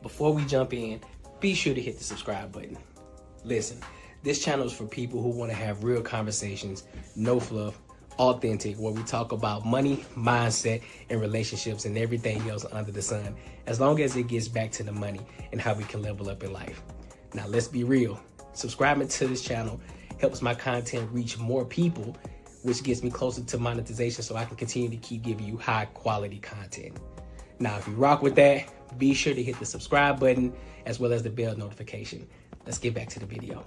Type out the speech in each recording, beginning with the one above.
Before we jump in, be sure to hit the subscribe button. Listen, this channel is for people who want to have real conversations, no fluff, authentic, where we talk about money, mindset, and relationships and everything else under the sun, as long as it gets back to the money and how we can level up in life. Now, let's be real. Subscribing to this channel helps my content reach more people, which gets me closer to monetization so I can continue to keep giving you high quality content. Now, if you rock with that, be sure to hit the subscribe button as well as the bell notification. Let's get back to the video.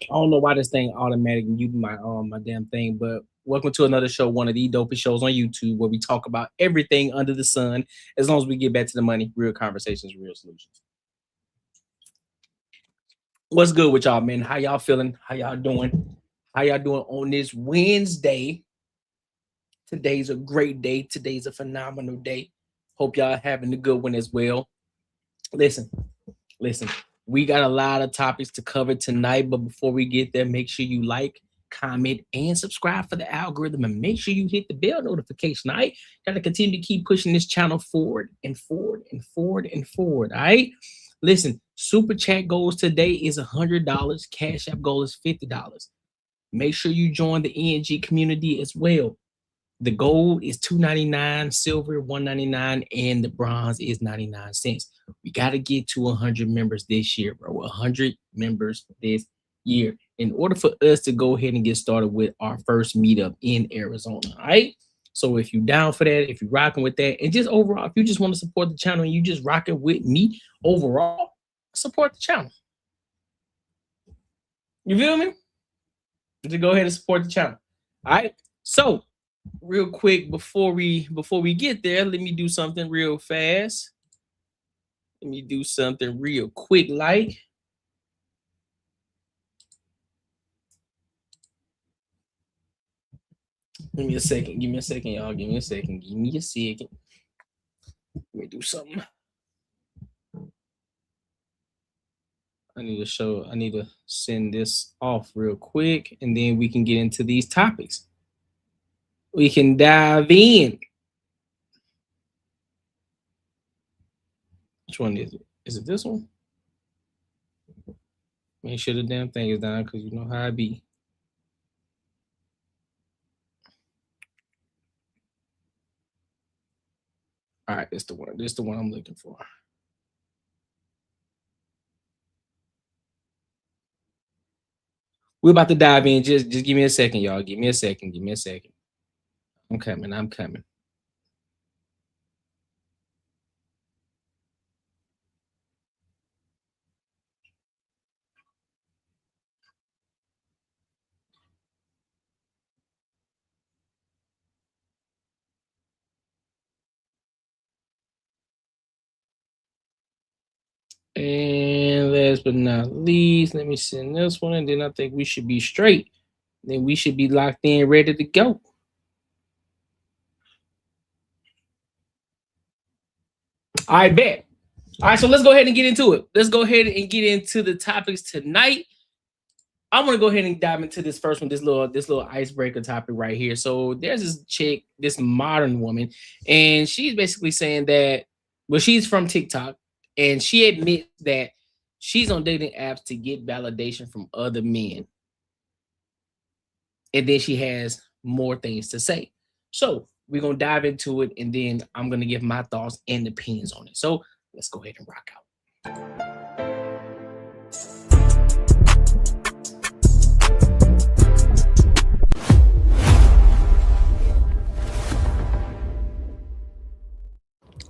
I don't know why this thing automatically muted my damn thing, but welcome to another show, one of the dopest shows on YouTube, where we talk about everything under the sun, as long as we get back to the money, real conversations, real solutions. What's good with y'all, man? How y'all feeling? How y'all doing? How y'all doing on this Wednesday? Today's a great day. Today's a phenomenal day. Hope y'all having a good one as well. Listen. We got a lot of topics to cover tonight, but before we get there, make sure you like, comment, and subscribe for the algorithm, and make sure you hit the bell notification. All right, gotta continue to keep pushing this channel forward and forward and forward and forward. All right, listen, super chat goals today is $100. Cash app goal is $50. Make sure you join the ENG community as well. The gold is $2.99, silver $1.99, and the bronze is 99 cents. We got to get to 100 members this year, bro. 100 members this year in order for us to go ahead and get started with our first meetup in Arizona. All right. So if you're down for that, if you're rocking with that, and just overall, if you just want to support the channel and you just rocking with me overall, support the channel. You feel me? Just go ahead and support the channel. All right. So real quick, before we get there, let me do something real fast. Let me do something real quick, like. Give me a second, y'all. Give me a second. Let me do something. I need to send this off real quick, and then we can get into these topics. We can dive in. Which one is it? Is it this one? Make sure the damn thing is down, because you know how I be. All right, this the one. This the one I'm looking for. We're about to dive in. Just give me a second, y'all. Give me a second. I'm coming. And last but not least, let me send this one, and then I think we should be straight. Then we should be locked in, ready to go. All right, bet. All right, so let's go ahead and get into it. Let's go ahead and get into the topics tonight. I want to go ahead and dive into this first one, this little icebreaker topic right here. So there's this chick, this modern woman, and she's basically saying that, well, she's from TikTok, and she admits that she's on dating apps to get validation from other men. And then she has more things to say. So we're going to dive into it, and then I'm going to give my thoughts and opinions on it. So let's go ahead and rock out.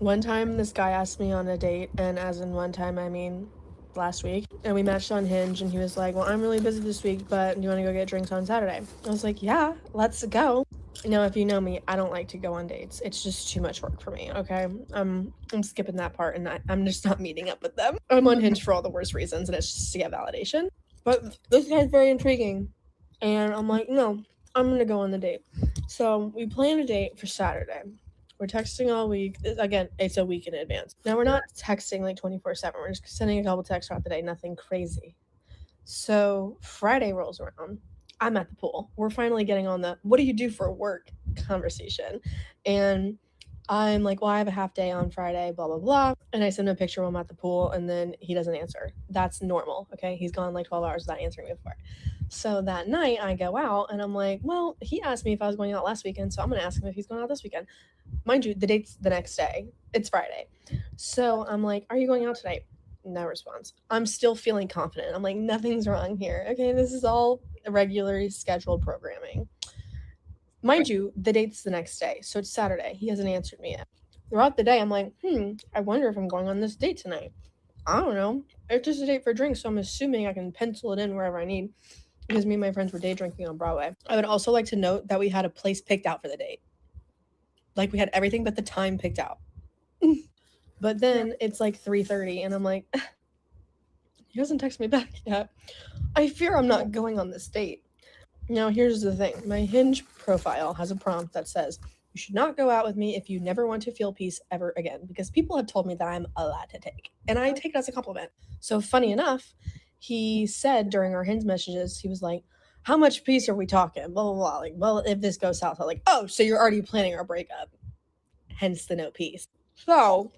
One time, this guy asked me on a date, and as in one time, I mean last week, and we matched on Hinge, and he was like, well, I'm really busy this week, but do you want to go get drinks on Saturday? I was like, yeah, let's go. Now, if you know me, I don't like to go on dates. It's just too much work for me, okay? I'm skipping that part, and I'm just not meeting up with them. I'm on Hinge for all the worst reasons, and it's just to get validation. But this guy's very intriguing, and I'm like, no, I'm gonna go on the date. So we plan a date for Saturday. We're texting all week. Again, it's a week in advance. Now we're not texting like 24/7. We're just sending a couple texts throughout the day, nothing crazy. So Friday rolls around. I'm at the pool. We're finally getting on the what do you do for work conversation. And I'm like, well, I have a half day on Friday, blah, blah, blah. And I send him a picture while I'm at the pool, and then he doesn't answer. That's normal. Okay. He's gone like 12 hours without answering me before. So that night I go out and I'm like, well, he asked me if I was going out last weekend. So I'm going to ask him if he's going out this weekend. Mind you, the date's the next day. It's Friday. So I'm like, are you going out tonight? No response. I'm still feeling confident. I'm like, nothing's wrong here. Okay, this is all regularly scheduled programming. Mind you, the date's the next day, so it's Saturday. He hasn't answered me yet. Throughout the day, I'm like, I wonder if I'm going on this date tonight. I don't know. It's just a date for drinks, so I'm assuming I can pencil it in wherever I need because me and my friends were day drinking on Broadway. I would also like to note that we had a place picked out for the date. Like we had everything but the time picked out. But then it's like 3:30 and I'm like, he hasn't texted me back yet. I fear I'm not going on this date. Now, here's the thing. My Hinge profile has a prompt that says, you should not go out with me if you never want to feel peace ever again, because people have told me that I'm a lot to take, and I take it as a compliment. So, funny enough, he said during our Hinge messages, he was like, how much peace are we talking? Blah, blah, blah. Like, well, if this goes south, I'm like, oh, so you're already planning our breakup. Hence the no peace. So,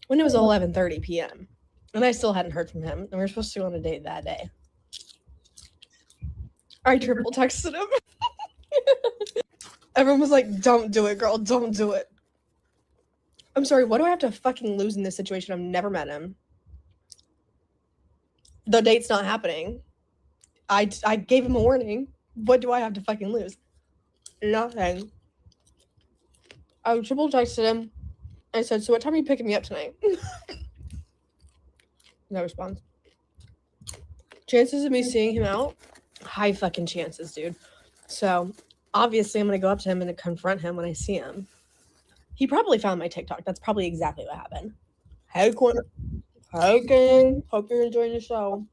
when it was 11:30 p.m., and I still hadn't heard from him, and we were supposed to go on a date that day, I triple texted him. Everyone was like, don't do it, girl. Don't do it. I'm sorry, what do I have to fucking lose in this situation? I've never met him. The date's not happening. I gave him a warning. What do I have to fucking lose? Nothing. I triple texted him. I said, so what time are you picking me up tonight? No response. Chances of me seeing him out? High fucking chances, dude. So obviously I'm gonna go up to him and confront him when I see him. He probably found my TikTok. That's probably exactly what happened. Hey, Quinn. Hey, gang. Hope you're enjoying the show.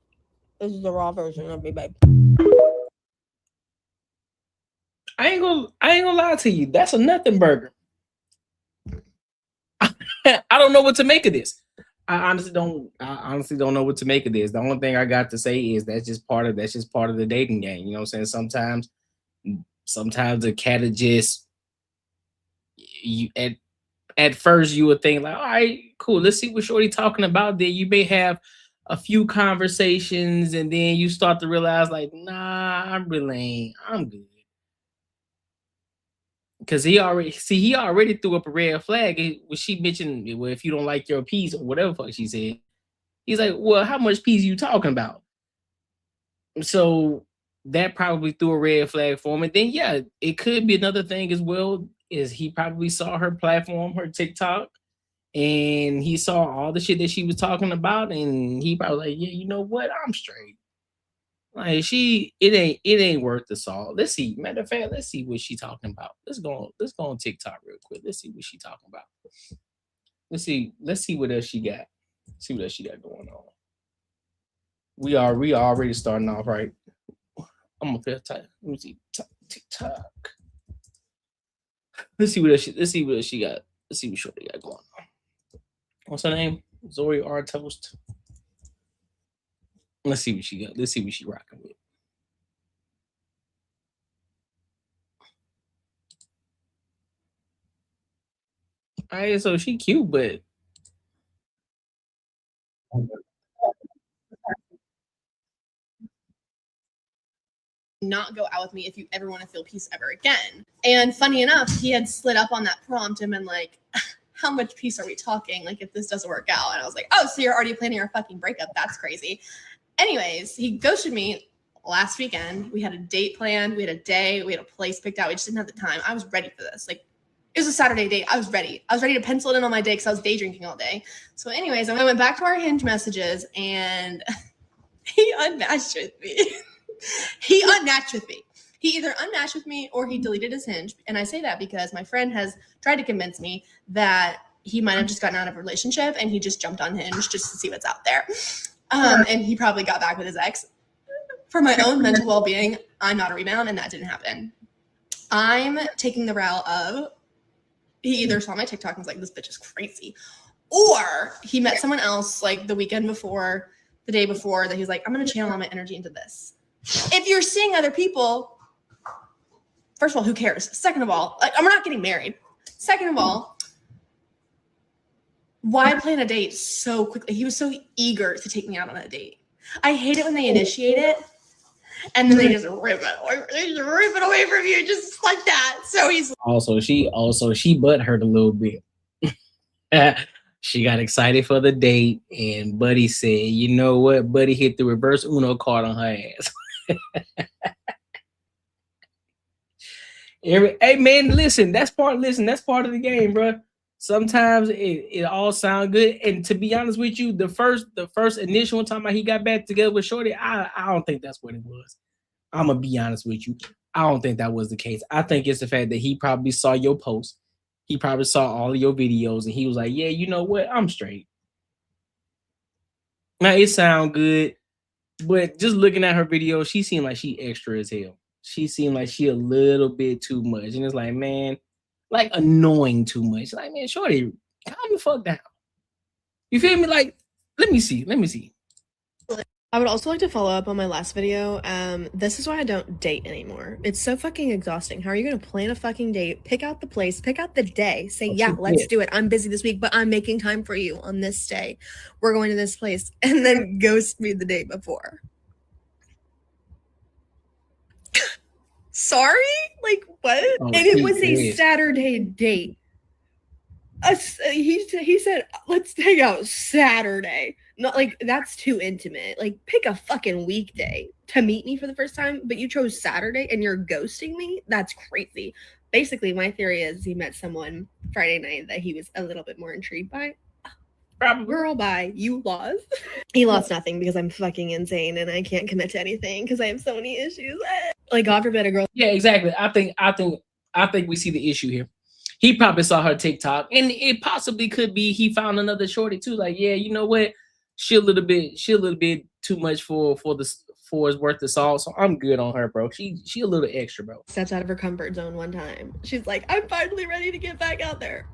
This is the raw version of me, babe. I ain't gonna lie to you. That's a nothing burger. I don't know what to make of this. I honestly don't know what to make of this. The only thing I got to say is that's just part of the dating game. You know what I'm saying? Sometimes the cat is just you at first you would think like, all right, cool, let's see what Shorty talking about. Then you may have a few conversations and then you start to realize like, nah, I'm good. Because he already threw up a red flag when she mentioned, well, if you don't like your piece or whatever fuck she said. He's like, well, how much piece are you talking about? So that probably threw a red flag for him. And then yeah, it could be another thing as well, is he probably saw her platform, her TikTok, and he saw all the shit that she was talking about, and he probably like, yeah, you know what? I'm straight. Like it ain't worth the salt. Let's see. Matter of fact, let's see what she talking about. Let's go on TikTok real quick. Let's see what she talking about. Let's see what else she got. See what else she got going on. We are already starting off right. I'm gonna put type. Let me see TikTok. Let's see what else she got. Let's see what Shorty got going on. What's her name? Zoe R Toast. Let's see what she got. Let's see what she rocking with. All right, so she cute, but Not go out with me if you ever want to feel peace ever again. And funny enough, he had slid up on that prompt and been like, how much peace are we talking? Like, if this doesn't work out. And I was like, oh, so you're already planning our fucking breakup. That's crazy. Anyways, he ghosted me last weekend. We had a date planned. We had a day. We had a place picked out. We just didn't have the time. I was ready for this. Like, It was a Saturday date. I was ready. I was ready to pencil it in on my day because I was day drinking all day. So anyways, I went back to our Hinge messages and he unmatched with me. He unmatched with me. He either unmatched with me or he deleted his Hinge. And I say that because my friend has tried to convince me that he might have just gotten out of a relationship and he just jumped on Hinge just to see what's out there. And he probably got back with his ex. For my own mental well-being, I'm not a rebound and that didn't happen. I'm taking the route of he either saw my TikTok and was like, this bitch is crazy. Or he met someone else like the weekend before, the day before, that he's like, I'm going to channel all my energy into this. If you're seeing other people, first of all, who cares? Second of all, like, I'm not getting married. Second of all, why plan a date so quickly? He was so eager to take me out on a date. I hate it when they initiate it and then they just rip it away from you just like that. So he's she butt hurt a little bit. She got excited for the date, and Buddy said, "You know what?" Buddy hit the reverse Uno card on her ass. Hey man, listen, that's part of the game, bro. Sometimes it all sounds good, and to be honest with you, the first initial time he got back together with Shorty, I don't think that's what it was. I'm gonna be honest with you. I don't think that was the case. I think it's the fact that he probably saw your post. He probably saw all of your videos, and he was like, "Yeah, you know what? I'm straight." Now it sound good, but just looking at her video, she seemed like she extra as hell. She seemed like she a little bit too much, and it's like, man, like annoying too much. Like, man, Shorty, calm the fuck down. You feel me? Like, let me see. I would also like to follow up on my last video. This is why I don't date anymore. It's so fucking exhausting. How are you going to plan a fucking date, pick out the place, pick out the day, say, yeah, let's do it. I'm busy this week, but I'm making time for you on this day. We're going to this place, and then ghost me the day before. Sorry? Like, what? And it was a Saturday date. He said, let's hang out Saturday. Not like, that's too intimate. Like, pick a fucking weekday to meet me for the first time, but you chose Saturday and you're ghosting me? That's crazy. Basically, my theory is he met someone Friday night that he was a little bit more intrigued by. Girl, bye. You lost. He lost nothing because I'm fucking insane and I can't commit to anything because I have so many issues. Like, God forbid a girl. Yeah, exactly. I think we see the issue here. He probably saw her TikTok, and it possibly could be he found another Shorty too. Like, yeah, you know what? She a little bit too much for his worth of salt. So I'm good on her, bro. She a little extra, bro. Steps out of her comfort zone one time. She's like, I'm finally ready to get back out there.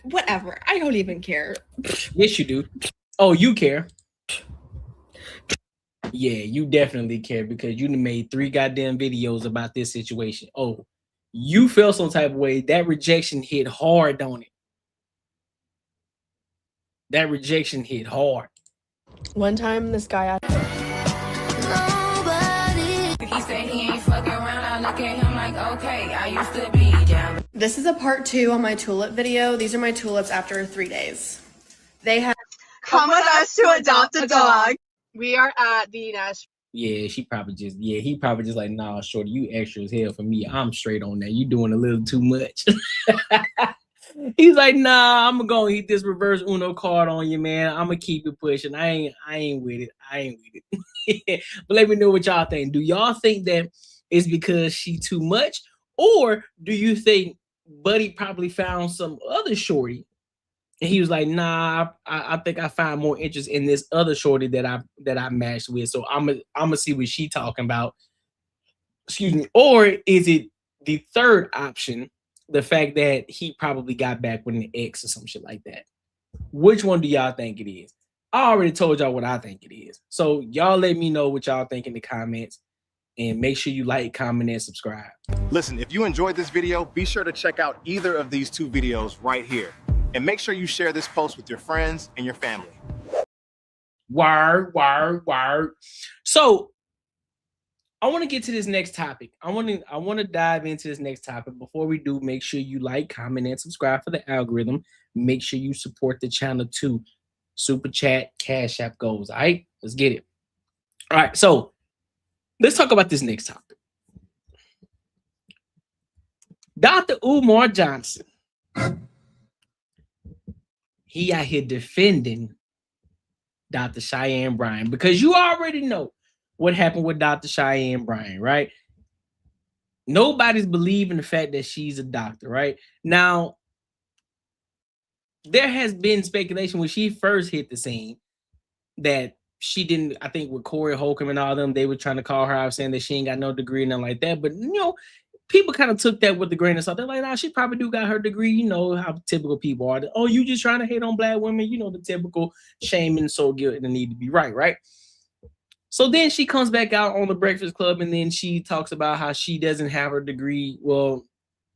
Whatever. I don't even care. Yes, you do. Oh, you care. Yeah, you definitely care because you made 3 goddamn videos about this situation. Oh, you felt some type of way. That rejection hit hard, don't it? That rejection hit hard. One time, this guy He said he ain't fucking around. I look at him like, okay, I used to be down. This is a part 2 on my tulip video. These are my tulips after 3 days. They have come with us to adopt a dog. We are at the Nashville. Yeah, he probably just like, nah, Shorty, you extra as hell for me. I'm straight on that. You doing a little too much. He's like, nah, I'm gonna hit this reverse Uno card on you, man. I'm gonna keep it pushing. I ain't with it. But let me know what y'all think. Do y'all think that it's because she too much, or do you think Buddy probably found some other Shorty and he was like, nah, I think I find more interest in this other Shorty that I matched with, so I'm gonna see what she talking about. Excuse me. Or is it the third option, the fact that he probably got back with an ex or some shit like that? Which one do y'all think it is? I already told y'all what I think it is. So y'all let me know what y'all think in the comments, and make sure you like, comment, and subscribe. Listen, if you enjoyed this video, be sure to check out either of these 2 videos right here. And make sure you share this post with your friends and your family. Word. So I want to get to this next topic. I want to dive into this next topic. Before we do, make sure you like, comment, and subscribe for the algorithm. Make sure you support the channel too. Super chat, Cash App goes. All right, let's get it. All right, so let's talk about this next topic. Dr. Umar Johnson, he out here defending Dr. Cheyenne Bryan, because you already know what happened with Dr. Cheyenne Bryan, right? Nobody's believing the fact that she's a doctor, right? Now, there has been speculation when she first hit the scene that she didn't, I think with Corey Holcomb and all them, they were trying to call her out saying that she ain't got no degree and nothing like that. But, you know, people kind of took that with a grain of salt. They're like, nah, she probably do got her degree. You know how typical people are. Oh, you just trying to hate on black women. You know, the typical shame and so guilt and the need to be right, right? So then she comes back out on the Breakfast Club and then she talks about how she doesn't have her degree. Well,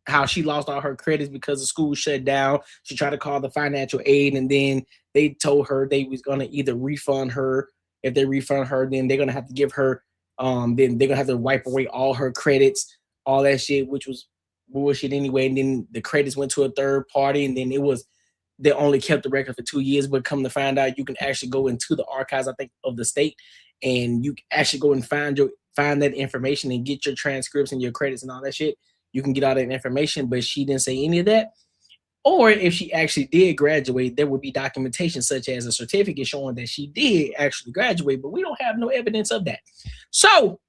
how she lost all her credits because the school shut down. She tried to call the financial aid and then they told her they was going to either refund her. If they refund her, then they're going to have to give her, then they're going to have to wipe away all her credits, all that shit, which was bullshit anyway. And then the credits went to a third party and then they only kept the record for 2 years, but come to find out you can actually go into the archives, I think, of the state, and you actually go and find that information and get your transcripts and your credits and all that shit. You can get all that information, but she didn't say any of that. Or if she actually did graduate, there would be documentation such as a certificate showing that she did actually graduate, but we don't have no evidence of that. So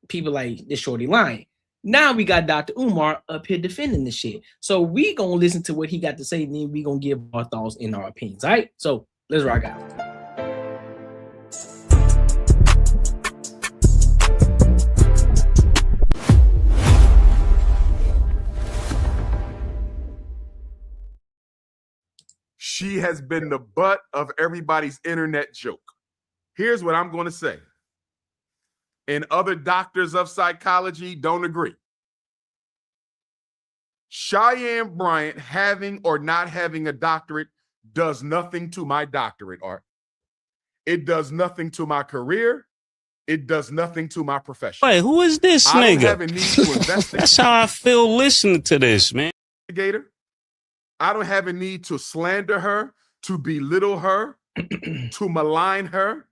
people like this shorty lying. Now we got Dr. Umar up here defending this shit. So we gonna listen to what he got to say, and then we gonna give our thoughts and our opinions. All right, so let's rock out. She has been the butt of everybody's internet joke. Here's what I'm going to say. And other doctors of psychology don't agree. Cheyenne Bryant having or not having a doctorate does nothing to my doctorate, Art. It does nothing to my career. It does nothing to my profession. Wait, who is this I don't nigga? have a need to investigate. That's how I feel listening to this, man. I don't have a need to slander her, to belittle her, to malign her,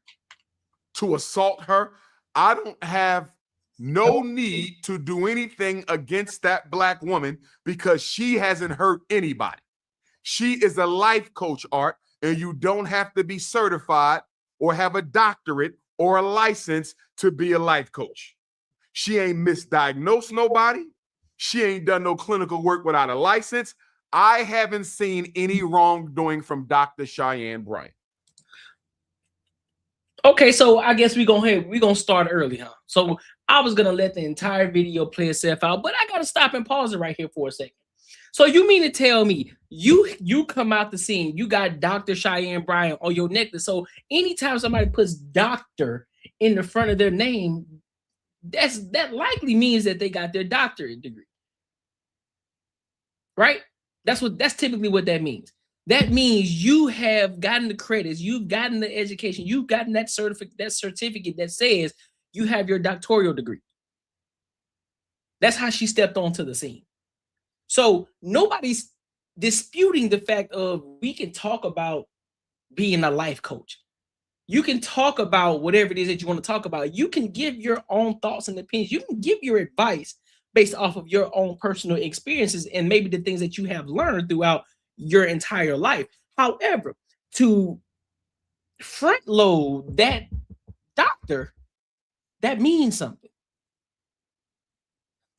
to assault her. I don't have no need to do anything against that black woman because she hasn't hurt anybody. She is a life coach, Art, and you don't have to be certified or have a doctorate or a license to be a life coach. She ain't misdiagnosed nobody. She ain't done no clinical work without a license. I haven't seen any wrongdoing from Dr. Cheyenne Bryant. Okay, so I guess we're gonna start early, huh? So I was gonna let the entire video play itself out, but I gotta stop and pause it right here for a second. So you mean to tell me you come out the scene, you got Dr. Cheyenne Bryant on your necklace. So anytime somebody puts doctor in the front of their name, that likely means that they got their doctorate degree. Right? That's typically what that means. That means you have gotten the credits, you've gotten the education, you've gotten that certificate that says you have your doctoral degree. That's how she stepped onto the scene. So nobody's disputing the fact of we can talk about being a life coach. You can talk about whatever it is that you want to talk about. You can give your own thoughts and opinions. You can give your advice based off of your own personal experiences and maybe the things that you have learned throughout your entire life. However, to front load that doctor, that means something.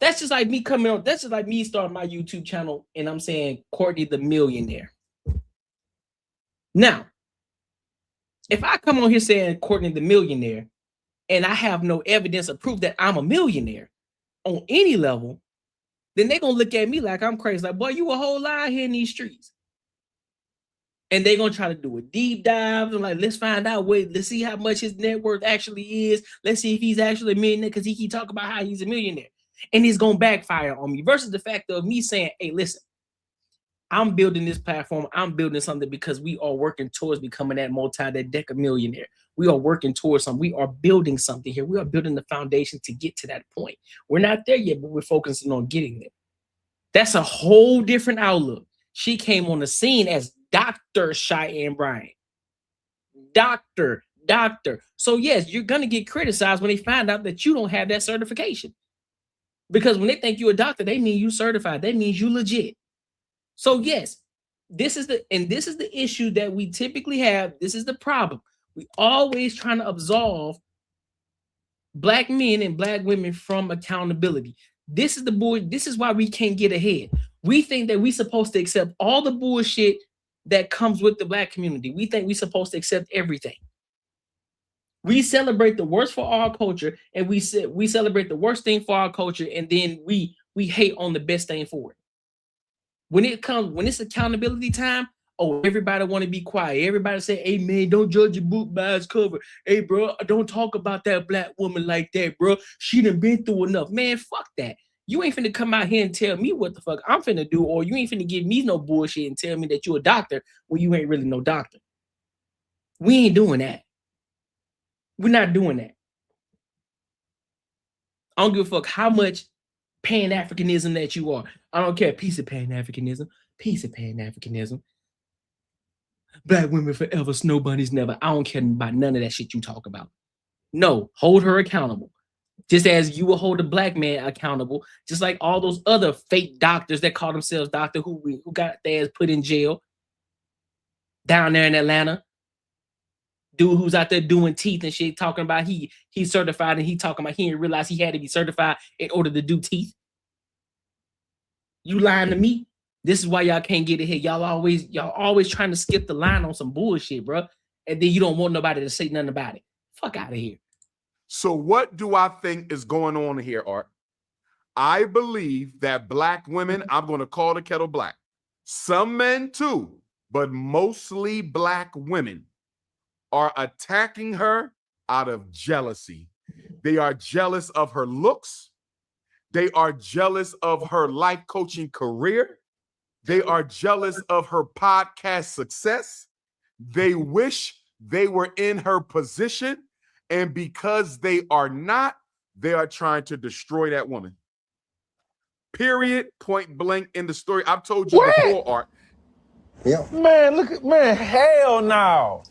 That's just like me coming on. That's just like me starting my YouTube channel and I'm saying Courtney the Millionaire. Now, if I come on here saying Courtney the Millionaire and I have no evidence or proof that I'm a millionaire on any level, then they're gonna look at me like I'm crazy. Like, boy, you a whole lie here in these streets. And they're gonna try to do a deep dive and like, let's find out, let's see how much his net worth actually is. Let's see if he's actually a millionaire because he keep talking about how he's a millionaire. And it's gonna backfire on me versus the fact of me saying, hey, listen, I'm building this platform. I'm building something because we are working towards becoming that multi-decamillionaire. We are working towards something. We are building something here. We are building the foundation to get to that point. We're not there yet, but we're focusing on getting there. That's a whole different outlook. She came on the scene as Dr. Cheyenne Bryant. Doctor. So yes, you're going to get criticized when they find out that you don't have that certification. Because when they think you're a doctor, they mean you certified. That means you legit. So yes, this is the issue that we typically have. This is the problem. We always trying to absolve black men and black women from accountability. This is the bull. This is why we can't get ahead. We think that we're supposed to accept all the bullshit that comes with the black community. We think we're supposed to accept everything. We celebrate the worst for our culture, and we celebrate the worst thing for our culture, and then we hate on the best thing for it. When it's accountability time, oh, everybody want to be quiet. Everybody say, hey man, don't judge a book by its cover. Hey bro, don't talk about that black woman like that, bro. She done been through enough. Man, fuck that. You ain't finna come out here and tell me what the fuck I'm finna do, or you ain't finna give me no bullshit and tell me that you a doctor when you ain't really no doctor. We ain't doing that. We're not doing that. I don't give a fuck how much Pan-Africanism that you are. I don't care. Piece of Pan-Africanism. Piece of Pan-Africanism. Black women forever, snow bunnies never. I don't care about none of that shit you talk about. No, hold her accountable. Just as you will hold a black man accountable, just like all those other fake doctors that call themselves doctor who got their ass put in jail down there in Atlanta. Dude who's out there doing teeth and shit, talking about he's certified, and he talking about he didn't realize he had to be certified in order to do teeth. You lying to me? This is why y'all can't get ahead. Y'all always trying to skip the line on some bullshit, bro. And then you don't want nobody to say nothing about it. Fuck out of here. So what do I think is going on here, Art? I believe that black women, I'm going to call the kettle black. Some men too, but mostly black women are attacking her out of jealousy. They are jealous of her looks. They are jealous of her life coaching career. They are jealous of her podcast success. They wish they were in her position. And because they are not, they are trying to destroy that woman. Period. Point blank in the story. I've told you before, Art. Yeah. Man, hell no.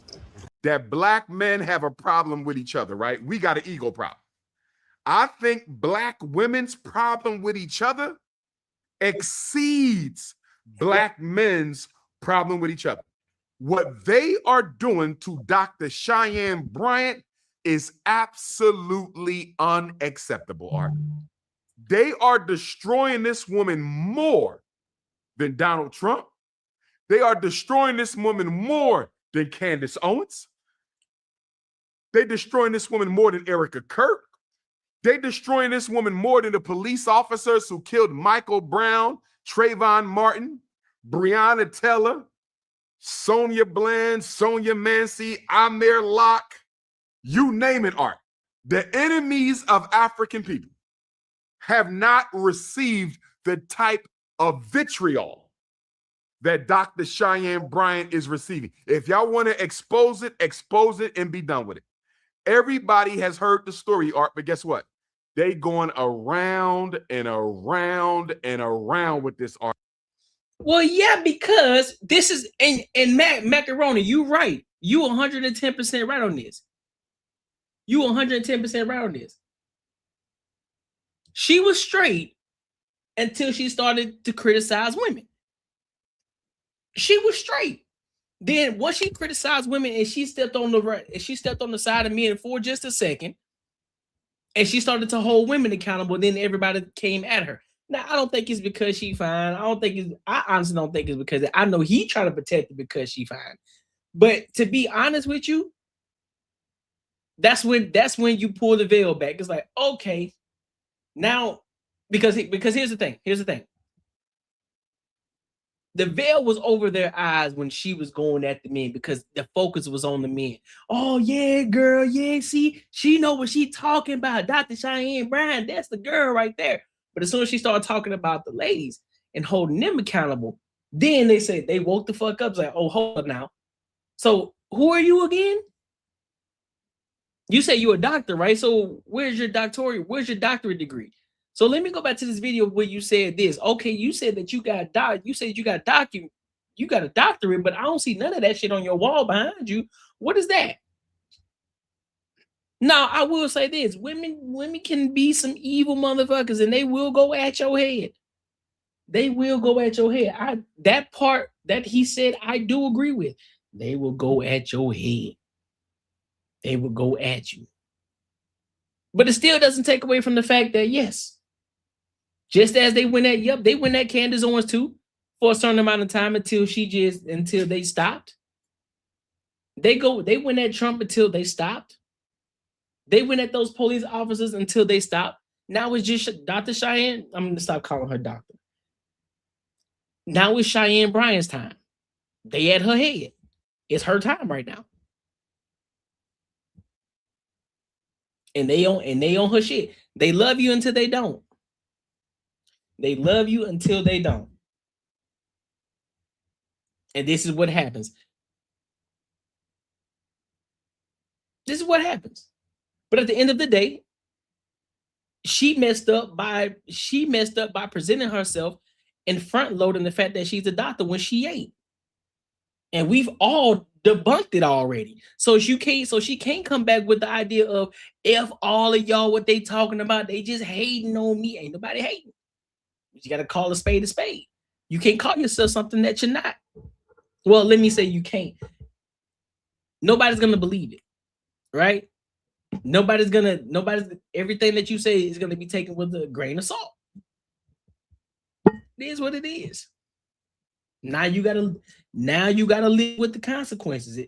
That black men have a problem with each other, right? We got an ego problem. I think black women's problem with each other exceeds black men's problem with each other. What they are doing to Dr. Cheyenne Bryant is absolutely unacceptable, Art. They are destroying this woman more than Donald Trump. They are destroying this woman more than Candace Owens. They're destroying this woman more than Erica Kirk. They're destroying this woman more than the police officers who killed Michael Brown, Trayvon Martin, Breonna Taylor, Sonia Bland, Sonia Mancy, Amir Locke, you name it, Art. The enemies of African people have not received the type of vitriol that Dr. Cheyenne Bryant is receiving. If y'all want to expose it and be done with it. Everybody has heard the story, Art, but guess what? They going around and around and around with this, Art. Well, yeah, because this is and Macaroni, you right. You 110% right on this. You 110% right on this. She was straight until she started to criticize women. She was straight. Then once she criticized women and she stepped on the side of men for just a second, and she started to hold women accountable, then everybody came at her. Now, I don't think it's because she fine. I honestly don't think it's because I know he trying to protect her because she fine. But to be honest with you, that's when you pull the veil back. It's like, okay, now because here's the thing. The veil was over their eyes when she was going at the men because the focus was on the men. Oh, yeah, girl. Yeah, see, she know what she talking about. Dr. Cheyenne Bryant, that's the girl right there. But as soon as she started talking about the ladies and holding them accountable, then they said they woke the fuck up. It's like, oh, hold up now. So who are you again? You say you're a doctor, right? So where's your doctorate degree? So let me go back to this video where you said this. Okay, you said that you got a doctorate, but I don't see none of that shit on your wall behind you. What is that? Now, I will say this: women can be some evil motherfuckers, and they will go at your head. They will go at your head. That part that he said, I do agree with. They will go at your head. They will go at you. But it still doesn't take away from the fact that, yes, just as they went at, they went at Candace Owens too for a certain amount of time until they stopped. They went at Trump until they stopped. They went at those police officers until they stopped. Now it's just Dr. Cheyenne. I'm going to stop calling her doctor. Now it's Cheyenne Bryant's time. They at her head. It's her time right now. And they on her shit. They love you until they don't. They love you until they don't. And this is what happens. This is what happens. But at the end of the day, she messed up by presenting herself and front loading the fact that she's a doctor when she ain't. And we've all debunked it already. So she can't come back with the idea of F all of y'all what they talking about. They just hating on me. Ain't nobody hating. You got to call a spade a spade. You can't call yourself something that you're not. Well, let me say you can't. Nobody's gonna believe it, right? Everything that you say is gonna be taken with a grain of salt. It is what it is. Now you gotta live with the consequences.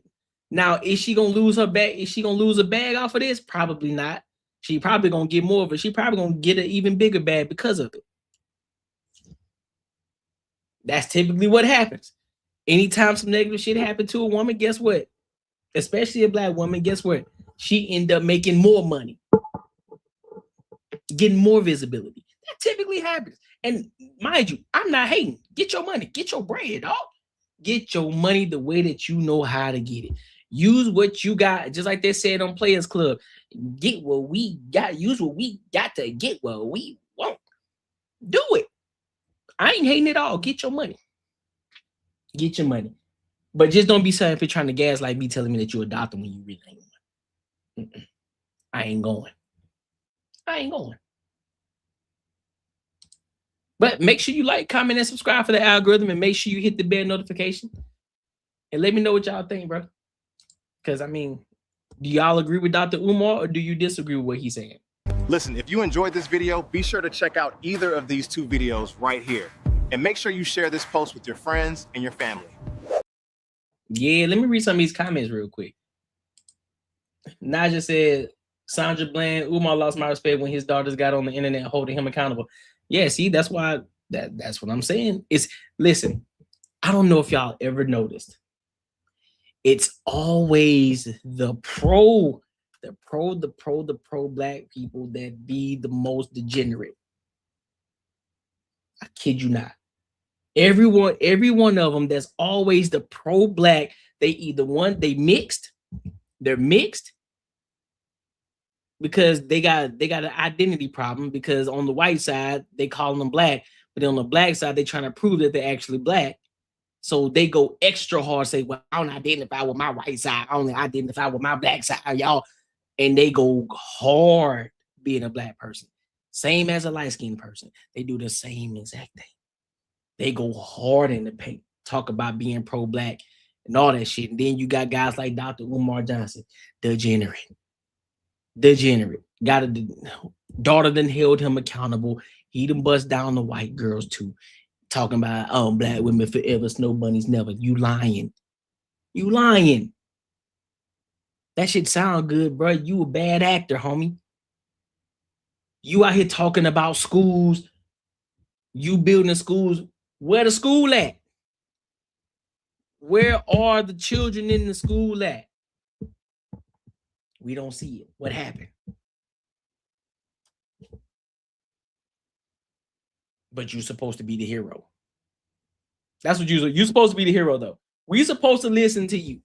Now, is she gonna lose her bag? Is she gonna lose a bag off of this? Probably not. She probably gonna get more of it. She probably gonna get an even bigger bag because of it. That's typically what happens. Anytime some negative shit happens to a woman, guess what? Especially a black woman, guess what? She end up making more money, getting more visibility. That typically happens. And mind you, I'm not hating. Get your money, get your bread, dog. Get your money the way that you know how to get it. Use what you got, just like they said on Players Club. Get what we got. Use what we got to get what we want. Do it. I ain't hating at all. Get your money. Get your money. But just don't be saying for trying to gaslight me, telling me that you're a doctor when you really ain't one. I ain't going. But make sure you like, comment, and subscribe for the algorithm, and make sure you hit the bell notification. And let me know what y'all think, bro. Because, I mean, do y'all agree with Dr. Umar, or do you disagree with what he's saying? Listen, if you enjoyed this video, be sure to check out either of these two videos right here. And make sure you share this post with your friends and your family. Yeah, let me read some of these comments real quick. Naja said, Sandra Bland, Umar lost my respect when his daughters got on the internet holding him accountable. Yeah, see, that's why that's what I'm saying. Listen, I don't know if y'all ever noticed. It's always the pro black people that be the most degenerate. I kid you not. Every one of them, that's always the pro black. They're mixed because they got an identity problem, because on the white side they call them black, but on the black side they're trying to prove that they're actually black. So they go extra hard, say, well, I don't identify with my white side, I only identify with my black side, y'all. And they go hard being a black person. Same as a light-skinned person. They do the same exact thing. They go hard in the paint, talk about being pro-black and all that shit. And then you got guys like Dr. Umar Johnson, degenerate. Got a daughter done held him accountable. He done bust down the white girls too. Talking about, oh, black women forever, snow bunnies never. You lying. That shit sound good, bro. You a bad actor, homie. You out here talking about schools. You building schools. Where the school at? Where are the children in the school at? We don't see it. What happened? But you're supposed to be the hero. That's what you're supposed to be the hero, though. We're supposed to listen to you.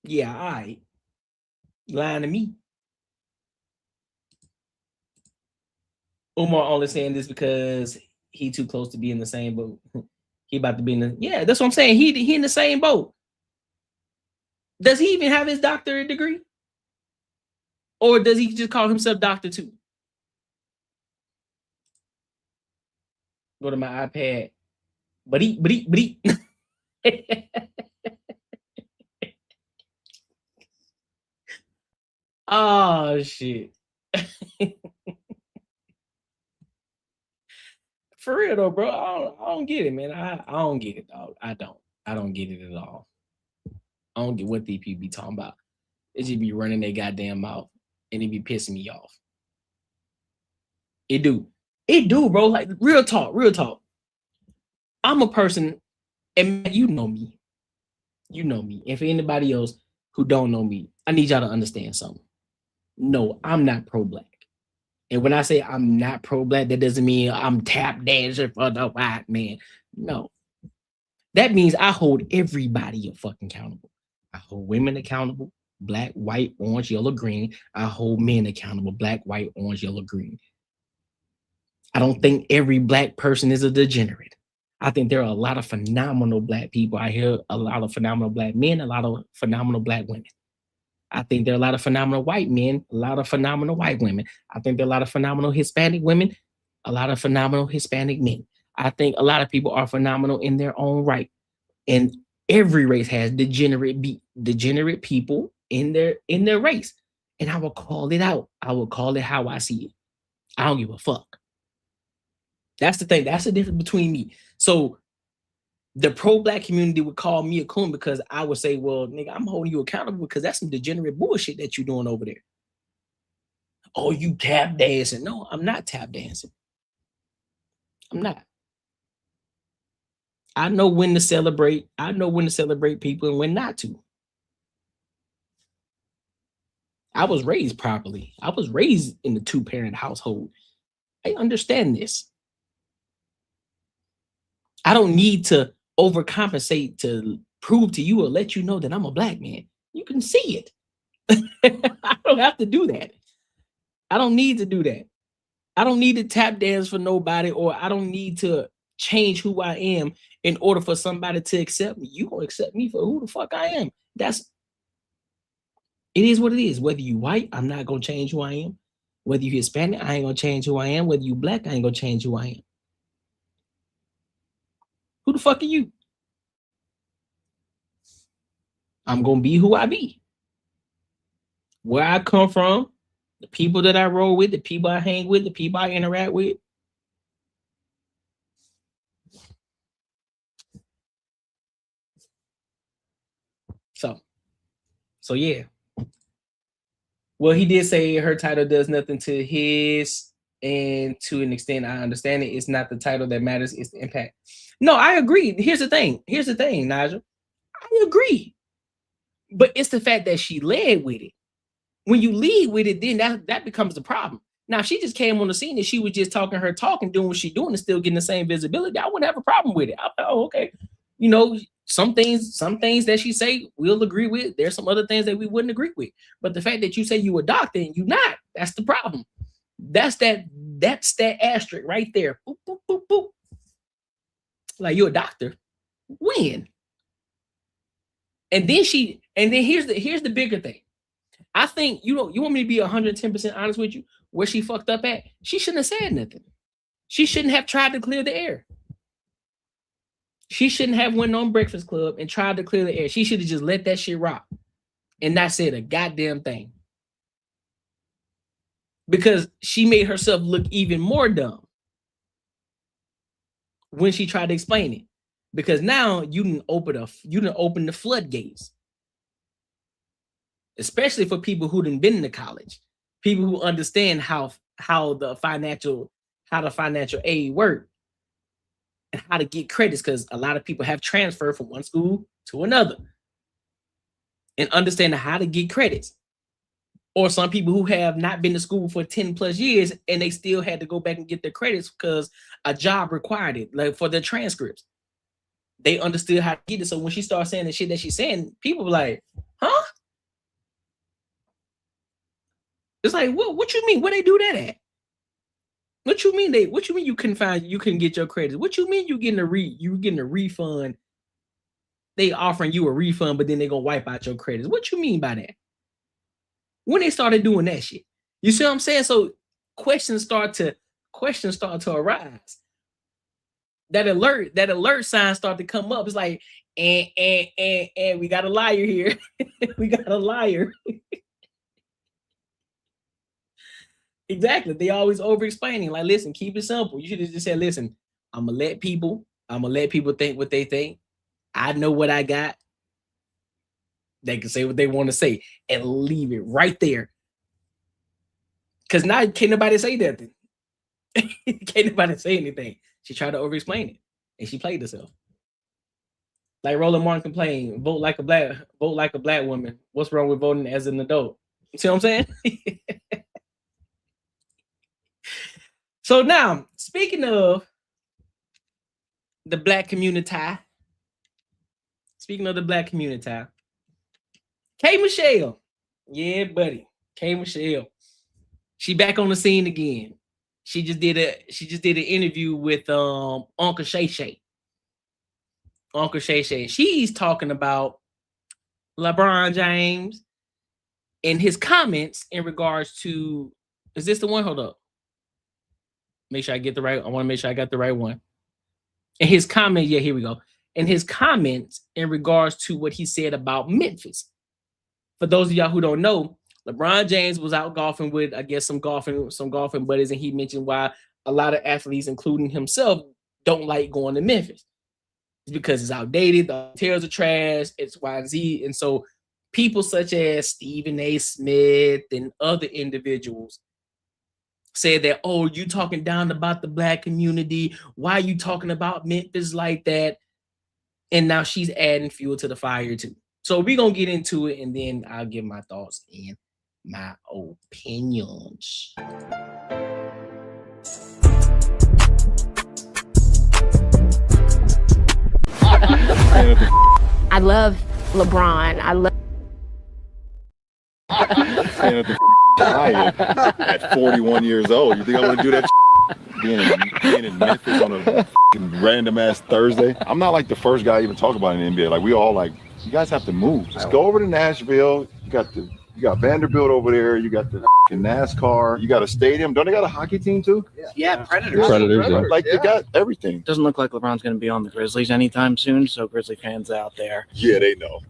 Yeah, all right. Lying to me. Umar only saying this because he too close to be in the same boat. He about to be in the, yeah, that's what I'm saying. He in the same boat. Does he even have his doctorate degree? Or does he just call himself Dr. Two? Go to my iPad. But he. Oh shit. For real though, bro. I don't get it, man. I don't get it, dog. I don't get it at all. I don't get what these people be talking about. They just be running their goddamn mouth and it be pissing me off. It do, bro. Like real talk. I'm a person, and you know me. And for anybody else who don't know me, I need y'all to understand something. No, I'm not pro-black. And when I say I'm not pro-black, that doesn't mean I'm tap dancing for the white man. No. That means I hold everybody fucking accountable. I hold women accountable, black, white, orange, yellow, green. I hold men accountable, black, white, orange, yellow, green. I don't think every black person is a degenerate. I think there are a lot of phenomenal black people. I hear a lot of phenomenal black men, a lot of phenomenal black women. I think there are a lot of phenomenal white men, a lot of phenomenal white women. I think there are a lot of phenomenal Hispanic women, a lot of phenomenal Hispanic men. I think a lot of people are phenomenal in their own right. And every race has degenerate people in their race. And I will call it out. I will call it how I see it. I don't give a fuck. That's the thing. That's the difference between me. So the pro-black community would call me a coon because I would say, well, nigga, I'm holding you accountable because that's some degenerate bullshit that you're doing over there. Oh, you tap dancing. No, I'm not tap dancing. I'm not. I know when to celebrate. I know when to celebrate people and when not to. I was raised properly. I was raised in the 2-parent household. I understand this. I don't need to overcompensate to prove to you or let you know that I'm a black man. You can see it. I don't have to do that. I don't need to do that. I don't need to tap dance for nobody, or I don't need to change who I am in order for somebody to accept me. You gonna accept me for who the fuck I am. It is what it is. Whether you white, I'm not gonna change who I am. Whether you Hispanic, I ain't gonna change who I am. Whether you black, I ain't gonna change who I am. Who the fuck are you? I'm gonna be who I be. Where I come from, the people that I roll with, the people I hang with, the people I interact with. So yeah. Well, he did say her title does nothing to his, and to an extent, I understand it. It's not the title that matters, it's the impact. No, I agree. Here's the thing, Nigel. I agree. But it's the fact that she led with it. When you lead with it, then that becomes the problem. Now, if she just came on the scene and she was just talking her talk and doing what she's doing and still getting the same visibility, I wouldn't have a problem with it. Oh, okay. You know, some things that she say we'll agree with. There's some other things that we wouldn't agree with. But the fact that you say you a doctor and you not, that's the problem. That's that asterisk right there. Boop, boop, boop, boop. Like, you're a doctor. When? And then here's the bigger thing. I think, you want me to be 110% honest with you, where she fucked up at? She shouldn't have said nothing. She shouldn't have tried to clear the air. She shouldn't have went on Breakfast Club and tried to clear the air. She should have just let that shit rock and not said a goddamn thing. Because she made herself look even more dumb when she tried to explain it. Because now you didn't open the floodgates. Especially for people who didn't been to college, people who understand how the financial aid work and how to get credits, because a lot of people have transferred from one school to another and understand how to get credits. Or some people who have not been to school for 10 plus years and they still had to go back and get their credits because a job required it, like for their transcripts. They understood how to get it. So when she started saying the shit that she's saying, people were like, huh? It's like, what you mean? Where they do that at? What you mean you couldn't get your credits? What you mean you getting a refund they offering you a refund, but then they're gonna wipe out your credits. What you mean by that? When they started doing that shit, you see what I'm saying? So questions start to arise. That alert sign start to come up. It's like, and we got a liar here. We got a liar. Exactly. They always over explaining. Like, listen, keep it simple. You should have just said, listen, I'm gonna let people think what they think. I know what I got. They can say what they want to say and leave it right there. Cause now can't nobody say nothing. Can't nobody say anything. She tried to over explain it and she played herself. Like Roland Martin complained, vote like a black woman. What's wrong with voting as an adult? You see what I'm saying? So now, speaking of the black community, K Michelle, yeah, buddy, K Michelle, she back on the scene again. She just did an interview with Uncle Shay Shay. Uncle Shay Shay. She's talking about LeBron James and his comments in regards to. Is this the one? Hold up. Make sure I get the right. I want to make sure I got the right one. And his comment, yeah, here we go. And his comments in regards to what he said about Memphis. For those of y'all who don't know, LeBron James was out golfing with, I guess, some golfing buddies, and he mentioned why a lot of athletes, including himself, don't like going to Memphis. It's because it's outdated, the hotels are trash, it's Y and Z. And so people such as Stephen A. Smith and other individuals said that, oh, you talking down about the black community. Why are you talking about Memphis like that? And now she's adding fuel to the fire too. So we're going to get into it, and then I'll give my thoughts and my opinions. I love LeBron. I love. At 41 years old, you think I want to do that? Being in Memphis on a random ass Thursday. I'm not like the first guy to even talk about it in the NBA. Like, we all like, you guys have to move. Just go over to Nashville. You got Vanderbilt over there. You got the NASCAR. You got a stadium. Don't they got a hockey team too? Yeah, Predators. Predators. Like, they got everything. Doesn't look like LeBron's going to be on the Grizzlies anytime soon. So Grizzly fans out there. Yeah, they know.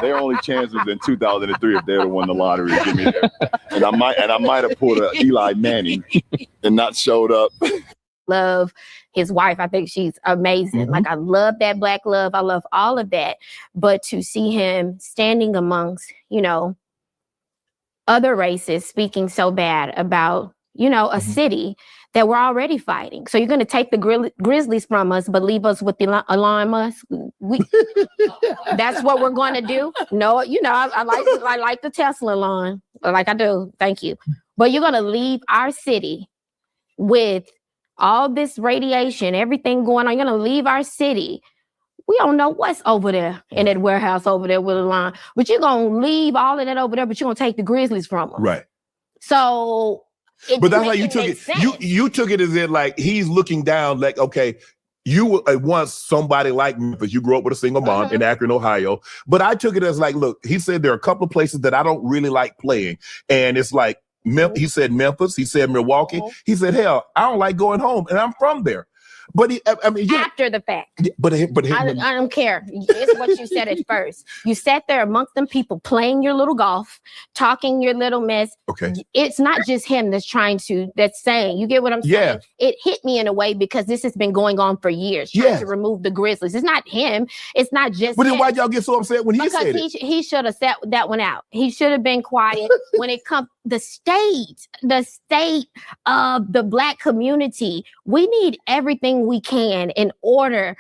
Their only chance was in 2003 if they would have won the lottery to give me there. And I might have pulled a Eli Manning and not showed up. Love his wife. I think she's amazing. Like, I love that black love. I love all of that. But to see him standing amongst, other races speaking so bad about, a city that we're already fighting. So you're going to take the Grizzlies from us, but leave us with the Elon Musk. That's what we're going to do. No, I like the Tesla Elon, like I do. Thank you. But you're going to leave our city with all this radiation, everything going on. You're going to leave our city. We don't know what's over there in that warehouse over there with Elon, but you're going to leave all of that over there, but you're going to take the Grizzlies from them. Right. So... But that's how you took it. You took it as in, like, he's looking down, like, okay, you were once somebody like Memphis. You grew up with a single mom in Akron, Ohio. But I took it as, like, look, he said there are a couple of places that I don't really like playing. And it's like, he said Memphis, he said Milwaukee. He said, hell, I don't like going home, and I'm from there. But after the fact. But I don't care. It's what you said at first. You sat there amongst them people playing your little golf, talking your little mess. Okay. It's not just him that's saying, you get what I'm saying? Yeah. It hit me in a way because this has been going on for years, trying to remove the Grizzlies. It's not him. It's not just But then why'd y'all get so upset when he said it? Because he should have set that one out. He should have been quiet when it comes the state of the black community. We need everything we can in order,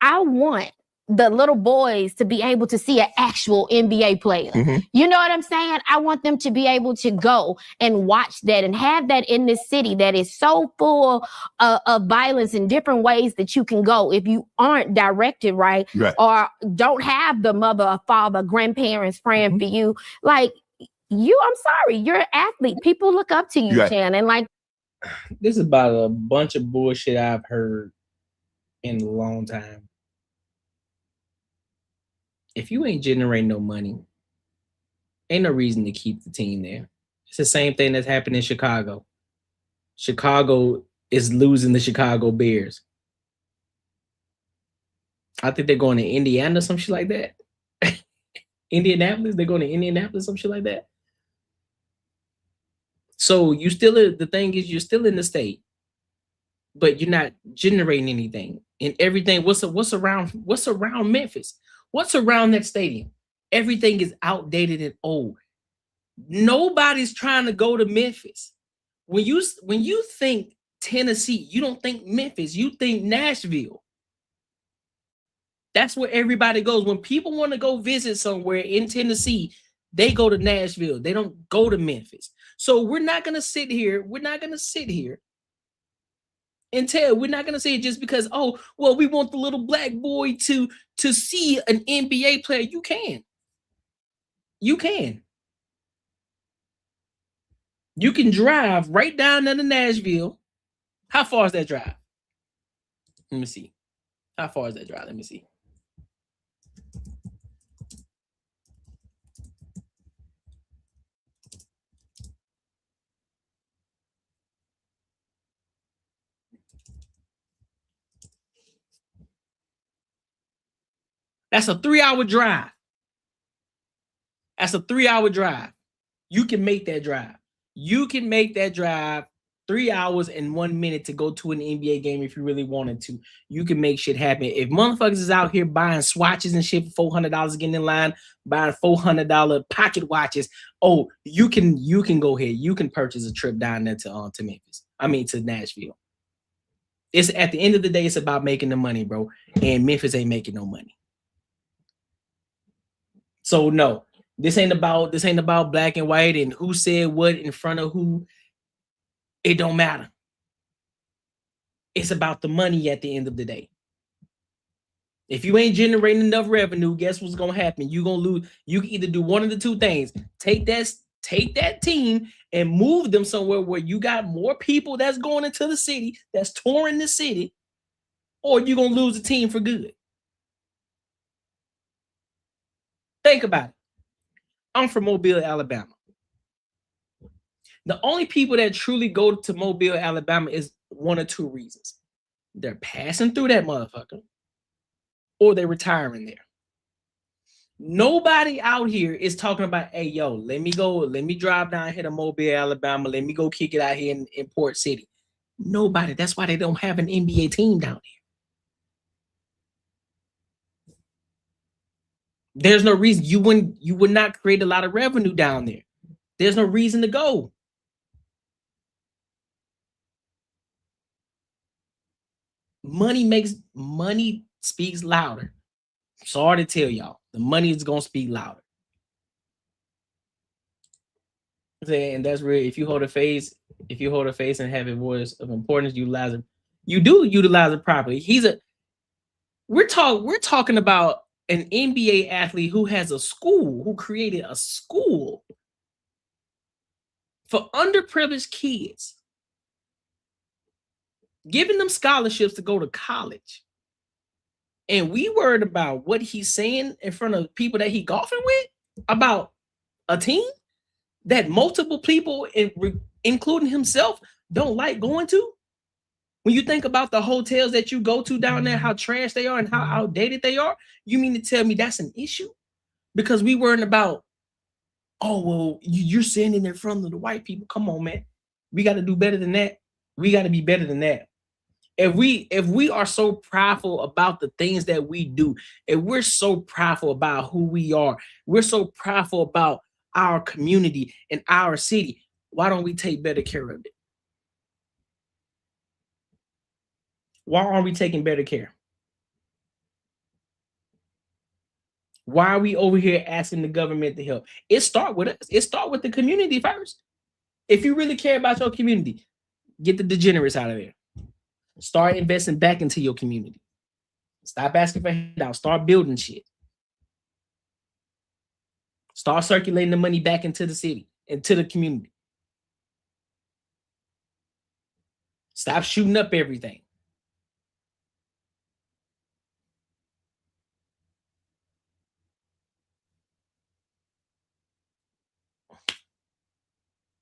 I want the little boys to be able to see an actual NBA player. You know what I'm saying? I want them to be able to go and watch that and have that in this city that is so full of violence in different ways that you can go if you aren't directed right. Or don't have the mother or father, grandparents praying for you. Like, I'm sorry, you're an athlete. People look up to you, Shannon. Like, this is about a bunch of bullshit I've heard in a long time. If you ain't generating no money, ain't no reason to keep the team there. It's the same thing that's happened in Chicago. Chicago is losing the Chicago Bears. I think they're going to Indiana, some shit like that. Indianapolis, they're going to Indianapolis, some shit like that. So you still, the thing is, you're still in the state, but you're not generating anything. And everything, what's around Memphis? What's around that stadium? Everything is outdated and old. Nobody's trying to go to Memphis. When you think Tennessee, you don't think Memphis, you think Nashville. That's where everybody goes. When people want to go visit somewhere in Tennessee, they go to Nashville. They don't go to Memphis. So we're not going to sit here. We're not going to sit here and tell. We're not going to say it just because, oh, well, we want the little black boy to see an NBA player. You can. You can. You can drive right down to Nashville. How far is that drive? Let me see. How far is that drive? Let me see. That's a 3-hour drive. That's a 3-hour drive. You can make that drive. You can make that drive 3 hours and 1 minute to go to an NBA game if you really wanted to. You can make shit happen. If motherfuckers is out here buying swatches and shit for $400 getting in line, buying $400 pocket watches, oh, you can go ahead. You can purchase a trip down there to Memphis. I mean to Nashville. It's at the end of the day, it's about making the money, bro. And Memphis ain't making no money. So no, this ain't about black and white and who said what in front of who. It don't matter. It's about the money at the end of the day. If you ain't generating enough revenue, guess what's gonna happen? You're gonna lose. You can either do one of the two things: take that team and move them somewhere where you got more people that's going into the city, that's touring the city, or you're gonna lose the team for good. Think about it. I'm from Mobile, Alabama. The only people that truly go to Mobile, Alabama is one or two reasons. They're passing through that motherfucker or they're retiring there. Nobody out here is talking about, hey, yo, let me drive down here to Mobile, Alabama. Let me go kick it out here in Port City. Nobody. That's why they don't have an NBA team down here. There's no reason you would not create a lot of revenue down there. There's no reason to go. Money speaks louder. Sorry to tell y'all, the money is gonna speak louder. And that's real. If you hold a face and have a voice of importance, utilize it. You do utilize it properly. We're talking about an NBA athlete who has a school, who created a school for underprivileged kids, giving them scholarships to go to college. And we worried about what he's saying in front of people that he golfing with about a team that multiple people, including himself, don't like going to. When you think about the hotels that you go to down there, how trash they are and how outdated they are, you mean to tell me that's an issue? Because we worried about, oh, well, you're standing in front of the white people. Come on, man. We got to do better than that. We got to be better than that. If we are so prideful about the things that we do, if we're so prideful about who we are, we're so prideful about our community and our city, why don't we take better care of it? Why aren't we taking better care? Why are we over here asking the government to help? It starts with us. It starts with the community first. If you really care about your community, get the degenerates out of there. Start investing back into your community. Stop asking for handouts. Start building shit. Start circulating the money back into the city, into the community. Stop shooting up everything.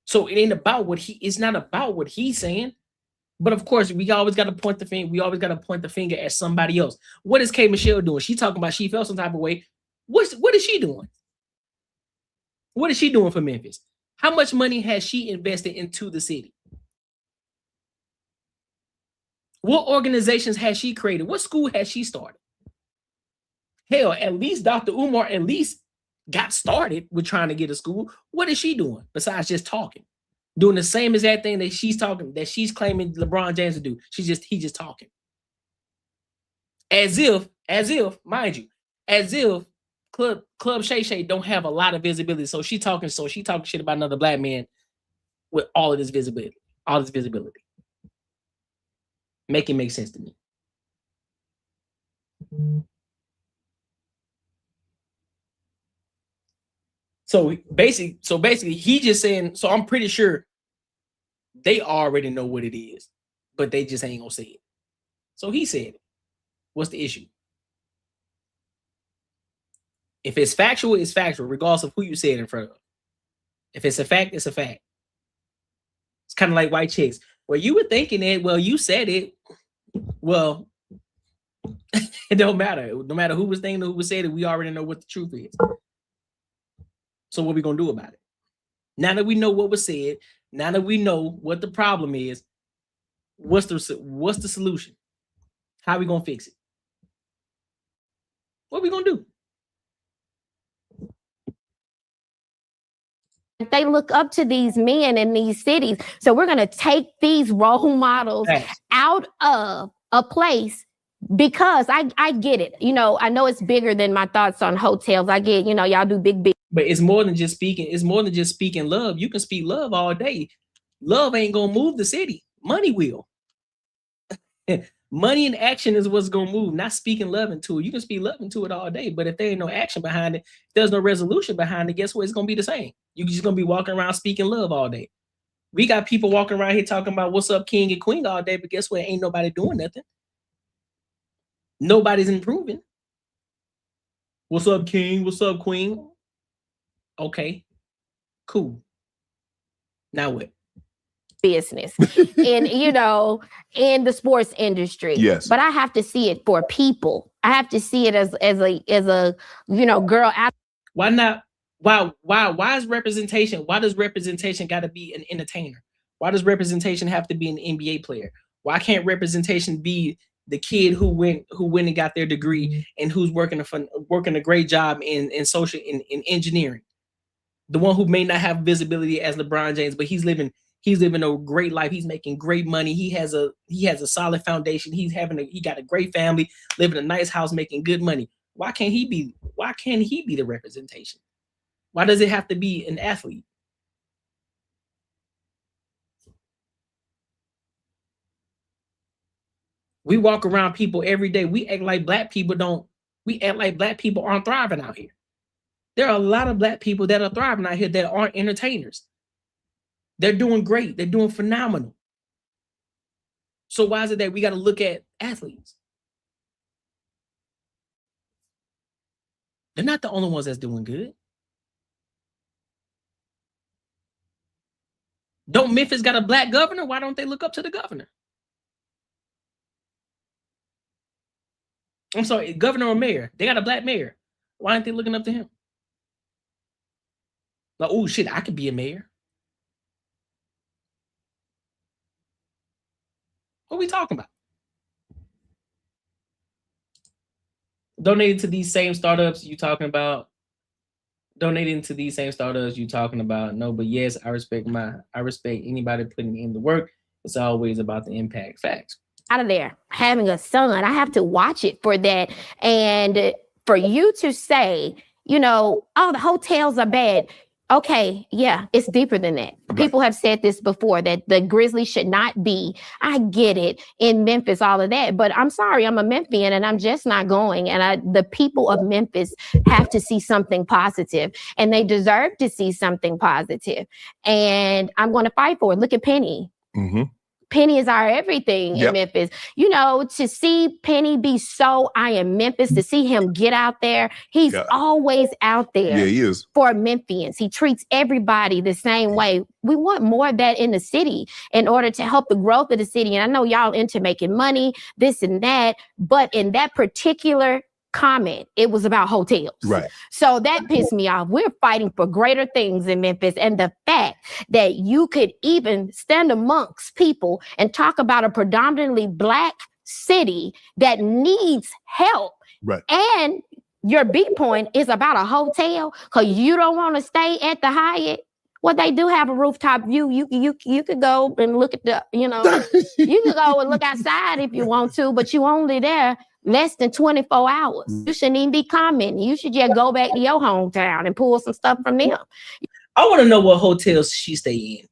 So it ain't about it's not about what he's saying. But of course, we always got to point the finger. We always got to point the finger at somebody else. What is K Michelle doing? She talking about she felt some type of way. What is she doing? What is she doing for Memphis? How much money has she invested into the city? What organizations has she created? What school has she started? Hell, at least Dr. Umar at least got started with trying to get a school. What is she doing besides just talking? Doing the same exact thing that she's claiming LeBron James to do. He's just talking. As if, mind you, as if Club Shay Shay don't have a lot of visibility. So she talking shit about another black man with all of this visibility. Make it make sense to me. So basically, he just saying, so I'm pretty sure they already know what it is, but they just ain't gonna say it. So he said it. What's the issue? If it's factual, it's factual, regardless of who you say it in front of. If it's a fact, it's a fact. It's kind of like white chicks. Well, you were thinking it. Well, you said it. Well, it don't matter. No matter who was thinking or who was saying it, we already know what the truth is. So what are we gonna do about it? Now that we know what was said, now that we know what the problem is, what's the solution? How are we gonna fix it? What are we gonna do? They look up to these men in these cities. So we're going to take these role models out of a place because I get it. You know, I know it's bigger than my thoughts on hotels. I get, you know, y'all do big. But it's more than just speaking. It's more than just speaking love. You can speak love all day. Love ain't going to move the city. Money will. Money and action is what's going to move, not speaking love into it. You can speak love into it all day, but if there ain't no action behind it, if there's no resolution behind it, guess what? It's going to be the same. You're just going to be walking around speaking love all day. We got people walking around here talking about what's up, king and queen all day, but guess what? Ain't nobody doing nothing. Nobody's improving. What's up, king? What's up, queen? Okay, cool. Now what? Business and you know, in the sports industry. Yes. But I have to see it for people. I have to see it as a you know, girl. Why not? Why is representation? Why does representation got to be an entertainer? Why does representation have to be an NBA player? Why can't representation be the kid who went and got their degree and who's working a great job in engineering? The one who may not have visibility as LeBron James, but he's living a great life. He's making great money. He has a solid foundation. He got a great family, living in a nice house, making good money. Why can't he be the representation? Why does it have to be an athlete? We walk around people every day. We act like black people aren't thriving out here. There are a lot of black people that are thriving out here that aren't entertainers. They're doing great. They're doing phenomenal. So why is it that we got to look at athletes? They're not the only ones that's doing good. Don't Memphis got a black governor? Why don't they look up to the governor? I'm sorry, governor or mayor. They got a black mayor. Why aren't they looking up to him? Like, oh shit, I could be a mayor. What are we talking about? Donating to these same startups you talking about. No, but yes, I respect anybody putting in the work. It's always about the impact. Facts. Out of there, having a son, I have to watch it for that. And for you to say, you know, oh, the hotels are bad. Okay, yeah, it's deeper than that. Right. People have said this before, that the Grizzlies should not be, I get it, in Memphis, all of that. But I'm sorry, I'm a Memphian and I'm just not going. And the people of Memphis have to see something positive, and they deserve to see something positive. And I'm going to fight for it. Look at Penny. Mm-hmm. Penny is our everything in Memphis. You know, to see Penny be so I am Memphis, to see him get out there, he's always out there. Yeah, he is. For Memphians. He treats everybody the same way. We want more of that in the city in order to help the growth of the city. And I know y'all into making money, this and that, but in that particular comment, it was about hotels. Right. So that pissed me off. We're fighting for greater things in Memphis. And the fact that you could even stand amongst people and talk about a predominantly Black city that needs help. Right. And your B point is about a hotel because you don't want to stay at the Hyatt. Well, they do have a rooftop view. You could go and look at the, you could go and look outside if you want to, but you only there less than 24 hours. You shouldn't even be commenting. You should just go back to your hometown and pull some stuff from them. I want to know what hotels she stay in.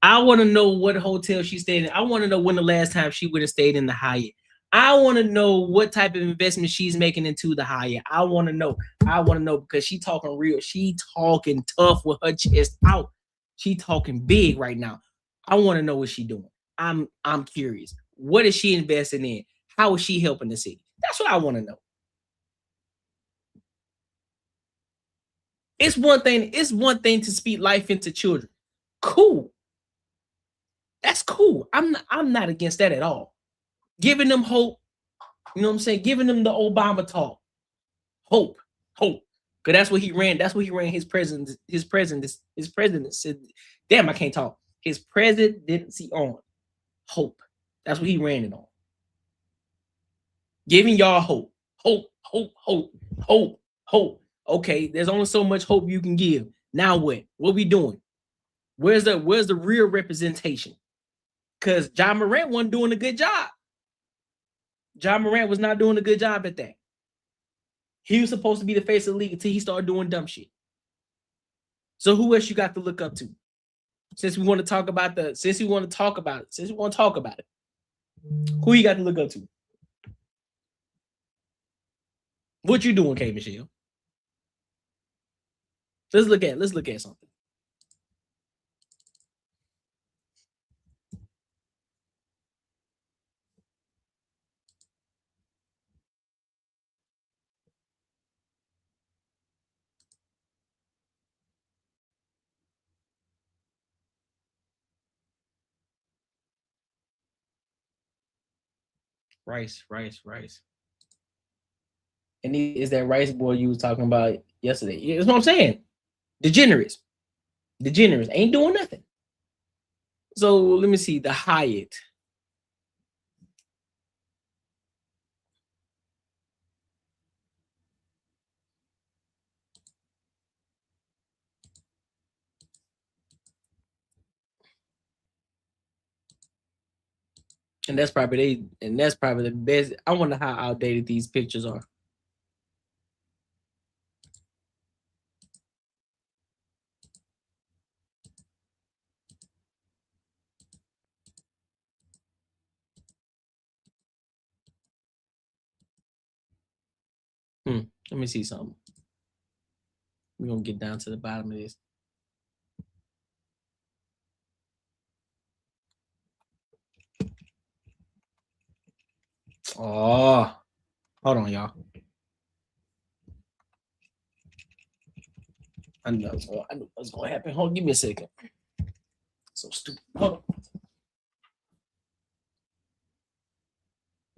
I want to know what hotel she stayed in. I want to know when the last time she would have stayed in the Hyatt. I want to know what type of investment she's making into the Hyatt. I want to know. Because she talking real. She talking tough with her chest out. She talking big right now. I want to know what she doing. I'm curious. What is she investing in? How is she helping the city? That's what I want to know. It's one thing to speak life into children. Cool. That's cool. I'm not against that at all. Giving them hope. You know what I'm saying? Giving them the Obama talk. Hope. Because that's what he ran. That's what he ran his presidency. Damn, I can't talk. His presidency on. Hope. That's what he ran it on. Giving y'all hope. Hope. Okay, there's only so much hope you can give. Now what? What we doing? Where's the real representation? Because John Morant wasn't doing a good job. John Morant was not doing a good job at that. He was supposed to be the face of the league until he started doing dumb shit. So who else you got to look up to? Since we want to talk about it. Who you got to look up to? What you doing, K. Michelle? Let's look at something. Rice. And is that rice boy you was talking about yesterday? That's what I'm saying. Degenerates ain't doing nothing. So let me see the Hyatt. And that's probably the best. I wonder how outdated these pictures are. Let me see something. We're gonna get down to the bottom of this. Oh, hold on, y'all. I knew what's gonna happen. Hold on, give me a second. So stupid. Hold on.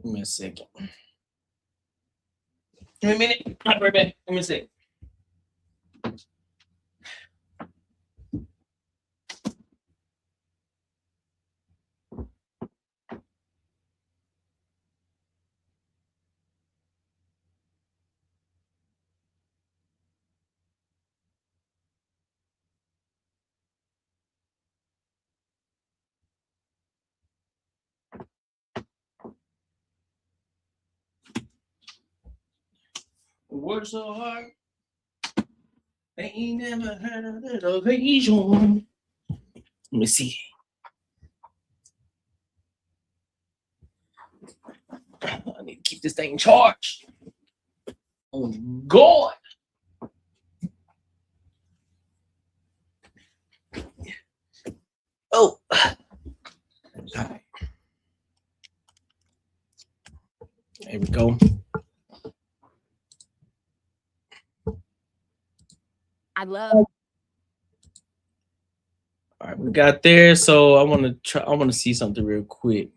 Give me a second. Give me a minute. I'll be right back. Give me a second. Work so hard, they ain't never had a little occasion. Let me see. I need to keep this thing charged. Oh God. Oh. All right. go. I love. All right, we got there. So I want to try. I want to see something real quick.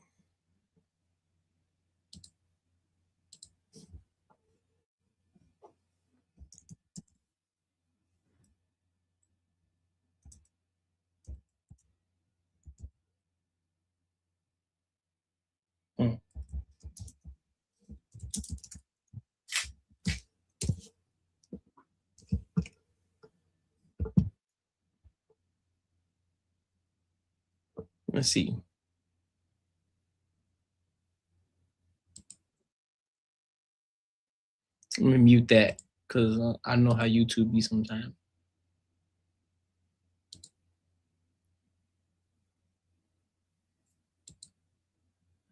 Let's see. Let me mute that because I know how YouTube be sometimes.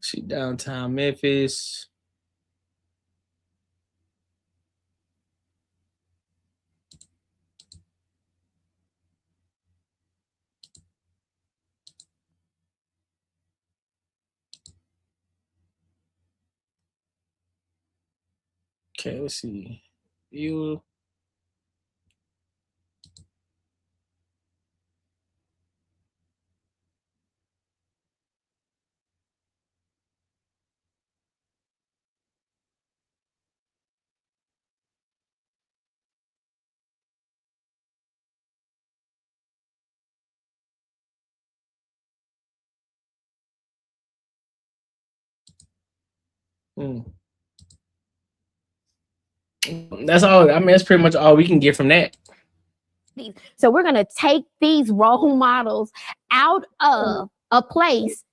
See, downtown Memphis. Okay, let's see. You. That's all. I mean, that's pretty much all we can get from that. So we're gonna take these role models out of a place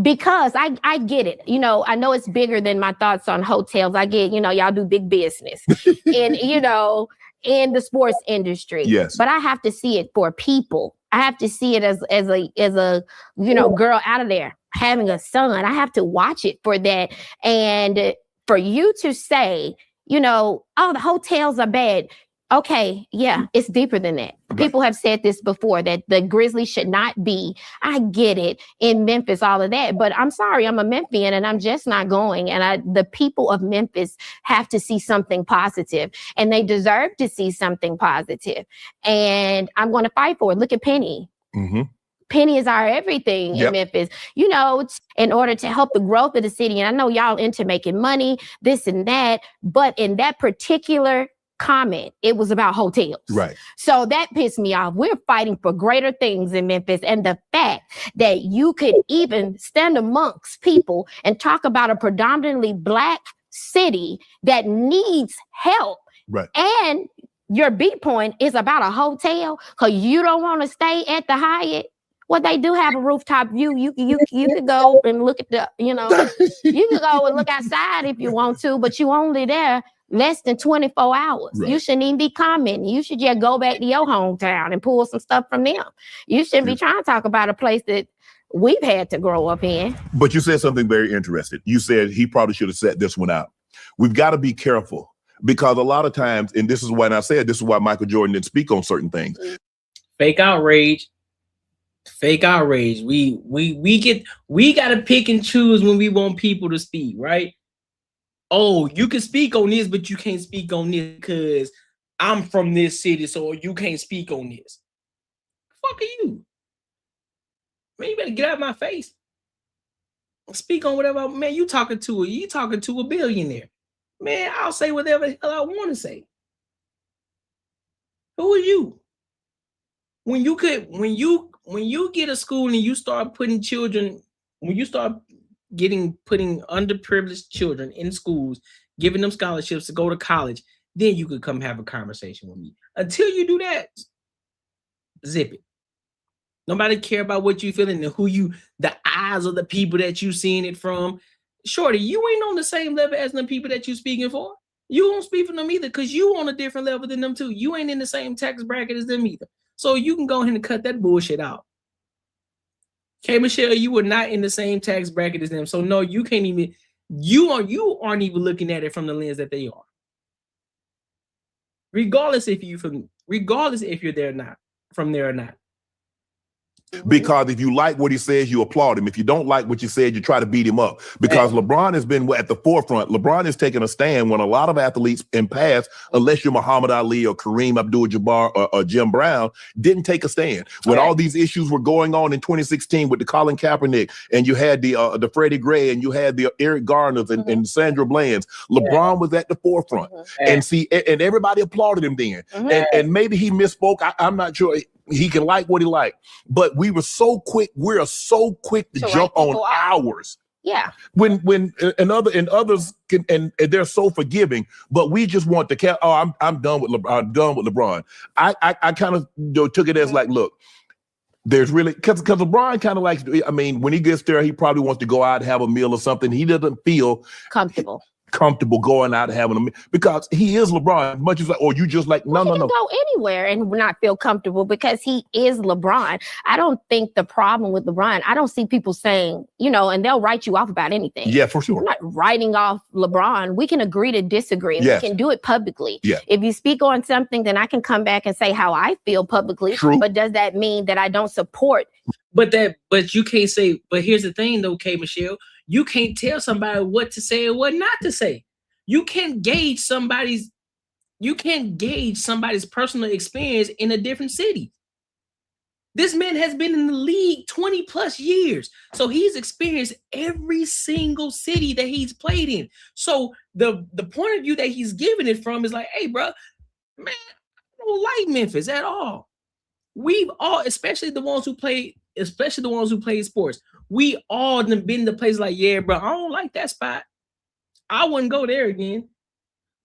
because I get it. You know, I know it's bigger than my thoughts on hotels. I get, you know, y'all do big business and, you know, in the sports industry. Yes. But I have to see it for people. I have to see it as a, you know, girl out of there having a son. I have to watch it for that. And for you to say, you know, oh, the hotels are bad. Okay, yeah, it's deeper than that. Right. People have said this before, that the Grizzlies should not be, I get it, in Memphis, all of that. But I'm sorry, I'm a Memphian and I'm just not going. And the people of Memphis have to see something positive, and they deserve to see something positive. And I'm going to fight for it. Look at Penny. Mm-hmm. Penny is our everything in Memphis, you know, in order to help the growth of the city. And I know y'all into making money, this and that, but in that particular comment, it was about hotels. Right. So that pissed me off. We're fighting for greater things in Memphis. And the fact that you could even stand amongst people and talk about a predominantly Black city that needs help. Right. And your beat point is about a hotel because you don't want to stay at the Hyatt. Well, they do have a rooftop view. You could go and look at the, you know, you could go and look outside if you want to, but you only there less than 24 hours. Right. You shouldn't even be commenting. You should just go back to your hometown and pull some stuff from them. You shouldn't be trying to talk about a place that we've had to grow up in. But you said something very interesting. You said he probably should have set this one out. We've got to be careful because a lot of times, and this is why I said this is why Michael Jordan didn't speak on certain things. Fake outrage. Fake outrage. We gotta pick and choose when we want people to speak, right? Oh, you can speak on this, but you can't speak on this because I'm from this city, so you can't speak on this. Fuck are you? Man, you better get out of my face. Speak on whatever. Man, you talking to a billionaire. Man, I'll say whatever the hell I want to say. Who are you? When you get a school and you start putting children, when you start putting underprivileged children in schools, giving them scholarships to go to college, then you could come have a conversation with me. Until you do that, zip it. Nobody care about what you feeling and the eyes of the people that you seeing it from. Shorty, you ain't on the same level as the people that you speaking for. You won't speak for them either because you on a different level than them too. You ain't in the same tax bracket as them either. So you can go ahead and cut that bullshit out. K. Michelle, you were not in the same tax bracket as them. So no, you can't even, you aren't even looking at it from the lens that they are. Regardless if you're there or not, from there or not. Because if you like what he says, you applaud him. If you don't like what you said, you try to beat him up. Because LeBron has been at the forefront. LeBron has taken a stand when a lot of athletes in past, unless you're Muhammad Ali or Kareem Abdul-Jabbar or Jim Brown, didn't take a stand. When all these issues were going on in 2016 with the Colin Kaepernick, and you had the Freddie Gray, and you had the Eric Garners and Sandra Bland's, LeBron was at the forefront. And everybody applauded him then. And maybe he misspoke. I'm not sure. He can like what he liked, but we were so quick. We're so quick to jump on ours. Yeah. When others can, and they're so forgiving, but we just want to I'm done with LeBron. I'm done with LeBron. I kind of took it as like, look, there's really because LeBron kind of likes. I mean, when he gets there, he probably wants to go out and have a meal or something. He doesn't feel comfortable going out and having a meal because he is LeBron. Much as like, or you just like no. He can go anywhere and not feel comfortable because he is LeBron. I don't think the problem with LeBron. I don't see people saying, and they'll write you off about anything. Yeah, for sure. I'm not writing off LeBron. We can agree to disagree. Yes. We can do it publicly. Yeah. If you speak on something, then I can come back and say how I feel publicly. True. But does that mean that I don't support? But you can't say. But here's the thing, though, K. Michelle. You can't tell somebody what to say or what not to say. You can't gauge somebody's personal experience in a different city. This man has been in the league 20 plus years. So he's experienced every single city that he's played in. So the point of view that he's giving it from is like, hey, bro, man, I don't like Memphis at all. We've all, especially the ones who play sports, we all been to places like, yeah, bro, I don't like that spot. I wouldn't go there again.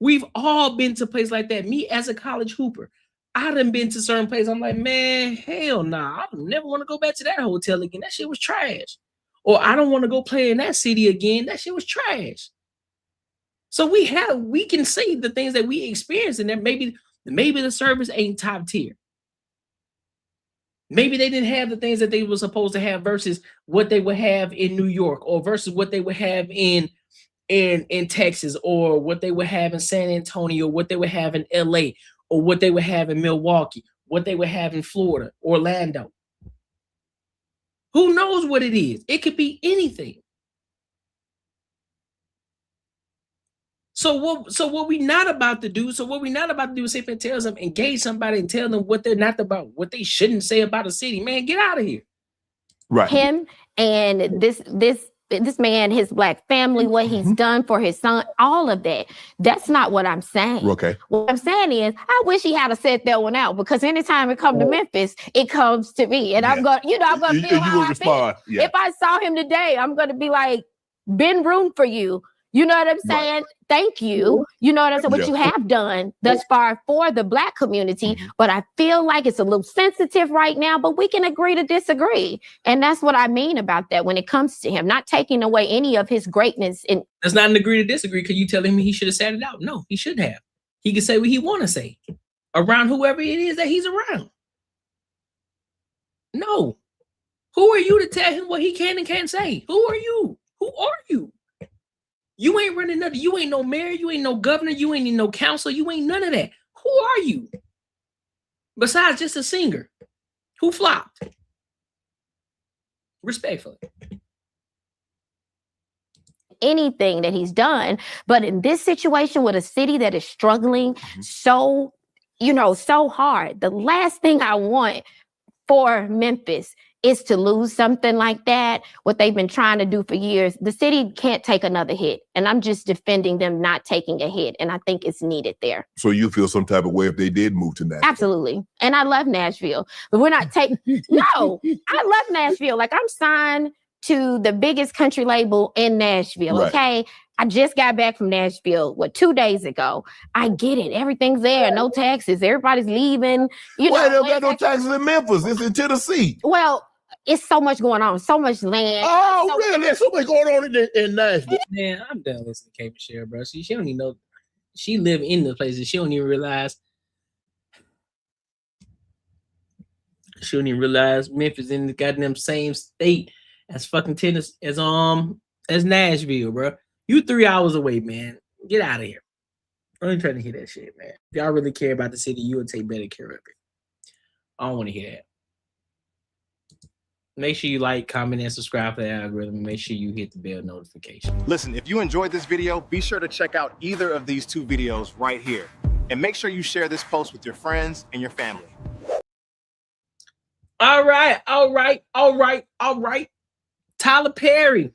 We've all been to places like that. Me as a college hooper, I done been to certain places. I'm like, man, hell nah. I never want to go back to that hotel again. That shit was trash. Or I don't want to go play in that city again. That shit was trash. So we can say the things that we experience, and that maybe the service ain't top tier. Maybe they didn't have the things that they were supposed to have versus what they would have in New York or versus what they would have in Texas or what they would have in San Antonio, what they would have in LA or what they would have in Milwaukee, what they would have in Florida, Orlando. Who knows what it is? It could be anything. So what we not about to do is sit and tell them, engage somebody and tell them what they're not about, what they shouldn't say about a city. Man, get out of here. Right. Him and this man, his black family, what he's done for his son, all of that. That's not what I'm saying. Okay. What I'm saying is, I wish he had said that one out because anytime it comes to Memphis, it comes to me, and I'm going, I'm going to feel how I feel. Yeah. If I saw him today, I'm going to be like, been room for you. You know what I'm saying? Right. Thank you. You know what I'm saying? What you have done thus far for the black community. But I feel like it's a little sensitive right now, but we can agree to disagree. And that's what I mean about that when it comes to him, not taking away any of his greatness. That's not an agree to disagree because you tell him he should have said it out. No, he shouldn't have. He can say what he want to say around whoever it is that he's around. No. Who are you to tell him what he can and can't say? Who are you? Who are you? You ain't running nothing. You ain't no mayor. You ain't no governor. You ain't no council. You ain't none of that. Who are you? Besides just a singer who flopped. Respectfully. Anything that he's done. But in this situation with a city that is struggling so hard, the last thing I want for Memphis is to lose something like that, what they've been trying to do for years. The city can't take another hit. And I'm just defending them not taking a hit. And I think it's needed there. So you feel some type of way if they did move to Nashville? Absolutely. And I love Nashville. But we're not taking... No, I love Nashville. Like, I'm signed to the biggest country label in Nashville, right. Okay? I just got back from Nashville, 2 days ago. I get it. Everything's there. No taxes. Everybody's leaving. They don't got no taxes in Memphis. It's in Tennessee. Well, it's so much going on. So much land. Oh, really? There's so much going on in Nashville. Man, I'm done listening to K. Michelle, bro. She don't even know. She live in the places. She don't even realize. She don't even realize Memphis in the goddamn same state as fucking Tennessee, as Nashville, bro. You 3 hours away, man. Get out of here. I ain't trying to hear that shit, man. If y'all really care about the city, you would take better care of it. I don't want to hear that. Make sure you like, comment, and subscribe to the algorithm. Make sure you hit the bell notification. Listen, if you enjoyed this video, be sure to check out either of these 2 videos right here. And make sure you share this post with your friends and your family. All right. Tyler Perry.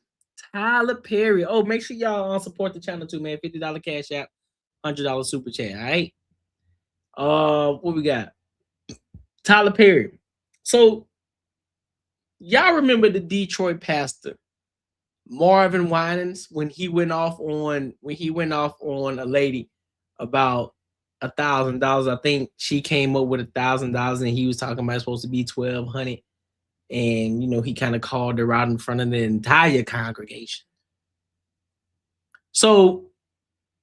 Oh, make sure y'all support the channel too, man. $50 Cash App, $100 Super Chat. All right. What we got? Tyler Perry. So y'all remember the Detroit pastor Marvin Winans when he went off on a lady about $1,000. I think she came up with $1,000 and he was talking about it's supposed to be $1,200. And he kind of called her out in front of the entire congregation. So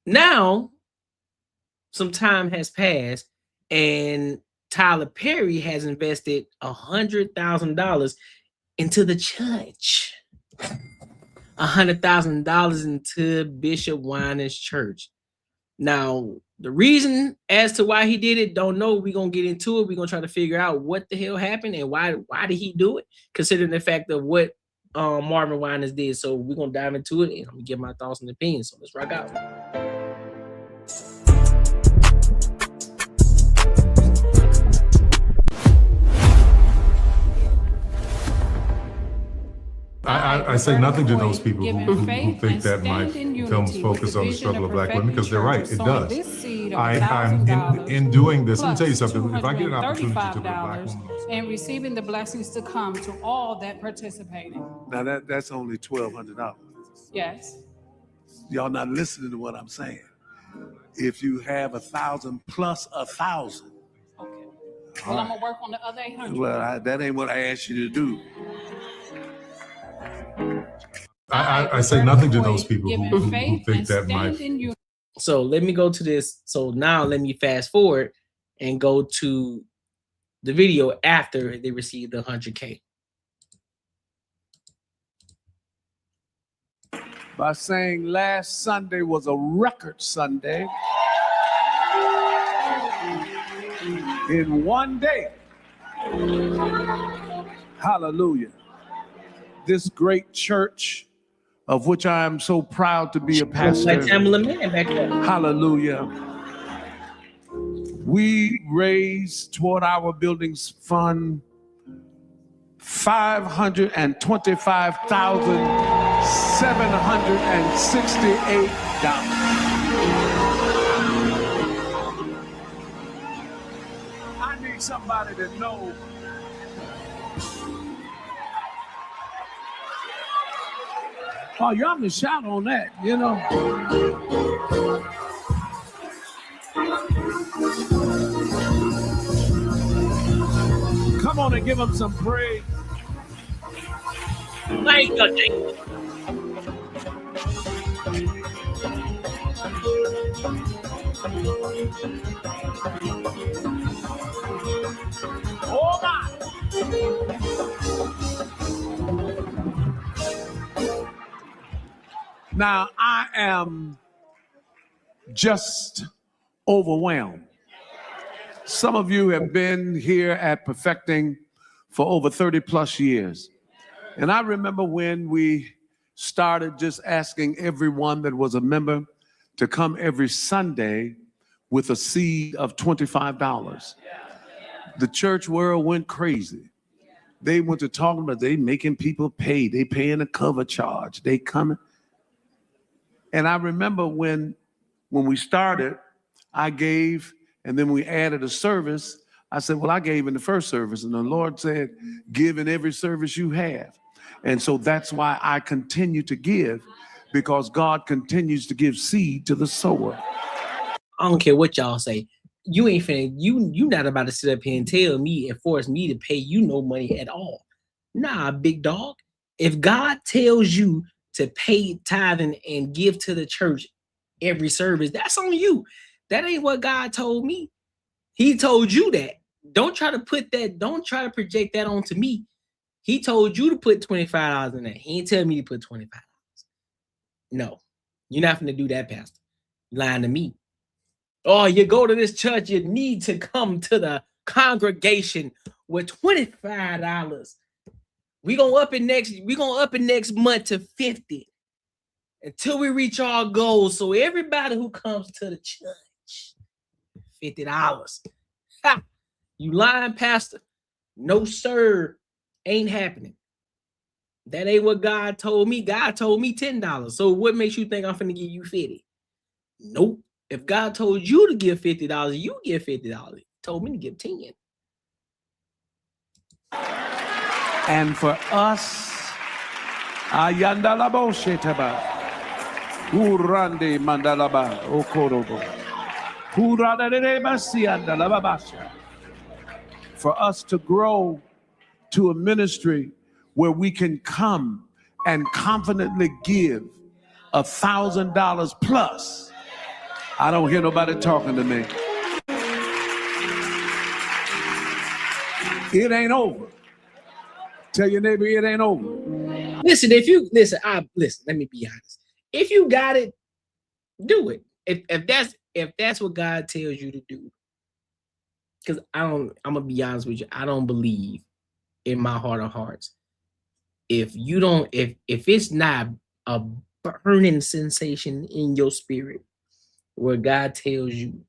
now some time has passed and Tyler Perry has invested $100,000 into the church. $100,000 into Bishop Winans' church. Now, the reason as to why he did it, don't know. We're going to get into it. We're going to try to figure out what the hell happened and why did he do it, considering the fact of what Marvin Winans did. So we're going to dive into it and I'm going to give my thoughts and opinions. So let's rock out. I say nothing to those people who think that my films focus on the struggle of Black women, because they're right, it does. I'm in doing this, let me tell you something, if I get an opportunity to be a Black woman, and receiving the blessings to come to all that participated. Now that's only $1,200. Yes. Y'all not listening to what I'm saying. If you have 1,000 plus 1,000. Okay. Well, I'm gonna work on the other 800. Well, that ain't what I asked you to do. I say nothing to those people who think that my... So let me go to this. So now let me fast forward and go to the video after they received the 100K. By saying last Sunday was a record Sunday. In one day. Hallelujah. This great church of which I am so proud to be a pastor. Hallelujah. We raised toward our buildings fund $525,768. I need somebody to know. Oh, y'all can shout on that, Come on and give them some praise. Thank you, Jesus. Oh my! Now I am just overwhelmed. Some of you have been here at Perfecting for over 30 plus years. And I remember when we started just asking everyone that was a member to come every Sunday with a seed of $25. The church world went crazy. They went to talking about they making people pay. They paying a cover charge. They coming. And I remember when we started, I gave, and then we added a service. I said, well, I gave in the first service. And the Lord said, give in every service you have. And so that's why I continue to give, because God continues to give seed to the sower. I don't care what y'all say. You ain't finna, you not about to sit up here and tell me and force me to pay you no money at all. Nah, big dog. If God tells you to pay tithing and give to the church every service, that's on you. That ain't what God told me. He told you that. Don't try to project that onto me. He told you to put $25 in there. He ain't tell me to put $25. No, you're not gonna do that, Pastor. You're lying to me. Oh, you go to this church, you need to come to the congregation with $25. We gonna up it next month to 50 until we reach our goals. So everybody who comes to the church, $50. Ha! You lying, pastor? No, sir. Ain't happening. That ain't what God told me. God told me $10. So what makes you think I'm finna give you 50? Nope. If God told you to give $50, you give $50. He told me to give 10. And for us, Ayandalabo Shetaba, Urande Mandalaba, Okorobo, for us to grow to a ministry where we can come and confidently give $1,000 plus. I don't hear nobody talking to me. It ain't over. Tell your neighbor it ain't over. Listen, let me be honest. If you got it, do it. If that's what God tells you to do. Because I'm gonna be honest with you, I don't believe in my heart of hearts. If it's not a burning sensation in your spirit where God tells you,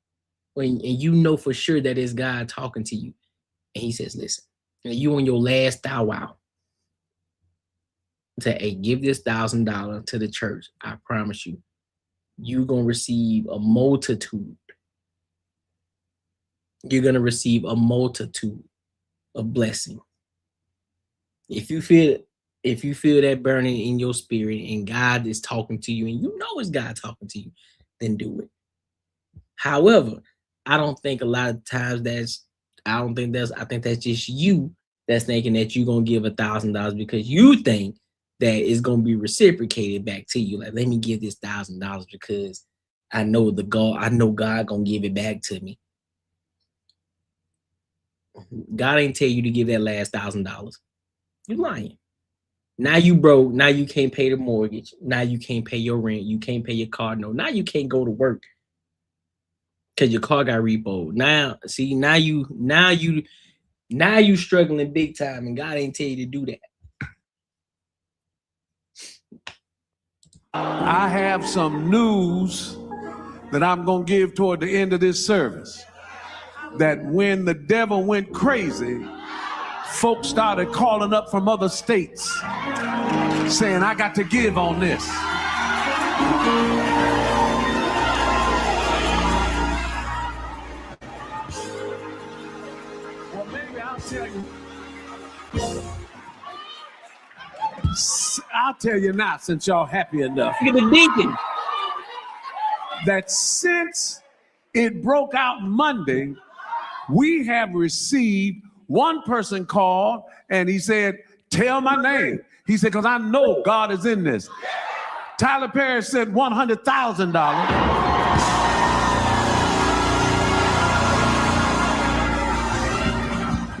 and you know for sure that it's God talking to you, and he says, listen, and you on your last thou wow, say, hey, give this $1,000 to the church. I promise you, you're gonna receive a multitude. You're gonna receive a multitude of blessing. If you feel that burning in your spirit and God is talking to you and you know it's God talking to you, then do it. However, I don't think a lot of times I think that's just you that's thinking that you're gonna give $1,000 because you think that it's gonna be reciprocated back to you. Like, let me give this $1,000 because I know God gonna give it back to me. God ain't tell you to give that last $1,000. You lying. Now you broke. Now you can't pay the mortgage. Now you can't pay your rent. You can't pay your car note. Now you can't go to work because your car got repoed. Now you struggling big time, and God ain't tell you to do that. I have some news that I'm gonna give toward the end of this service. That when the devil went crazy, folks started calling up from other states saying, I got to give on this. Well, maybe I'll tell you now, since y'all happy enough. Look at the deacon. That since it broke out Monday, we have received, one person called and he said, tell my name. He said, because I know God is in this. Tyler Perry said $100,000.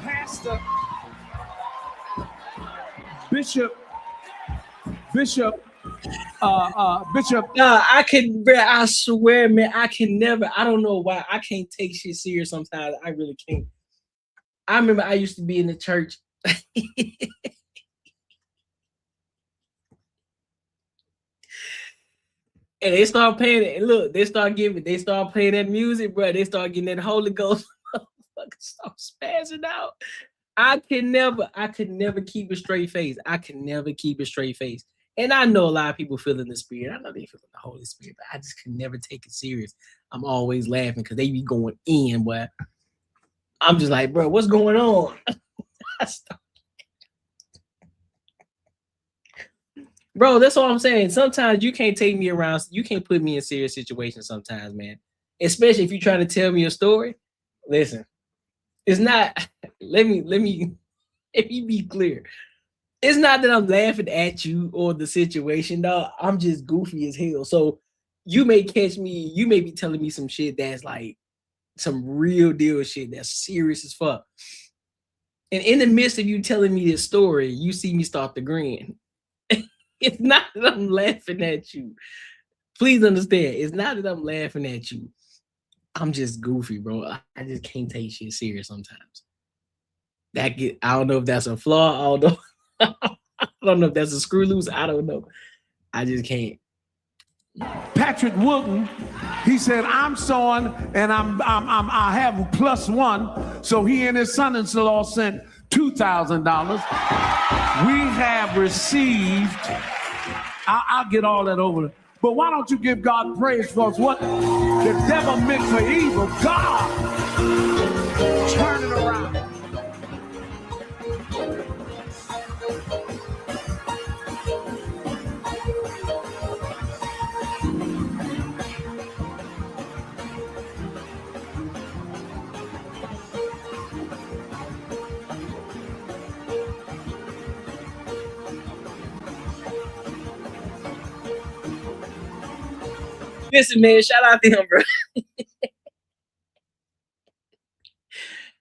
Pastor, Bishop. I swear, man, I can never. I don't know why I can't take shit serious sometimes. I really can't. I remember I used to be in the church. And they start playing it. And look, they start playing that music, bro. They start getting that Holy Ghost. Start spazzing out. I could never keep a straight face. And I know a lot of people feeling the spirit. I know they feeling the Holy Spirit, but I just could never take it serious. I'm always laughing because they be going in, but I'm just like, bro, what's going on? Bro, that's all I'm saying. Sometimes you can't take me around. You can't put me in serious situations sometimes, man. Especially if you're trying to tell me a story. Listen, it's not, let me be clear. It's not that I'm laughing at you or the situation, dog. I'm just goofy as hell. So you may catch me, you may be telling me some shit that's like some real deal shit that's serious as fuck. And in the midst of you telling me this story, you see me start to grin. It's not that I'm laughing at you. Please understand, it's not that I'm laughing at you. I'm just goofy, bro. I just can't take shit serious sometimes. I don't know if that's a flaw. I don't know. I don't know if that's a screw loose. I don't know. I just can't. Patrick Wooden, he said, I'm sewing and I have +1. So he and his son-in-law sent $2,000. We have received, I'll get all that over. But why don't you give God praise for what the devil meant for evil? God, turn it around. Listen, man, shout out to him, bro.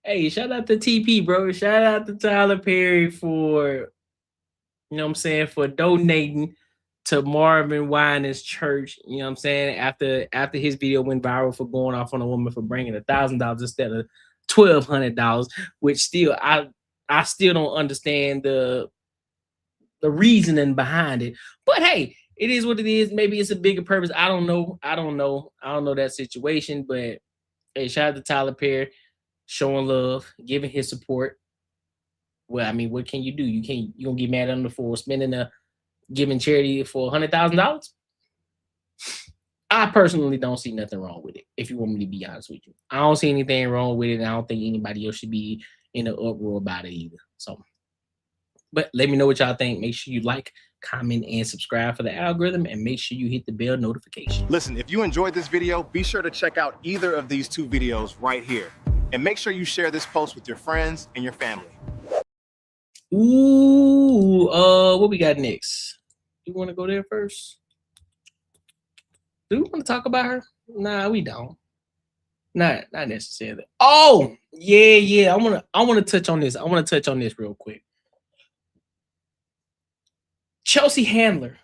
Hey, shout out to TP, bro. Shout out to Tyler Perry for, you know what I'm saying, for donating to Marvin Winans Church. You know what I'm saying? After his video went viral for going off on a woman for bringing $1,000 instead of $1,200, which still I still don't understand the reasoning behind it. But hey, it is what it is. Maybe it's a bigger purpose. I don't know that situation. But hey, shout out to Tyler Perry, showing love, giving his support. Well, I mean, what can you do? You gonna get mad at him for giving charity for $100,000? I personally don't see nothing wrong with it. If you want me to be honest with you, I don't see anything wrong with it, and I don't think anybody else should be in an uproar about it either. So, but let me know what y'all think. Make sure you like, comment, and subscribe for the algorithm, and make sure you hit the bell notification. Listen, if you enjoyed this video, be sure to check out either of these 2 videos right here. And make sure you share this post with your friends and your family. Ooh, what we got next? You want to go there first? Do we want to talk about her? Nah, we don't. Not necessarily. Oh, yeah. I wanna touch on this. I want to touch on this real quick. Chelsea Handler.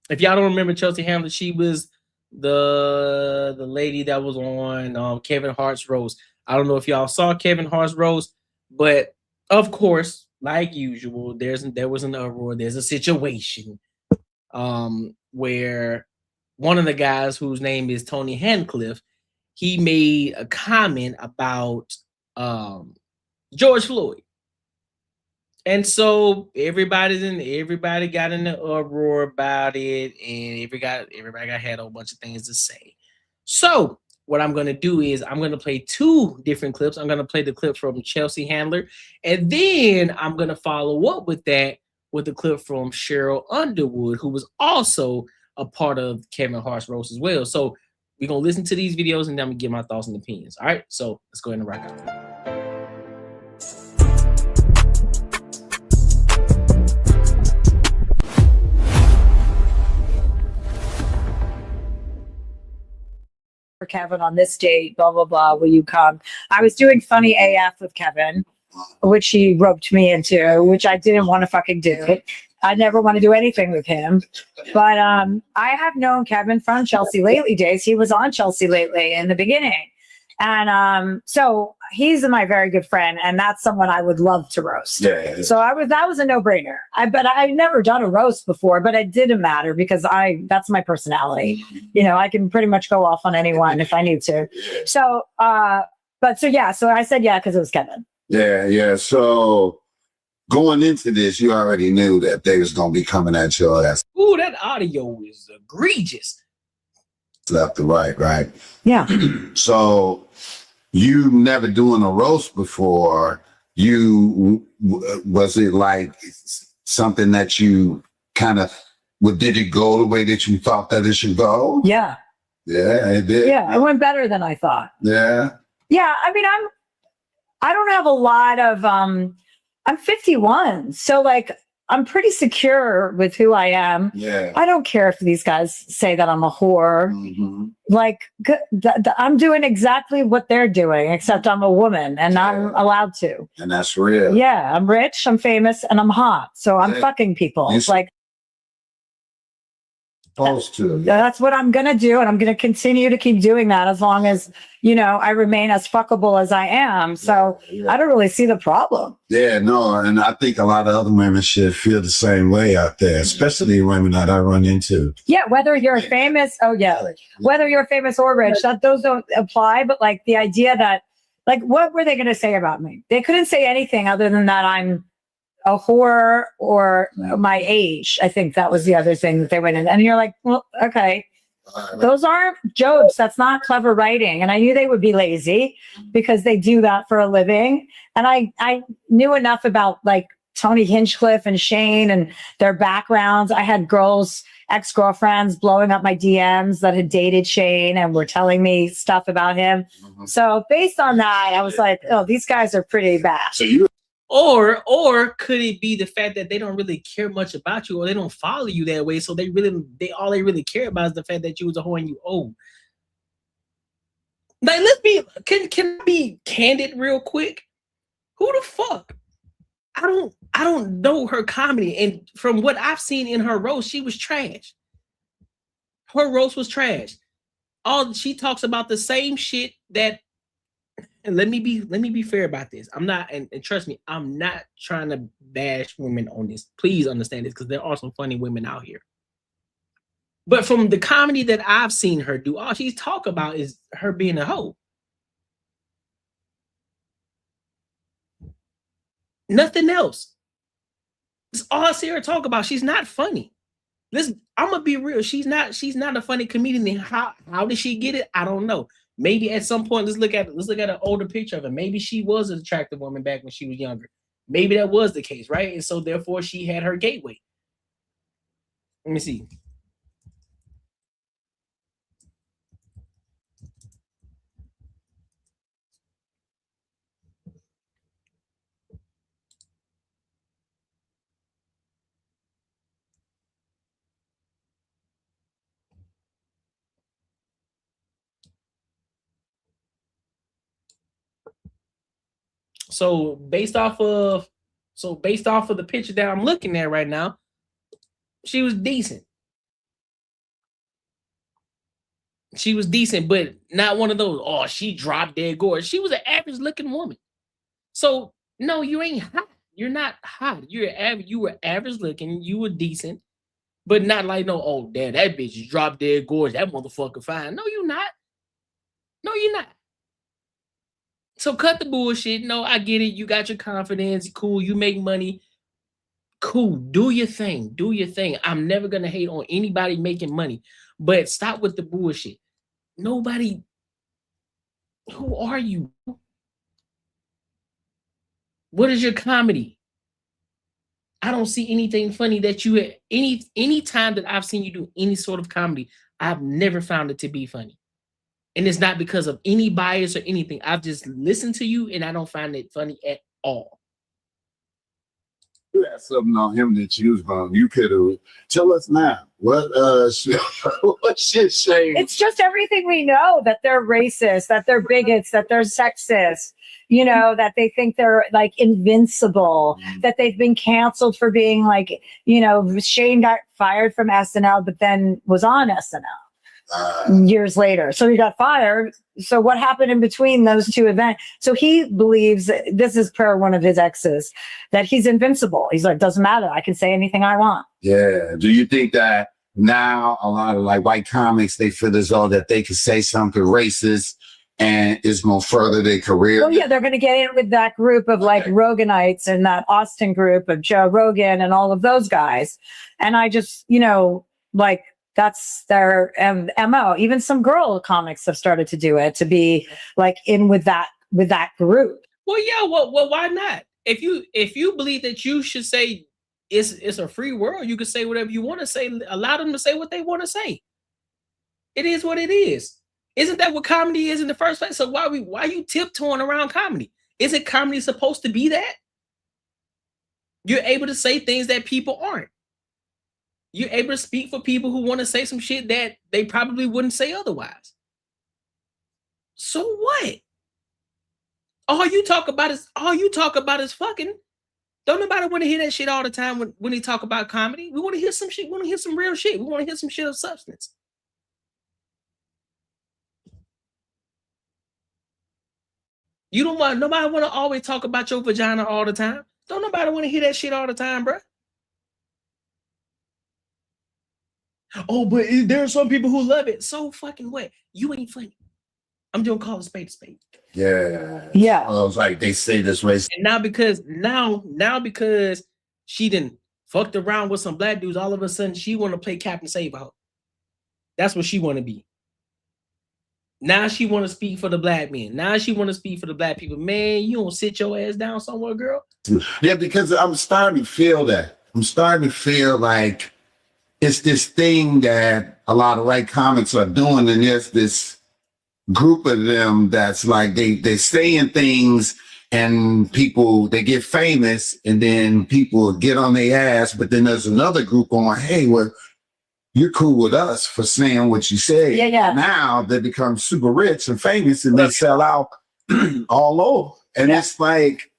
If y'all don't remember Chelsea Handler, she was the lady that was on Kevin Hart's roast. I don't know if y'all saw Kevin Hart's roast, but of course, like usual, there was an uproar. There's a situation where one of the guys, whose name is Tony Handcliffe, he made a comment about George Floyd. And so everybody got in the uproar about it, and everybody had a whole bunch of things to say. So what I'm going to do is I'm going to play 2 different clips. I'm going to play the clip from Chelsea Handler, and then I'm going to follow up with that with a clip from Cheryl Underwood, who was also a part of Kevin Hart's roast as well. So we're going to listen to these videos, and then I'm going to give my thoughts and opinions. All right, so let's go ahead and rock out. Kevin on this date, blah, blah, blah, will you come? I was doing funny AF with Kevin, which he roped me into, which I didn't want to fucking do. I never want to do anything with him. But I have known Kevin from Chelsea Lately days. He was on Chelsea Lately in the beginning. And so he's my very good friend, and that's someone I would love to roast. Yeah. So that was a no-brainer. But I've never done a roast before, but it didn't matter because that's my personality. You know, I can pretty much go off on anyone if I need to. So so I said yeah because it was Kevin. Yeah. So going into this, you already knew that they was gonna be coming at your ass. Ooh, that audio is egregious. Left to right. Yeah. So you never doing a roast before. Was it like something that you kind of, did it go the way that you thought that it should go? Yeah. Yeah, it did. Yeah, it went better than I thought. Yeah. Yeah, I mean, I don't have a lot of, I'm 51. So like, I'm pretty secure with who I am. Yeah. I don't care if these guys say that I'm a whore. Mm-hmm. Like, I'm doing exactly what they're doing, except I'm a woman and I'm allowed to. And that's real. Yeah, I'm rich, I'm famous, and I'm hot. So I'm fucking people. It's like, Supposed to. That's what I'm going to do. And I'm going to continue to keep doing that as long as, I remain as fuckable as I am. So I don't really see the problem. Yeah, no. And I think a lot of other women should feel the same way out there, especially women that I run into. Yeah, whether you're famous, whether you're famous or rich, those don't apply. But like the idea that, like, what were they going to say about me? They couldn't say anything other than that I'm a whore or my age. I think that was the other thing that they went in. And you're like, well, okay. Those aren't jokes. That's not clever writing. And I knew they would be lazy because they do that for a living. And I knew enough about like Tony Hinchcliffe and Shane and their backgrounds. I had ex-girlfriends blowing up my DMs that had dated Shane and were telling me stuff about him. So based on that, I was like, oh, these guys are pretty bad. So you Or could it be the fact that they don't really care much about you, or they don't follow you that way? So they really care about is the fact that you was a whore and you owe. Like, can I be candid real quick? Who the fuck? I don't know her comedy, and from what I've seen in her roast, she was trash. Her roast was trash. She talks about the same shit that. And let me be fair about this. I'm not, and trust me, I'm not trying to bash women on this. Please understand this, because there are some funny women out here. But from the comedy that I've seen her do, all she's talk about is her being a hoe. Nothing else. That's all I see her talk about. She's not funny. Listen, I'm gonna be real. She's not a funny comedian. And how did she get it? I don't know. Maybe at some point, let's look at an older picture of her. Maybe she was an attractive woman back when she was younger. Maybe that was the case, right? And so therefore she had her gateway. Let me see. So based off of the picture that I'm looking at right now, she was decent. She was decent, but not one of those, oh, she dropped dead gorgeous. She was an average looking woman. So no, you ain't hot. You're not hot. You were average looking, you were decent, but not like no, oh damn, that bitch is drop dead gorgeous. That motherfucker fine. No, you're not. No, you're not. So cut the bullshit. No, I get it. You got your confidence. Cool. You make money. Cool. Do your thing. Do your thing. I'm never going to hate on anybody making money. But stop with the bullshit. Nobody. Who are you? What is your comedy? I don't see anything funny that you any time that I've seen you do any sort of comedy, I've never found it to be funny. And it's not because of any bias or anything. I've just listened to you and I don't find it funny at all. You had something on him that you was going. You could have tell us now. What shit Shane? It's just everything we know, that they're racist, that they're bigots, that they're sexist, that they think they're like invincible, that they've been canceled for being like, Shane got fired from SNL, but then was on SNL. Years later. So he got fired. So what happened in between those two events? So he believes, this is per one of his exes, that he's invincible. He's like, doesn't matter. I can say anything I want. Yeah. Do you think that now a lot of like white comics, they feel as though that they can say something racist and it's going to further their career? Well, yeah, they're going to get in with that group of like Roganites and that Austin group of Joe Rogan and all of those guys. And I just, like, that's their MO. Even some girl comics have started to do it, to be like in with that group. Well, yeah. Well, why not? If you believe that you should say it's a free world, you can say whatever you want to say. Allow them to say what they want to say. It is what it is. Isn't that what comedy is in the first place? So why are you tiptoeing around comedy? Isn't comedy supposed to be that? You're able to say things that people aren't. You're able to speak for people who want to say some shit that they probably wouldn't say otherwise. So what? All you talk about is fucking. Don't nobody want to hear that shit all the time when they talk about comedy. We want to hear some shit. We want to hear some real shit. We want to hear some shit of substance. You don't want nobody want to always talk about your vagina all the time. Don't nobody want to hear that shit all the time, bro. Oh, but there are some people who love it. So fucking what? You ain't funny. I'm gonna call a spade a spade. Yeah. Yeah. I was like, they say this way. And now because she done fucked around with some black dudes, all of a sudden she want to play Captain Save-A-Ho. That's what she want to be. Now she want to speak for the black men. Now she want to speak for the black people. Man, you don't sit your ass down somewhere, girl. Yeah, because I'm starting to feel that. I'm starting to feel like it's this thing that a lot of white comics are doing, and there's this group of them that's like they saying things and people, they get famous and then people get on their ass, but then there's another group going, hey, well, you're cool with us for saying what you say. Yeah. Now they become super rich and famous and they sell out all over. And it's like,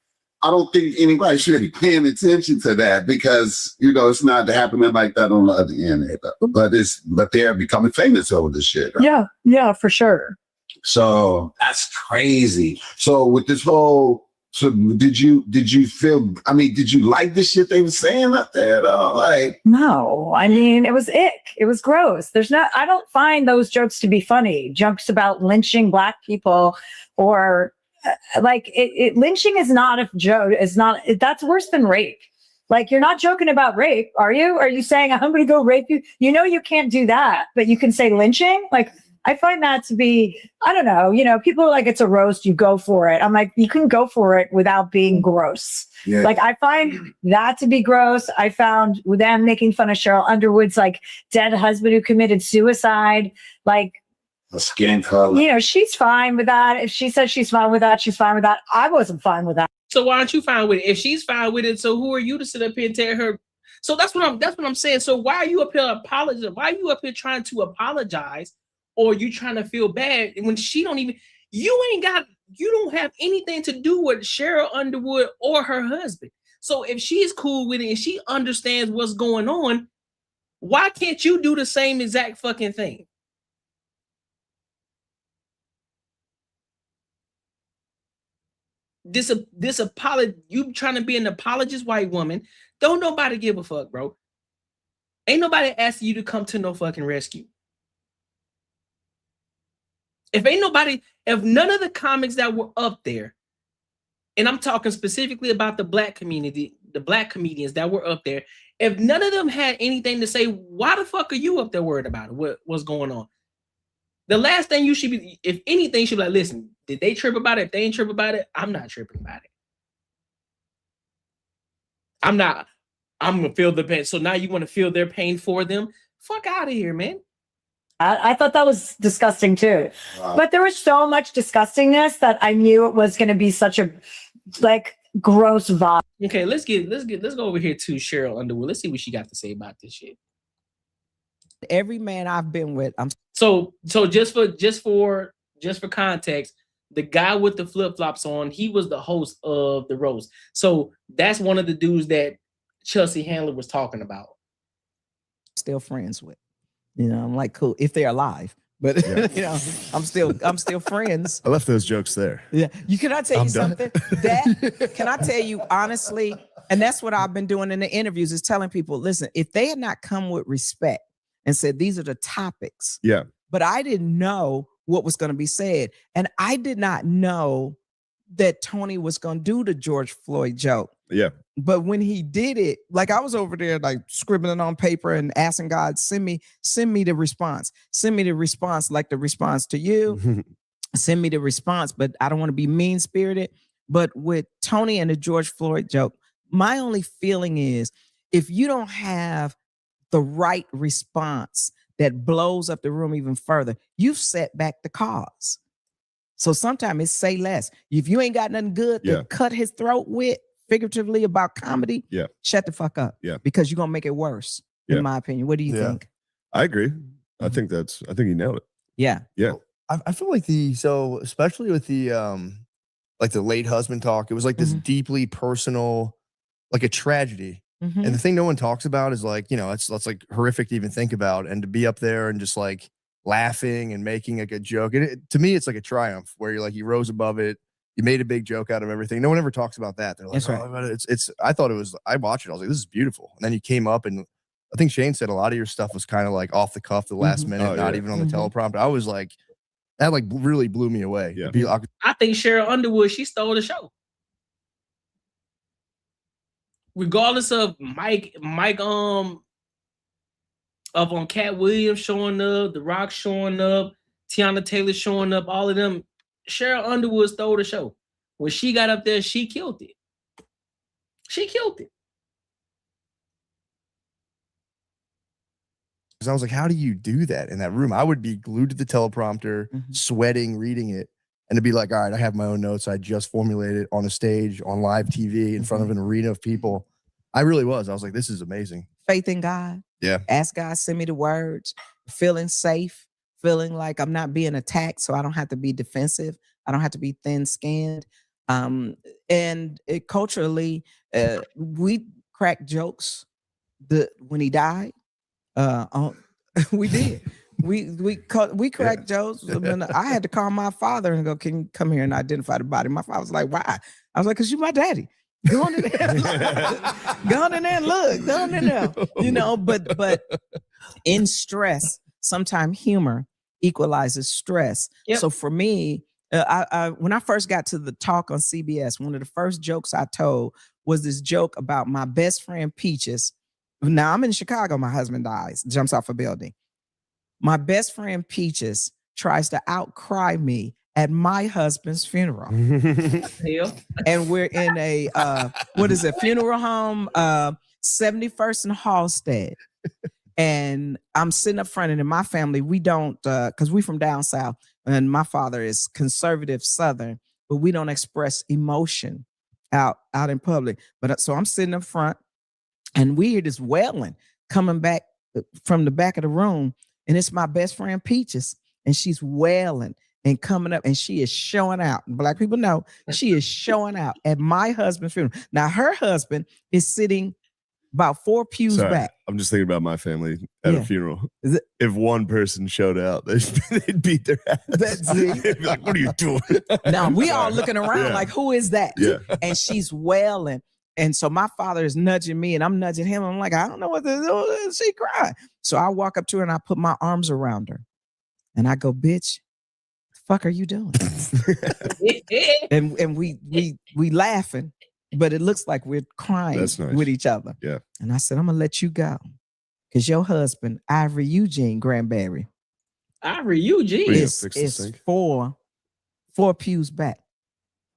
I don't think anybody should be paying attention to that because, you know, it's not happening like that on the other end. But they're becoming famous over this shit. Right? Yeah, for sure. So that's crazy. So with this whole, so did you feel, I mean, did you like the shit they were saying up there though? Like, no, I mean, it was ick. It was gross. I don't find those jokes to be funny. Jokes about lynching black people or lynching is not a joke. That's worse than rape. Like, you're not joking about rape, are you? Are you saying I'm going to go rape you? You know, you can't do that, but you can say lynching. Like, I find that to be, I don't know, you know, people are like, it's a roast, you go for it. I'm like, you can go for it without being gross. Yeah. Like, I find that to be gross. I found them making fun of Cheryl Underwood's like dead husband who committed suicide. Like, a skin color. You know, she's fine with that. If she says she's fine with that, she's fine with that. I wasn't fine with that. So why aren't you fine with it? If she's fine with it, so who are you to sit up here and tell her? So that's what I'm saying. So why are you up here apologizing? Why are you up here trying to apologize? Or you trying to feel bad when she don't even, you don't have anything to do with Cheryl Underwood or her husband. So if she's cool with it and she understands what's going on, why can't you do the same exact fucking thing? This apology, you trying to be an apologist white woman, don't nobody give a fuck, bro. Ain't nobody asking you to come to no fucking rescue. If none of the comics that were up there, and I'm talking specifically about the black community, the black comedians that were up there, if none of them had anything to say, why the fuck are you up there worried about it? What's going on? The last thing you should be, if anything, you should be like, listen, did they trip about it? If they ain't trip about it, I'm not tripping about it. I'm gonna feel the pain. So now you want to feel their pain for them? Fuck out of here, man. I thought that was disgusting too. Wow. But there was so much disgustingness that I knew it was going to be such a gross vibe. Okay, let's go over here to Cheryl Underwood. Let's see what she got to say about this shit. Every man I've been with, so just for context, the guy with the flip-flops on, he was the host of the roast. So that's one of the dudes that Chelsea Handler was talking about. Still friends with. You know, I'm like, cool if they're alive, but yeah. You know, I'm still friends. I left those jokes there. Yeah, can I tell you something? Can I tell you honestly? And that's what I've been doing in the interviews is telling people, listen, if they had not come with respect and said these are the topics, yeah, but I didn't know what was going to be said, and I did not know that Tony was going to do the George Floyd joke. Yeah. But when he did it, like I was over there, like scribbling on paper and asking God, send me the response. Send me the response, like the response to you. Send me the response, but I don't want to be mean-spirited. But with Tony and the George Floyd joke, my only feeling is if you don't have the right response that blows up the room even further, you've set back the cause. So sometimes it's say less. If you ain't got nothing good to cut his throat with, figuratively about comedy, shut the fuck up. Yeah. Because you're gonna make it worse, in my opinion. What do you think? I agree. I think you nailed it. Yeah. Yeah. I feel like especially with the late husband talk, it was like this deeply personal like a tragedy. Mhm. And the thing no one talks about is like, you know, that's like horrific to even think about. And to be up there and just like laughing and making like a joke. And to me, it's like a triumph where you're like, you rose above it. You made a big joke out of everything. No one ever talks about that. They're like, That's right. oh, but it's, I thought it was, I watched it. I was like, this is beautiful. And then you came up and I think Shane said a lot of your stuff was kind of like off the cuff, the last minute, Oh, not yeah. even on the teleprompter. I was like, that like really blew me away. Yeah. I think Cheryl Underwood, she stole the show. Regardless of Mike of Cat Williams showing up, The Rock showing up, Tiana Taylor showing up, all of them, Cheryl Underwood stole the show. When she got up there, she killed it. She killed it. Because I was like, how do you do that in that room? I would be glued to the teleprompter, sweating, reading it, and to be like, all right, I have my own notes. I just formulated on a stage, on live TV, in front of an arena of people. I really was. I was like, this is amazing. Faith in God. Yeah. Ask God, send me the words. Feeling safe, feeling like I'm not being attacked, so I don't have to be defensive. I don't have to be thin-skinned. And culturally, we cracked jokes when he died. We did. We cracked jokes. I mean, I had to call my father and go, can you come here and identify the body? My father was like, why? I was like, because you're my daddy. Go on in there. Go on in there and look. Go on in there. You know, but in stress, sometimes humor equalizes stress. Yep. So for me, when I first got to the talk on CBS, one of the first jokes I told was this joke about my best friend Peaches. Now I'm in Chicago. My husband dies, jumps off a building. My best friend Peaches tries to outcry me at my husband's funeral. And we're in a, funeral home, 71st and Halstead. And I'm sitting up front, and in my family, we don't, because we from down south, and my father is conservative Southern, but we don't express emotion out in public. But so I'm sitting up front, and we hear this wailing coming back from the back of the room, and it's my best friend Peaches, and she's wailing and coming up, and she is showing out. Black people know she is showing out at my husband's funeral. Now her husband is sitting about 4 pews Sorry, back. I'm just thinking about my family at Yeah. a funeral. If one person showed out, they'd beat their ass. They'd be like, what are you doing? Now we all looking around Yeah. like, who is that? Yeah. And she's wailing. And so my father is nudging me, and I'm nudging him. I'm like, I don't know what to do. She crying. So I walk up to her and I put my arms around her. And I go, bitch, the fuck are you doing? and we laughing, but it looks like we're crying That's nice. with each other. Yeah. And I said, I'm gonna let you go. Because your husband, Ivory Eugene Granberry, Ivory Eugene is 4 pews back,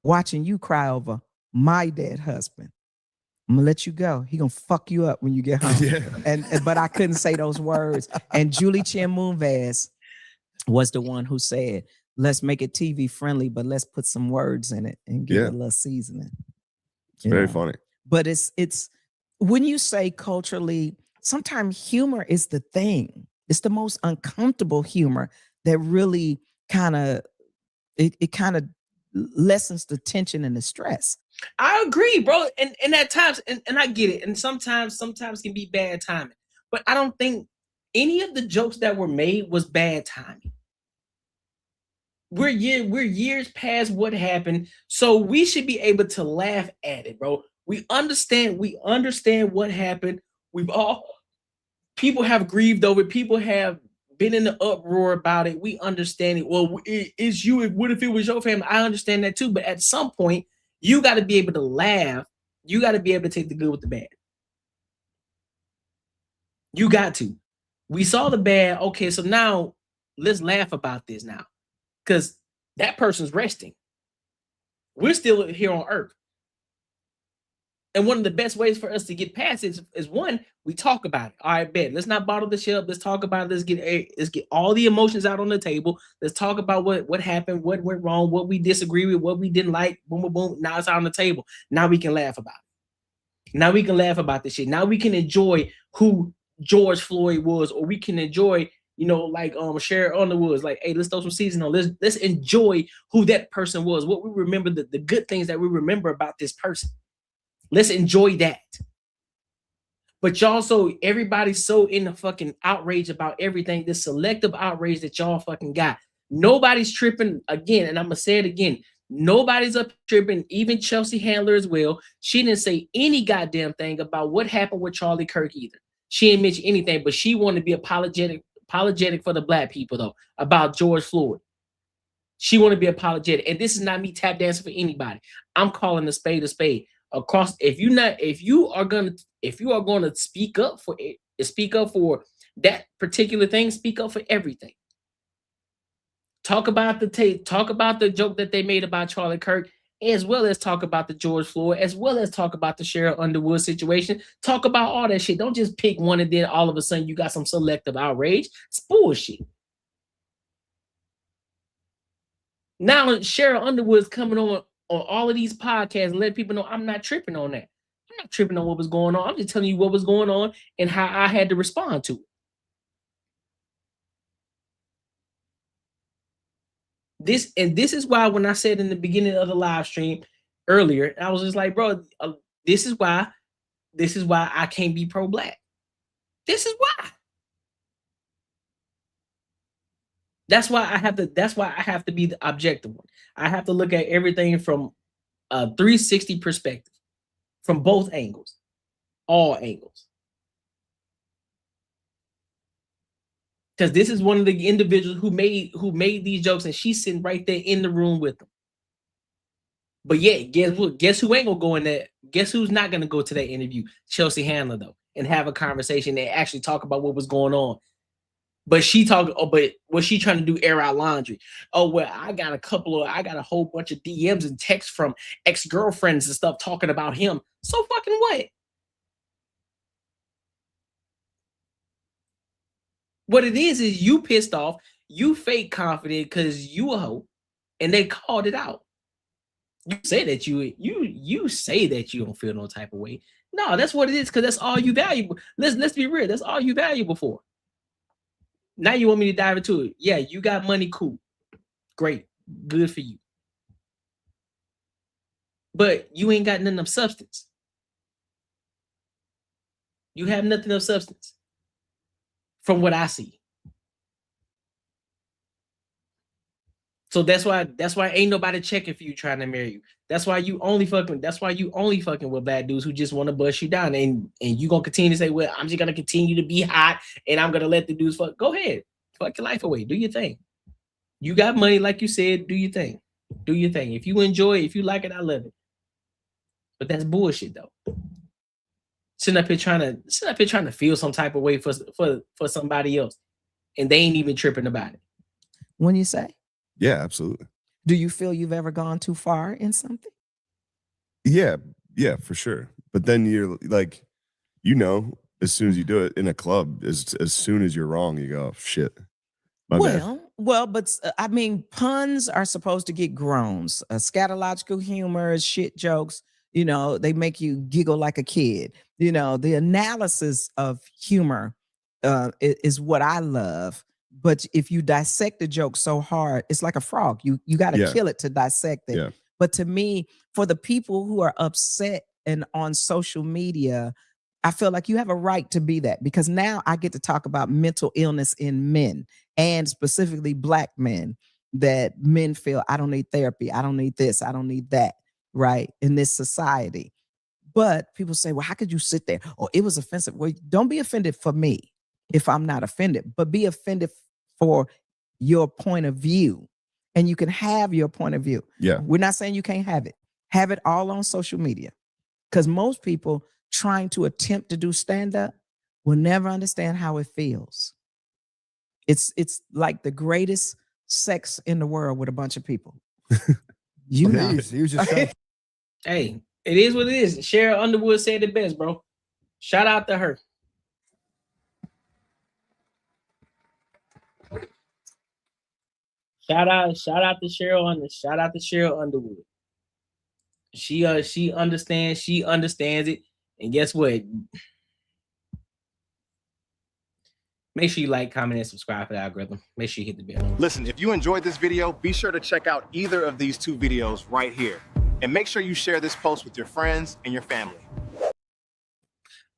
watching you cry over my dead husband. I'm gonna let you go. He gonna fuck you up when you get home. Yeah. But I couldn't say those words. And Julie Chen Moonves was the one who said, let's make it TV friendly, but let's put some words in it and give it a little seasoning. It's very funny. But it's when you say culturally, sometimes humor is the thing. It's the most uncomfortable humor that really kind of lessens the tension and the stress. I agree, bro. And at times, and I get it. And sometimes can be bad timing. But I don't think any of the jokes that were made was bad timing. We're years past what happened, so we should be able to laugh at it, bro. We understand what happened. People have grieved over it. People have been in the uproar about it. We understand it. Well, it's you. What if it was your family? I understand that too. But at some point, you got to be able to laugh. You got to be able to take the good with the bad. You got to. We saw the bad. Okay, so now let's laugh about this now. Because that person's resting. We're still here on earth. And one of the best ways for us to get past it is one, we talk about it. All right, bet. Let's not bottle the shit up. Let's talk about it. Let's get all the emotions out on the table. Let's talk about what happened, what went wrong, what we disagree with, what we didn't like. Boom, boom, boom. Now it's out on the table. Now we can laugh about it. Now we can laugh about this shit. Now we can enjoy who George Floyd was, or we can enjoy, like Cheryl Underwood was like, hey, let's throw some season on. Let's enjoy who that person was. What we remember, the good things that we remember about this person. Let's enjoy that. But y'all, so everybody's so in the fucking outrage about everything, this selective outrage that y'all fucking got. Nobody's tripping again, and I'm gonna say it again. Nobody's up tripping, even Chelsea Handler as well. She didn't say any goddamn thing about what happened with Charlie Kirk either. She didn't mention anything, but she wanted to be apologetic for the black people though about George Floyd. She wanted to be apologetic, and this is not me tap dancing for anybody. I'm calling a spade a spade. Across, if you are going to speak up for that particular thing, speak up for everything. Talk about the joke that they made about Charlie Kirk, as well as talk about the George Floyd, as well as talk about the Cheryl Underwood situation. Talk about all that shit. Don't just pick one and then all of a sudden you got some selective outrage. It's bullshit. Now Cheryl Underwood's coming on all of these podcasts and let people know I'm not tripping on that. I'm not tripping on what was going on. I'm just telling you what was going on and how I had to respond to it. This is why when I said in the beginning of the live stream earlier, I was just like, bro, this is why I can't be pro-black. This is why. That's why I have to be the objective one. I have to look at everything from a 360 perspective, from both angles, all angles. Because this is one of the individuals who made these jokes, and she's sitting right there in the room with them. But yeah, guess who ain't gonna go in there? Guess who's not gonna go to that interview? Chelsea Handler though, and have a conversation and actually talk about what was going on. But was she trying to do air out laundry? Oh, well, I got a whole bunch of DMs and texts from ex-girlfriends and stuff talking about him. So fucking what? What it is you pissed off, you fake confident because you a hoe, and they called it out. You say that you say that you don't feel no type of way. No, that's what it is, because that's all you valuable. Let's be real, that's all you valuable for. Now you want me to dive into it. Yeah, you got money, cool. Great. Good for you. But you ain't got nothing of substance. You have nothing of substance. From what I see. So that's why ain't nobody checking for you trying to marry you. That's why you only fucking with bad dudes who just want to bust you down, and you gonna continue to say, well, I'm just gonna continue to be hot and I'm gonna let the dudes fuck. Go ahead. Fuck your life away. Do your thing. You got money, like you said, do your thing. Do your thing. If you enjoy it, if you like it, I love it. But that's bullshit though. Sitting up here trying to feel some type of way for somebody else. And they ain't even tripping about it. When you say? Yeah, absolutely. Do you feel you've ever gone too far in something? Yeah, for sure. But then you're like, as soon as you do it in a club, as soon as you're wrong, you go, shit. My bad. But I mean, puns are supposed to get groans. Scatological humor, shit jokes, they make you giggle like a kid. The analysis of humor is what I love. But if you dissect the joke so hard, it's like a frog. You got to kill it to dissect it. Yeah. But to me, for the people who are upset and on social media, I feel like you have a right to be that, because now I get to talk about mental illness in men, and specifically Black men, that men feel, I don't need therapy. I don't need this. I don't need that, right? In this society. But people say, well, how could you sit there? Oh, it was offensive. Well, don't be offended for me if I'm not offended, but be offended for your point of view. And you can have your point of view. Yeah. We're not saying you can't have it. Have it all on social media. Because most people trying to attempt to do stand-up will never understand how it feels. It's like the greatest sex in the world with a bunch of people. He was just hey, it is what it is. Cheryl Underwood said it best, bro. Shout out to her. Shout out to Cheryl Underwood. She understands it. And guess what? Make sure you like, comment, and subscribe for the algorithm. Make sure you hit the bell. Listen, if you enjoyed this video, be sure to check out either of these two videos right here. And make sure you share this post with your friends and your family.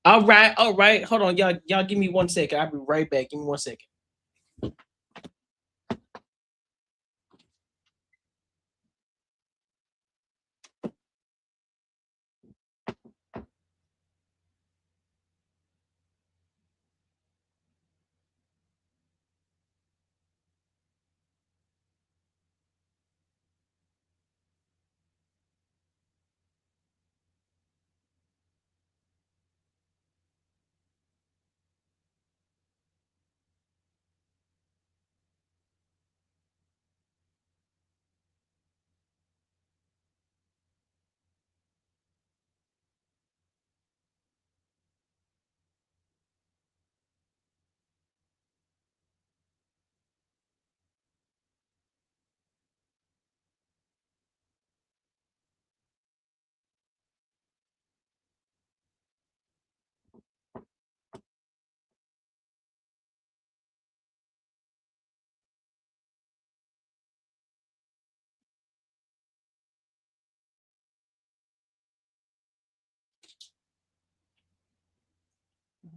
All right. Hold on, y'all. Give me 1 second. I'll be right back. Give me 1 second.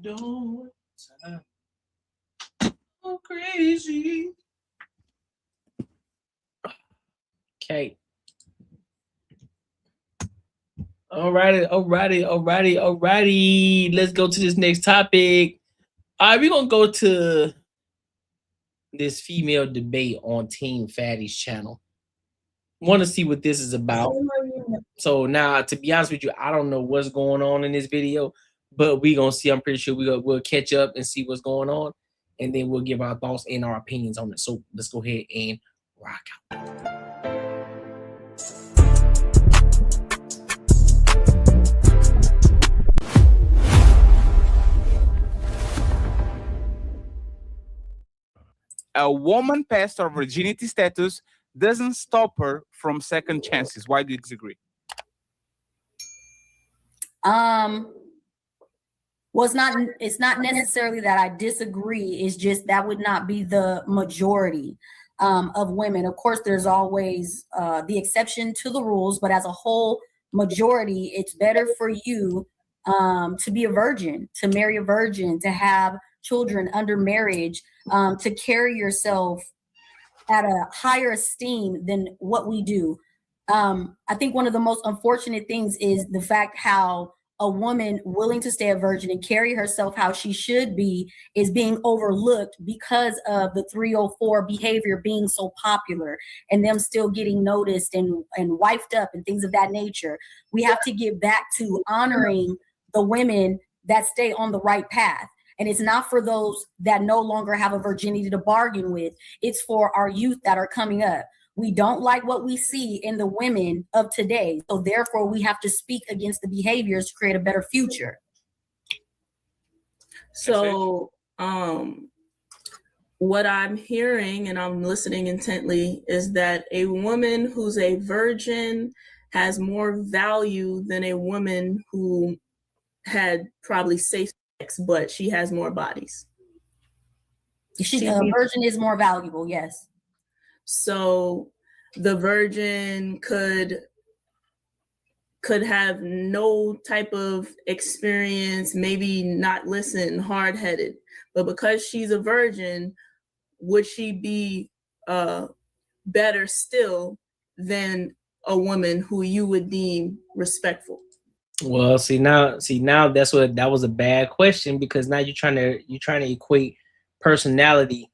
Don't go crazy. Okay. Alrighty. Let's go to this next topic. All right, we're gonna go to this female debate on Team Fatty's channel. Want to see what this is about. So now, to be honest with you, I don't know what's going on in this video, but we gonna see. I'm pretty sure we'll catch up and see what's going on, and then we'll give our thoughts and our opinions on it. So let's go ahead and rock out. A woman past her virginity status doesn't stop her from second chances. Why do you disagree? Well, it's not necessarily that I disagree. It's just that would not be the majority of women. Of course, there's always the exception to the rules, but as a whole majority, it's better for you to be a virgin, to marry a virgin, to have children under marriage, to carry yourself at a higher esteem than what we do. I think one of the most unfortunate things is the fact how a woman willing to stay a virgin and carry herself how she should be is being overlooked because of the 304 behavior being so popular and them still getting noticed and wifed up and things of that nature. We have to get back to honoring the women that stay on the right path. And it's not for those that no longer have a virginity to bargain with. It's for our youth that are coming up. We don't like what we see in the women of today. So therefore, we have to speak against the behaviors to create a better future. So what I'm hearing, and I'm listening intently, is that a woman who's a virgin has more value than a woman who had probably safe sex, but she has more bodies. A virgin is more valuable, yes. So the virgin could have no type of experience, maybe not listen, hard-headed, but because she's a virgin, would she be better still than a woman who you would deem respectful? Well, see now that was a bad question, because now you're trying to equate personality.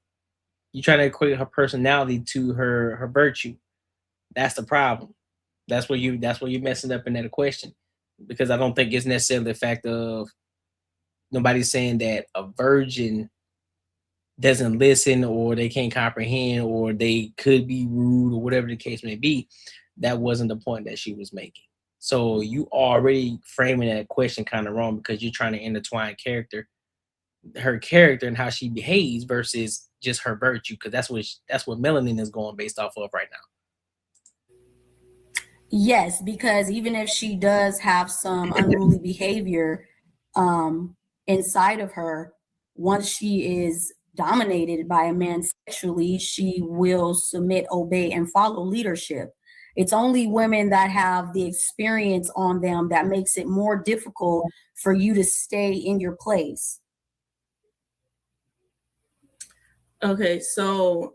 You're trying to equate her personality to her virtue. That's the problem. That's where you're messing up in that question, because I don't think it's necessarily the fact of nobody's saying that a virgin doesn't listen or they can't comprehend or they could be rude or whatever the case may be. That wasn't the point that she was making. So you already framing that question kind of wrong, because you're trying to intertwine her character and how she behaves versus just her virtue, because that's what melanin is going based off of right now. Yes, because even if she does have some unruly behavior inside of her, once she is dominated by a man sexually, she will submit, obey, and follow leadership. It's only women that have the experience on them that makes it more difficult for you to stay in your place. Okay, so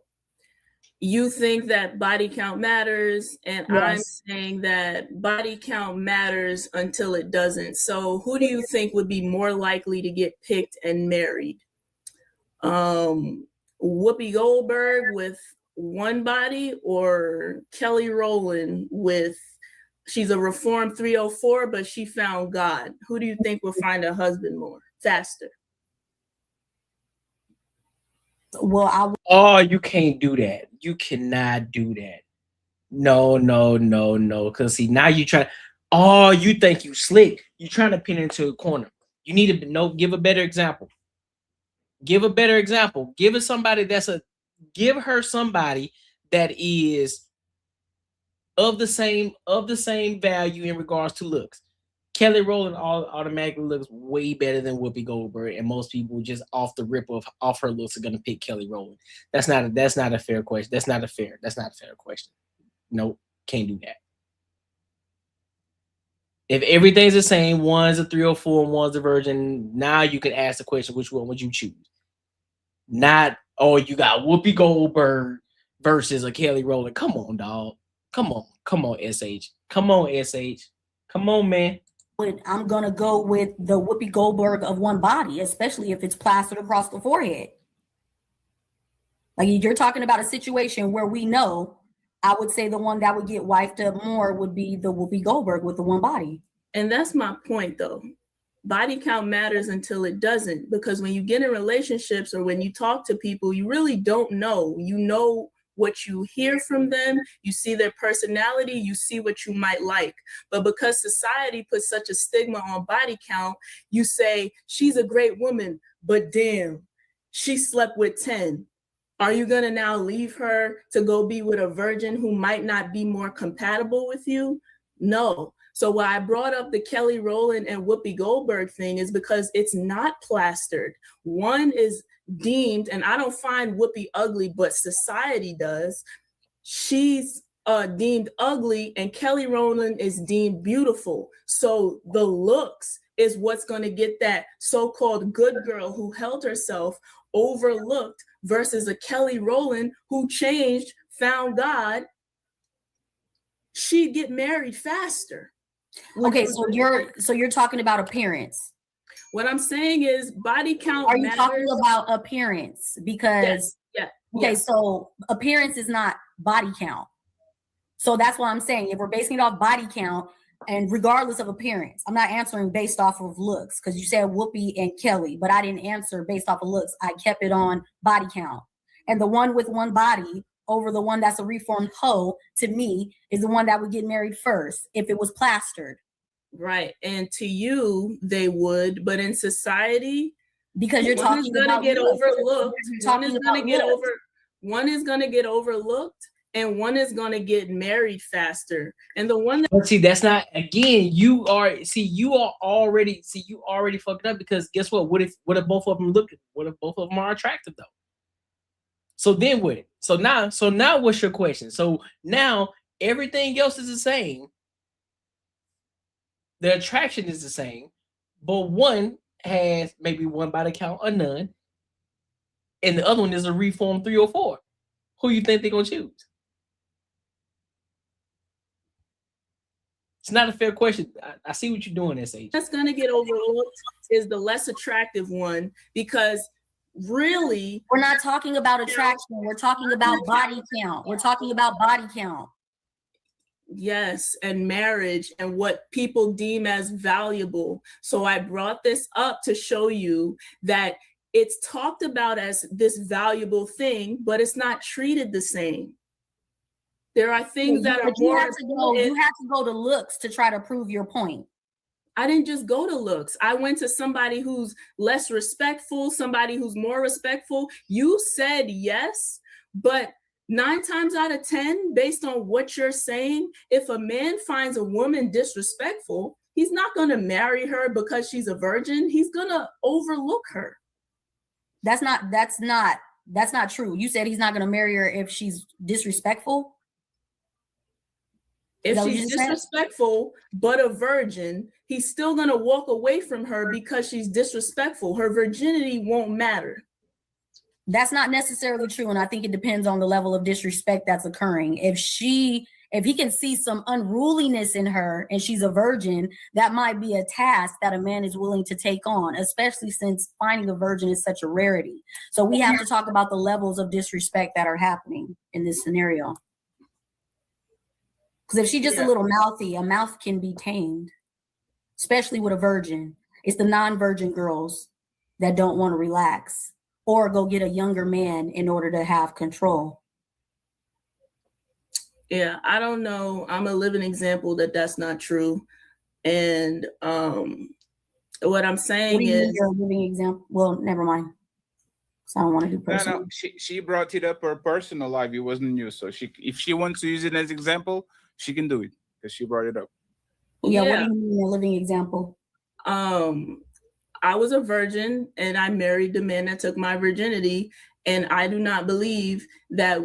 you think that body count matters, and I'm Yes. saying that body count matters until it doesn't. So who do you think would be more likely to get picked and married? Whoopi Goldberg with one body, or Kelly Rowland with, she's a reformed 304, but she found God? Who do you think will find a husband more faster? Well, Oh, you can't do that. You cannot do that. No. Because see, now you try. Oh, you think you slick. You trying to pin into a corner. You need to know. Give a better example. Give a better example. Give her somebody give her somebody that is of the same value in regards to looks. Kelly Rowland automatically looks way better than Whoopi Goldberg, and most people just off the rip of off her looks are gonna pick Kelly Rowland. That's not a fair question. That's not a fair question. Nope, can't do that. If everything's the same, one's a 304 and one's a virgin, now you can ask the question, which one would you choose? Not, oh, you got Whoopi Goldberg versus a Kelly Rowland. Come on, dog. Come on, SH. Come on, SH. Come on, man. I'm gonna go with the Whoopi Goldberg of one body, especially if it's plastered across the forehead. Like, you're talking about a situation where we know, I would say the one that would get wifed up more would be the Whoopi Goldberg with the one body. And that's my point, though. Body count matters until it doesn't, because when you get in relationships or when you talk to people, you really don't know. You know what you hear from them, you see their personality, you see what you might like. But because society puts such a stigma on body count, you say, she's a great woman, but damn, she slept with 10. Are you gonna now leave her to go be with a virgin who might not be more compatible with you? No. So why I brought up the Kelly Rowland and Whoopi Goldberg thing is because it's not plastered. One is deemed, and I don't find Whoopi ugly, but society does. She's deemed ugly, and Kelly Rowland is deemed beautiful. So the looks is what's going to get that so-called good girl who held herself overlooked versus a Kelly Rowland who changed, found God. She'd get married faster. Okay, so you're talking about appearance. What I'm saying is body count. Are you talking about appearance? Because okay, so appearance is not body count. So that's what I'm saying. If we're basing it off body count, and regardless of appearance, I'm not answering based off of looks, because you said Whoopi and Kelly, but I didn't answer based off of looks. I kept it on body count. And the one with one body over the one that's a reformed hoe, to me, is the one that would get married first if it was plastered. Right. And to you, they would, but in society, because you're talking about get overlooked. One is going to get overlooked, and one is going to get married faster. And the one that, but see, that's not, again, you already fucked up, because guess what? What if both of them are attractive though? So then what? So now what's your question? So now everything else is the same. The attraction is the same, but one has maybe one body count or none, and the other one is a reformed 304. Who you think they're gonna choose? It's not a fair question. I see what you're doing, SH. That's gonna get overlooked is the less attractive one, because really, we're not talking about attraction. We're talking about body count. We're talking about body count. Yes, and marriage and what people deem as valuable. So I brought this up to show you that it's talked about as this valuable thing, but it's not treated the same. There are things that are more. You have to go to looks to try to prove your point. I didn't just go to looks. I went to somebody who's less respectful, somebody who's more respectful. You said yes, but 9 times out of 10, based on what you're saying, if a man finds a woman disrespectful, he's not going to marry her because she's a virgin. He's going to overlook her. That's not true. You said he's not going to marry her if she's disrespectful. If she's disrespectful but a virgin, he's still gonna walk away from her because she's disrespectful. Her virginity won't matter. That's not necessarily true, and I think it depends on the level of disrespect that's occurring. If he can see some unruliness in her and she's a virgin, that might be a task that a man is willing to take on, especially since finding a virgin is such a rarity. So we have to talk about the levels of disrespect that are happening in this scenario. Because if she's just a little mouthy, a mouth can be tamed, especially with a virgin. It's the non-virgin girls that don't want to relax or go get a younger man in order to have control. Yeah, I don't know. I'm a living example that that's not true. And what I'm saying is, you're a living example. Well, never mind. So I don't want to do personal. No, she brought it up her personal life. It wasn't you. So if she wants to use it as example, she can do it because she brought it up. Yeah, what do you mean a living example? I was a virgin and I married the man that took my virginity, and I do not believe that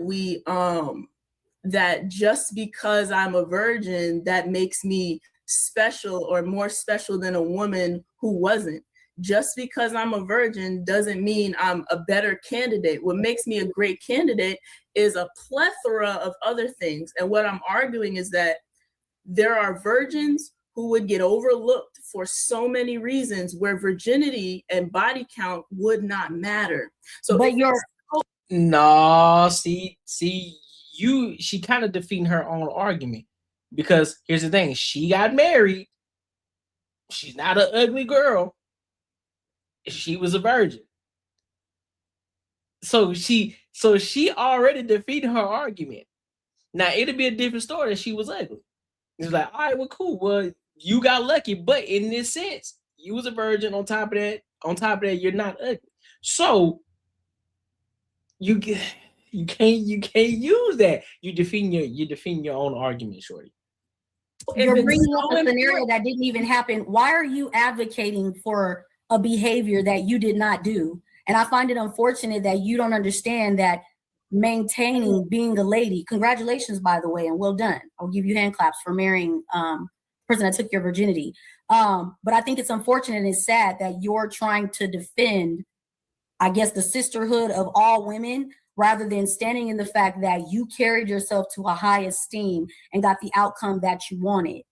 that just because I'm a virgin, that makes me special or more special than a woman who wasn't. Just because I'm a virgin doesn't mean I'm a better candidate. What makes me a great candidate is a plethora of other things. And what I'm arguing is that there are virgins who would get overlooked for so many reasons where virginity and body count would not matter. So but she kind of defeating her own argument, because here's the thing: she got married. She's not an ugly girl. She was a virgin. So she already defeated her argument. Now it'd be a different story if she was ugly. It's like, all right, well, cool. Well, you got lucky, but in this sense, you was a virgin. On top of that, you're not ugly. So you can't use that. You're defeating your own argument, shorty. You're bringing up a scenario that didn't even happen. Why are you advocating for a behavior that you did not do? And I find it unfortunate that you don't understand that maintaining being a lady. Congratulations, by the way, and well done. I'll give you hand claps for marrying the person that took your virginity. But I think it's unfortunate and it's sad that you're trying to defend, I guess, the sisterhood of all women, rather than standing in the fact that you carried yourself to a high esteem and got the outcome that you wanted.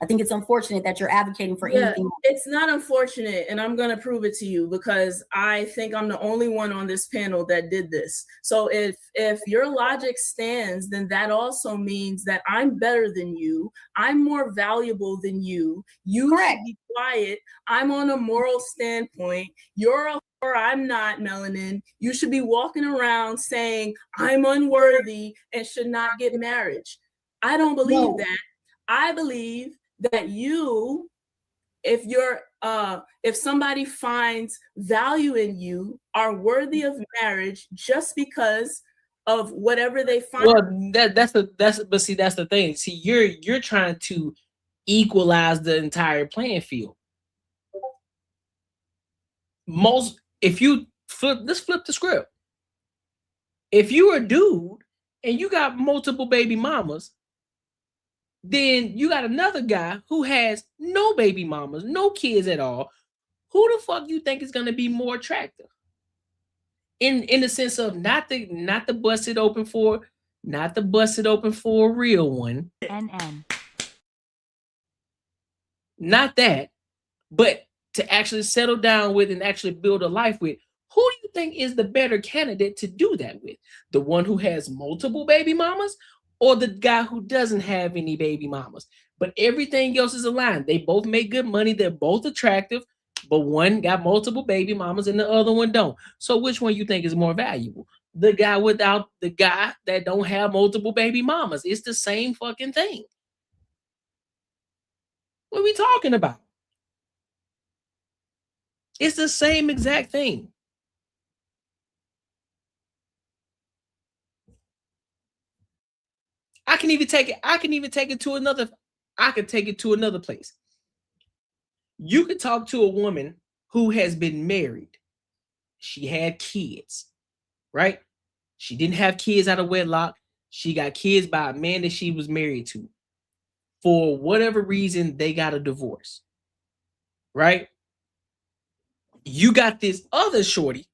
I think it's unfortunate that you're advocating for anything. It's not unfortunate, and I'm going to prove it to you because I think I'm the only one on this panel that did this. So if your logic stands, then that also means that I'm better than you. I'm more valuable than you. You should be quiet. I'm on a moral standpoint. You're a whore, I'm not, Melanin. You should be walking around saying I'm unworthy and should not get marriage. I don't believe that. I believe that you, if somebody finds value in you, are worthy of marriage just because of whatever they find. Well, that's the thing. See, you're trying to equalize the entire playing field. Let's flip the script. If you're a dude and you got multiple baby mamas, then you got another guy who has no baby mamas, no kids at all. Who the fuck you think is gonna be more attractive? In the sense of not to bust it open for a real one. Not that, but to actually settle down with and actually build a life with. Who do you think is the better candidate to do that with? The one who has multiple baby mamas, or the guy who doesn't have any baby mamas, but everything else is aligned? They both make good money. They're both attractive, but one got multiple baby mamas and the other one don't. So which one you think is more valuable? The guy without the guy that don't have multiple baby mamas. It's the same fucking thing. What are we talking about? It's the same exact thing. I can take it to another place. You could talk to a woman who has been married. She had kids, right? She didn't have kids out of wedlock. She got kids by a man that she was married to. for whatever reason they got a divorce, right? You got this other shorty,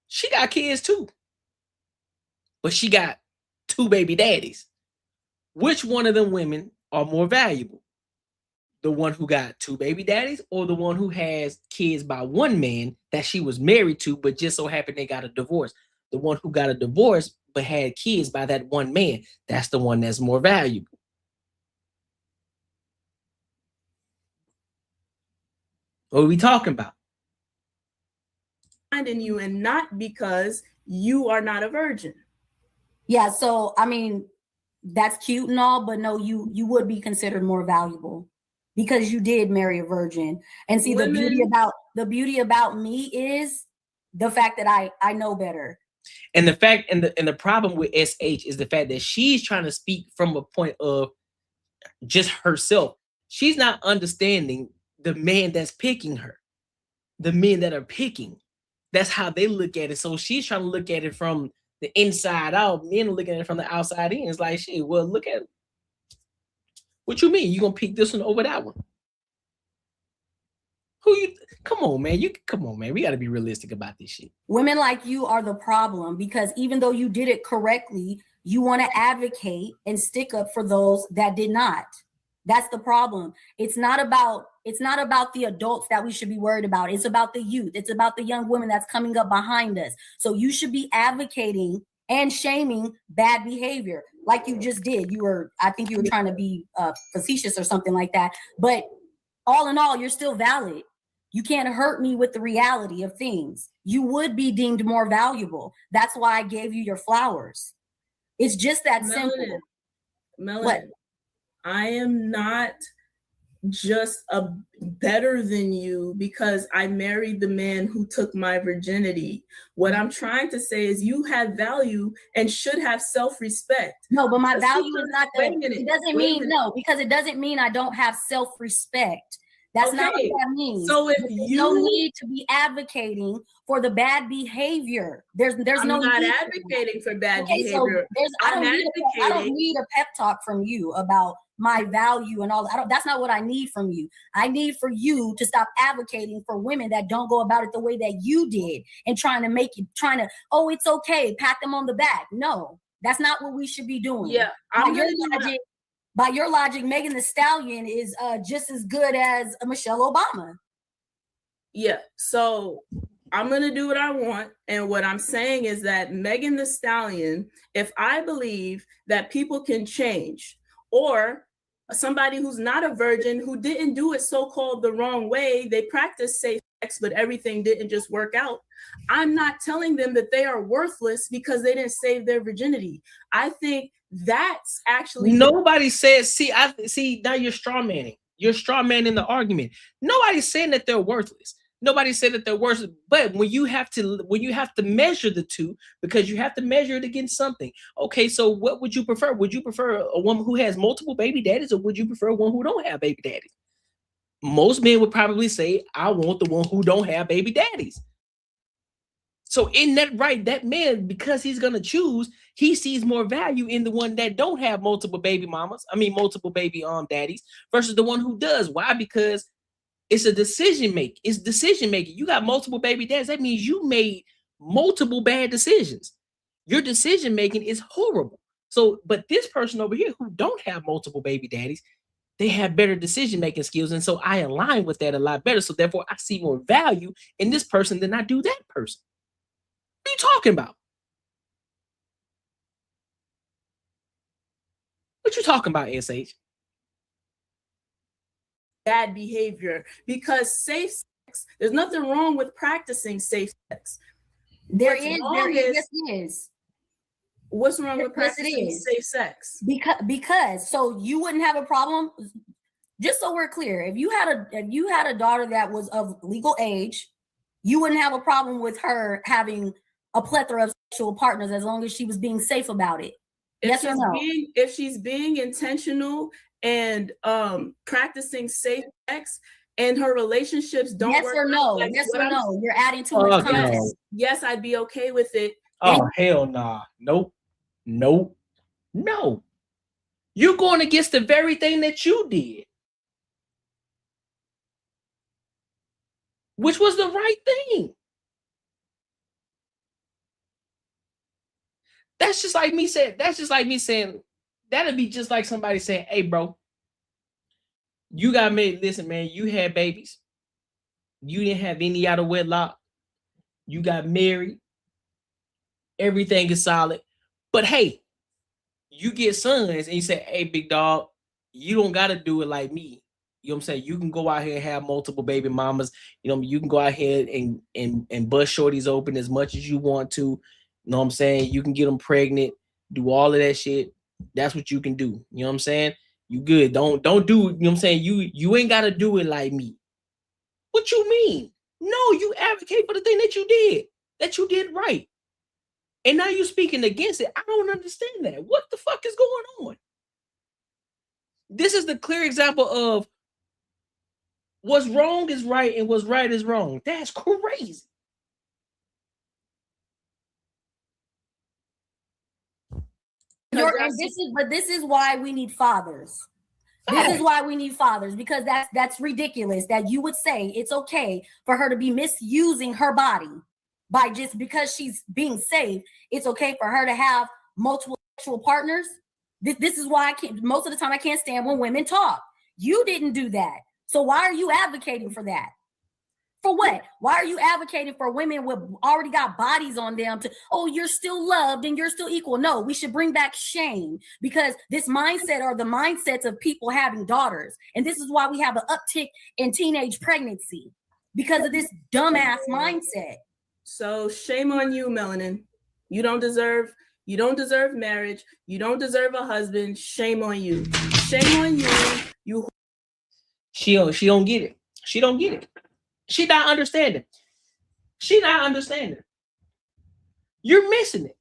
she got kids too, but she got 2 baby daddies. Which one of them women are more valuable? The one who got 2 baby daddies, or the one who has kids by one man that she was married to, but just so happened they got a divorce? The one who got a divorce but had kids by that one man, that's the one that's more valuable. What are we talking about? In you, and not because you are not a virgin. Yeah, so I mean, that's cute and all, but no, you would be considered more valuable because you did marry a virgin. And see, the beauty about me is the fact that I know better. And the fact and the problem with SH is the fact that she's trying to speak from a point of just herself. She's not understanding the man that's picking her, the men that are picking. That's how they look at it. So she's trying to look at it from the inside out. Men are looking at it from the outside in. It's like, shit, well, look at it. What you mean? You gonna pick this one over that one? Who you? Come on, man. Come on, man. We got to be realistic about this shit. Women like you are the problem because even though you did it correctly, you want to advocate and stick up for those that did not. That's the problem. It's not about the adults that we should be worried about. It's about the youth. It's about the young women that's coming up behind us. So you should be advocating and shaming bad behavior like you just did. I think you were trying to be facetious or something like that. But all in all, you're still valid. You can't hurt me with the reality of things. You would be deemed more valuable. That's why I gave you your flowers. It's just that simple. Melanie, what? I am not just better than you because I married the man who took my virginity. What I'm trying to say is you have value and should have self-respect. No, but my value is not the, it doesn't mean no, because it doesn't mean I don't have self-respect. That's not what that means. So if there's no need to be advocating for the bad behavior. There's I'm no not need advocating for bad behavior. behavior. I don't need a pep talk from you about my value and all. That's not what I need from you. I need for you to stop advocating for women that don't go about it the way that you did and trying to, oh, it's okay, pat them on the back. No, that's not what we should be doing. Yeah, by your logic, Megan Thee Stallion is just as good as Michelle Obama. Yeah, so I'm going to do what I want. And what I'm saying is that Megan Thee Stallion, if I believe that people can change, or somebody who's not a virgin who didn't do it so-called the wrong way, they practice safe sex, but everything didn't just work out. I'm not telling them that they are worthless because they didn't save their virginity. I think that's actually nobody says. See, now you're strawmanning. You're strawmanning the argument. Nobody's saying that they're worthless. Nobody said that they're worthless. But when you have to measure the two, because you have to measure it against something. Okay, so what would you prefer? Would you prefer a woman who has multiple baby daddies, or would you prefer one who don't have baby daddies? Most men would probably say, I want the one who don't have baby daddies. So in that right, that man, because he's gonna choose, he sees more value in the one that don't have multiple baby mamas. I mean, multiple baby daddies versus the one who does. Why? Because it's a decision making. It's decision making. You got multiple baby daddies. That means you made multiple bad decisions. Your decision making is horrible. So, but this person over here who don't have multiple baby daddies, they have better decision making skills, and so I align with that a lot better. So therefore, I see more value in this person than I do that person. What are you talking about? What you talking about, SH? Bad behavior, because safe sex, there's nothing wrong with practicing safe sex. There is. What's wrong with practicing safe sex? Because so you wouldn't have a problem. Just so we're clear, if you had a daughter that was of legal age, you wouldn't have a problem with her having a plethora of sexual partners as long as she was being safe about it. Yes or no? If she's being intentional and practicing safe sex and her relationships don't work or no? out, Yes or no? You're adding too much context. Yes, I'd be okay with it. Oh, hell nah. Nope. No. You're going against the very thing that you did, which was the right thing. That's just like me saying, that'd be just like somebody saying, hey, bro, you got married. Listen, man, you had babies. You didn't have any out of wedlock. You got married. Everything is solid. But hey, you get sons and you say, hey, big dog, you don't got to do it like me. You know what I'm saying? You can go out here and have multiple baby mamas. You know, you can go out here and bust shorties open as much as you want to. You know what I'm saying? You can get them pregnant, do all of that shit. That's what you can do. You know what I'm saying? You good. Don't do, you know what I'm saying? You ain't got to do it like me. What you mean? No, you advocate for the thing that you did right. And now you're speaking against it. I don't understand that. What the fuck is going on? This is the clear example of what's wrong is right and what's right is wrong. That's crazy. This is why we need fathers. This is why we need fathers, because that's ridiculous that you would say it's okay for her to be misusing her body by just because she's being safe. It's okay for her to have multiple sexual partners. This is why most of the time I can't stand when women talk. You didn't do that. So why are you advocating for that? For what? Why are you advocating for women with already got bodies on them to, oh, you're still loved and you're still equal? No, we should bring back shame, because this mindset are the mindsets of people having daughters. And this is why we have an uptick in teenage pregnancy, because of this dumbass mindset. So shame on you, Melanin. You don't deserve marriage. You don't deserve a husband. Shame on you. Shame on you. She don't get it. She don't get it. She not understanding. You're missing it.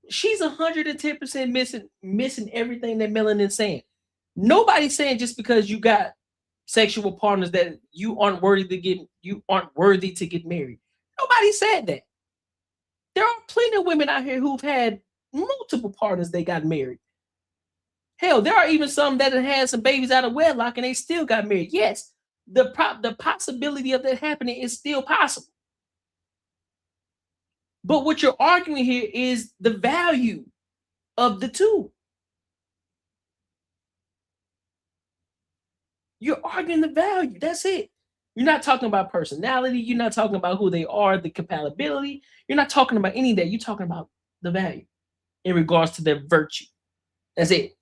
She's 110% missing everything that Melanin's saying. Nobody's saying just because you got sexual partners that you aren't worthy to get married. Nobody said that. There are plenty of women out here who've had multiple partners they got married. Hell, there are even some that have had some babies out of wedlock and they still got married. Yes, the possibility of that happening is still possible. But what you're arguing here is the value of the two. You're arguing the value. That's it. You're not talking about personality. You're not talking about who they are, the compatibility. You're not talking about any of that. You're talking about the value in regards to their virtue. That's it.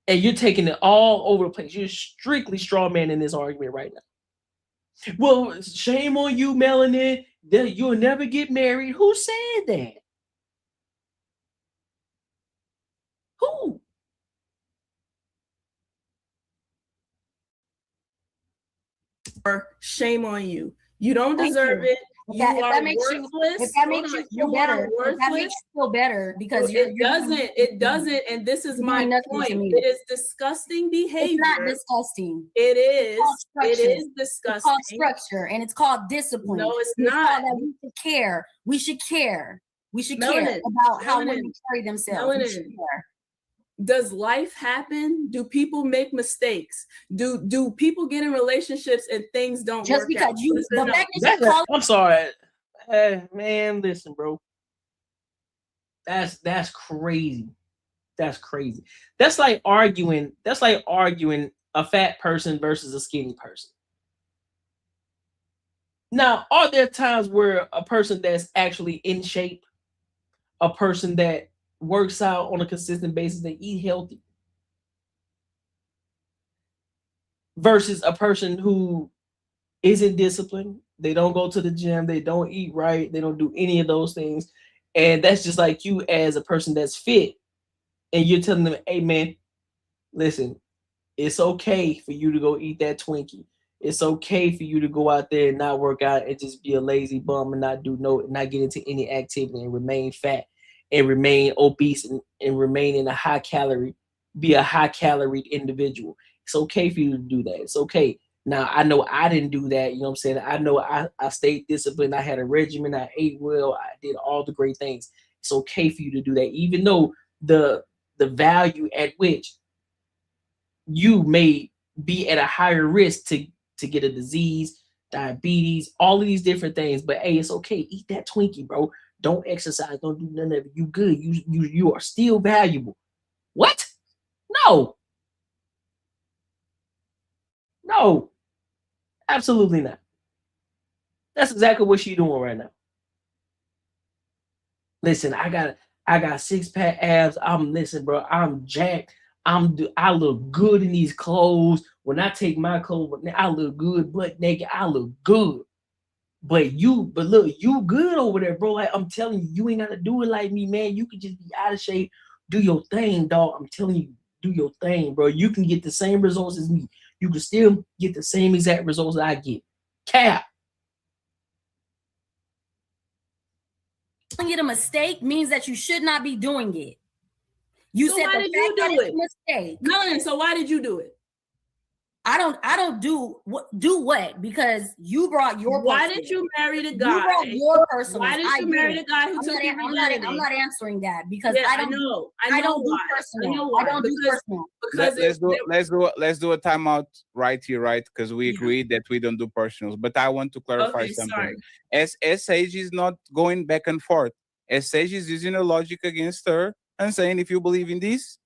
And you're taking it all over the place. You're strictly straw man in this argument right now. Well, shame on you, Melanin, that you'll never get married. Who said that? Who? Or shame on you. You don't deserve it. If that makes you feel better, because it doesn't, and this is my point. It is disgusting behavior. It's not disgusting. It is disgusting. It's called structure, and it's called discipline. No, it's not. We should care. We should care about how women carry themselves. Does life happen? Do people make mistakes? Do people get in relationships and things don't just work because out? you? I'm sorry, man. Listen, bro. That's crazy. That's crazy. That's like arguing a fat person versus a skinny person. Now, are there times where a person that's actually in shape, a person that works out on a consistent basis, they eat healthy, versus a person who isn't disciplined, they don't go to the gym, they don't eat right, they don't do any of those things, and that's just like you as a person that's fit, and you're telling them, hey man, listen, it's okay for you to go eat that Twinkie. It's okay for you to go out there and not work out and just be a lazy bum and not get into any activity and remain fat and remain obese and remain in be a high calorie individual. It's okay for you to do that. It's okay. Now, I know I didn't do that. You know what I'm saying? I know I stayed disciplined. I had a regimen. I ate well. I did all the great things. It's okay for you to do that. Even though the the value at which you may be at a higher risk to get a disease, diabetes, all of these different things. But hey, it's okay. Eat that Twinkie, bro. Don't exercise. Don't do none of it. You good. You are still valuable. What? No. No. Absolutely not. That's exactly what she's doing right now. Listen, I got 6-pack abs. Listen, bro. I'm jacked. I look good in these clothes. When I take my clothes, I look good, butt naked. I look good. But look, you good over there, bro. Like I'm telling you, you ain't gotta do it like me, man. You can just be out of shape, do your thing, dog. I'm telling you, do your thing, bro. You can get the same results as me. You can still get the same exact results that I get. Cap. Calling it a mistake means that you should not be doing it. You So said why the did fact you that do it's it? a mistake. No, so why did you do it? I don't do what because you brought your. Why did you marry the guy? You brought your personal. Why did you marry the guy who took your virginity? I'm not answering that because Yeah, I don't do personal. I know why. I don't do personal. Let's do a timeout right here, right? Because we agreed that we don't do personals. But I want to clarify something. As Sage is not going back and forth. As Sage is using a logic against her and saying, if you believe in this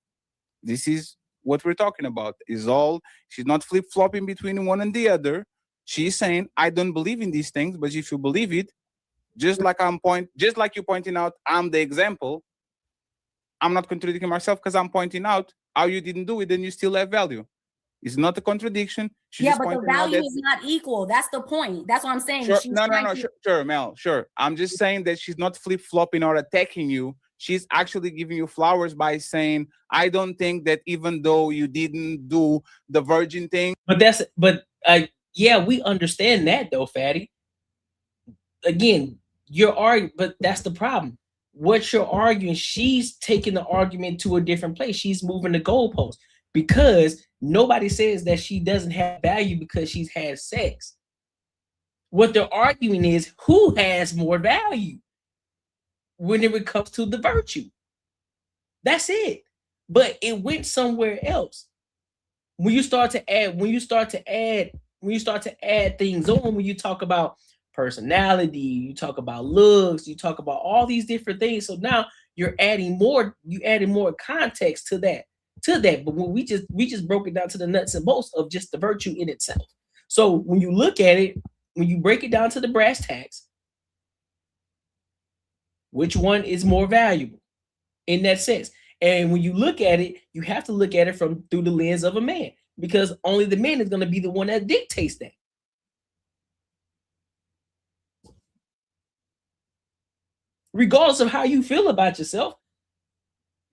is what we're talking about. Is all. She's not flip-flopping between one and the other. She's saying, I don't believe in these things, but if you believe it, just like you pointing out, I'm the example. I'm not contradicting myself because I'm pointing out how you didn't do it, and you still have value. It's not a contradiction. Yeah, but the value is not equal. That's the point. That's what I'm saying. Sure, sure, Mel, sure. I'm just saying that she's not flip-flopping or attacking you. She's actually giving you flowers by saying, I don't think that even though you didn't do the virgin thing. But yeah, we understand that though, Fatty. Again, you're arguing, but that's the problem. What you're arguing, she's taking the argument to a different place. She's moving the goalpost because nobody says that she doesn't have value because she's had sex. What they're arguing is who has more value when it comes to the virtue. That's it. But it went somewhere else. When you start to add things on, when you talk about personality, you talk about looks, you talk about all these different things. So now you're adding more context to that. But when we just broke it down to the nuts and bolts of just the virtue in itself. So when you look at it, when you break it down to the brass tacks, which one is more valuable in that sense? And when you look at it, you have to look at it through the lens of a man, because only the man is going to be the one that dictates that. Regardless of how you feel about yourself,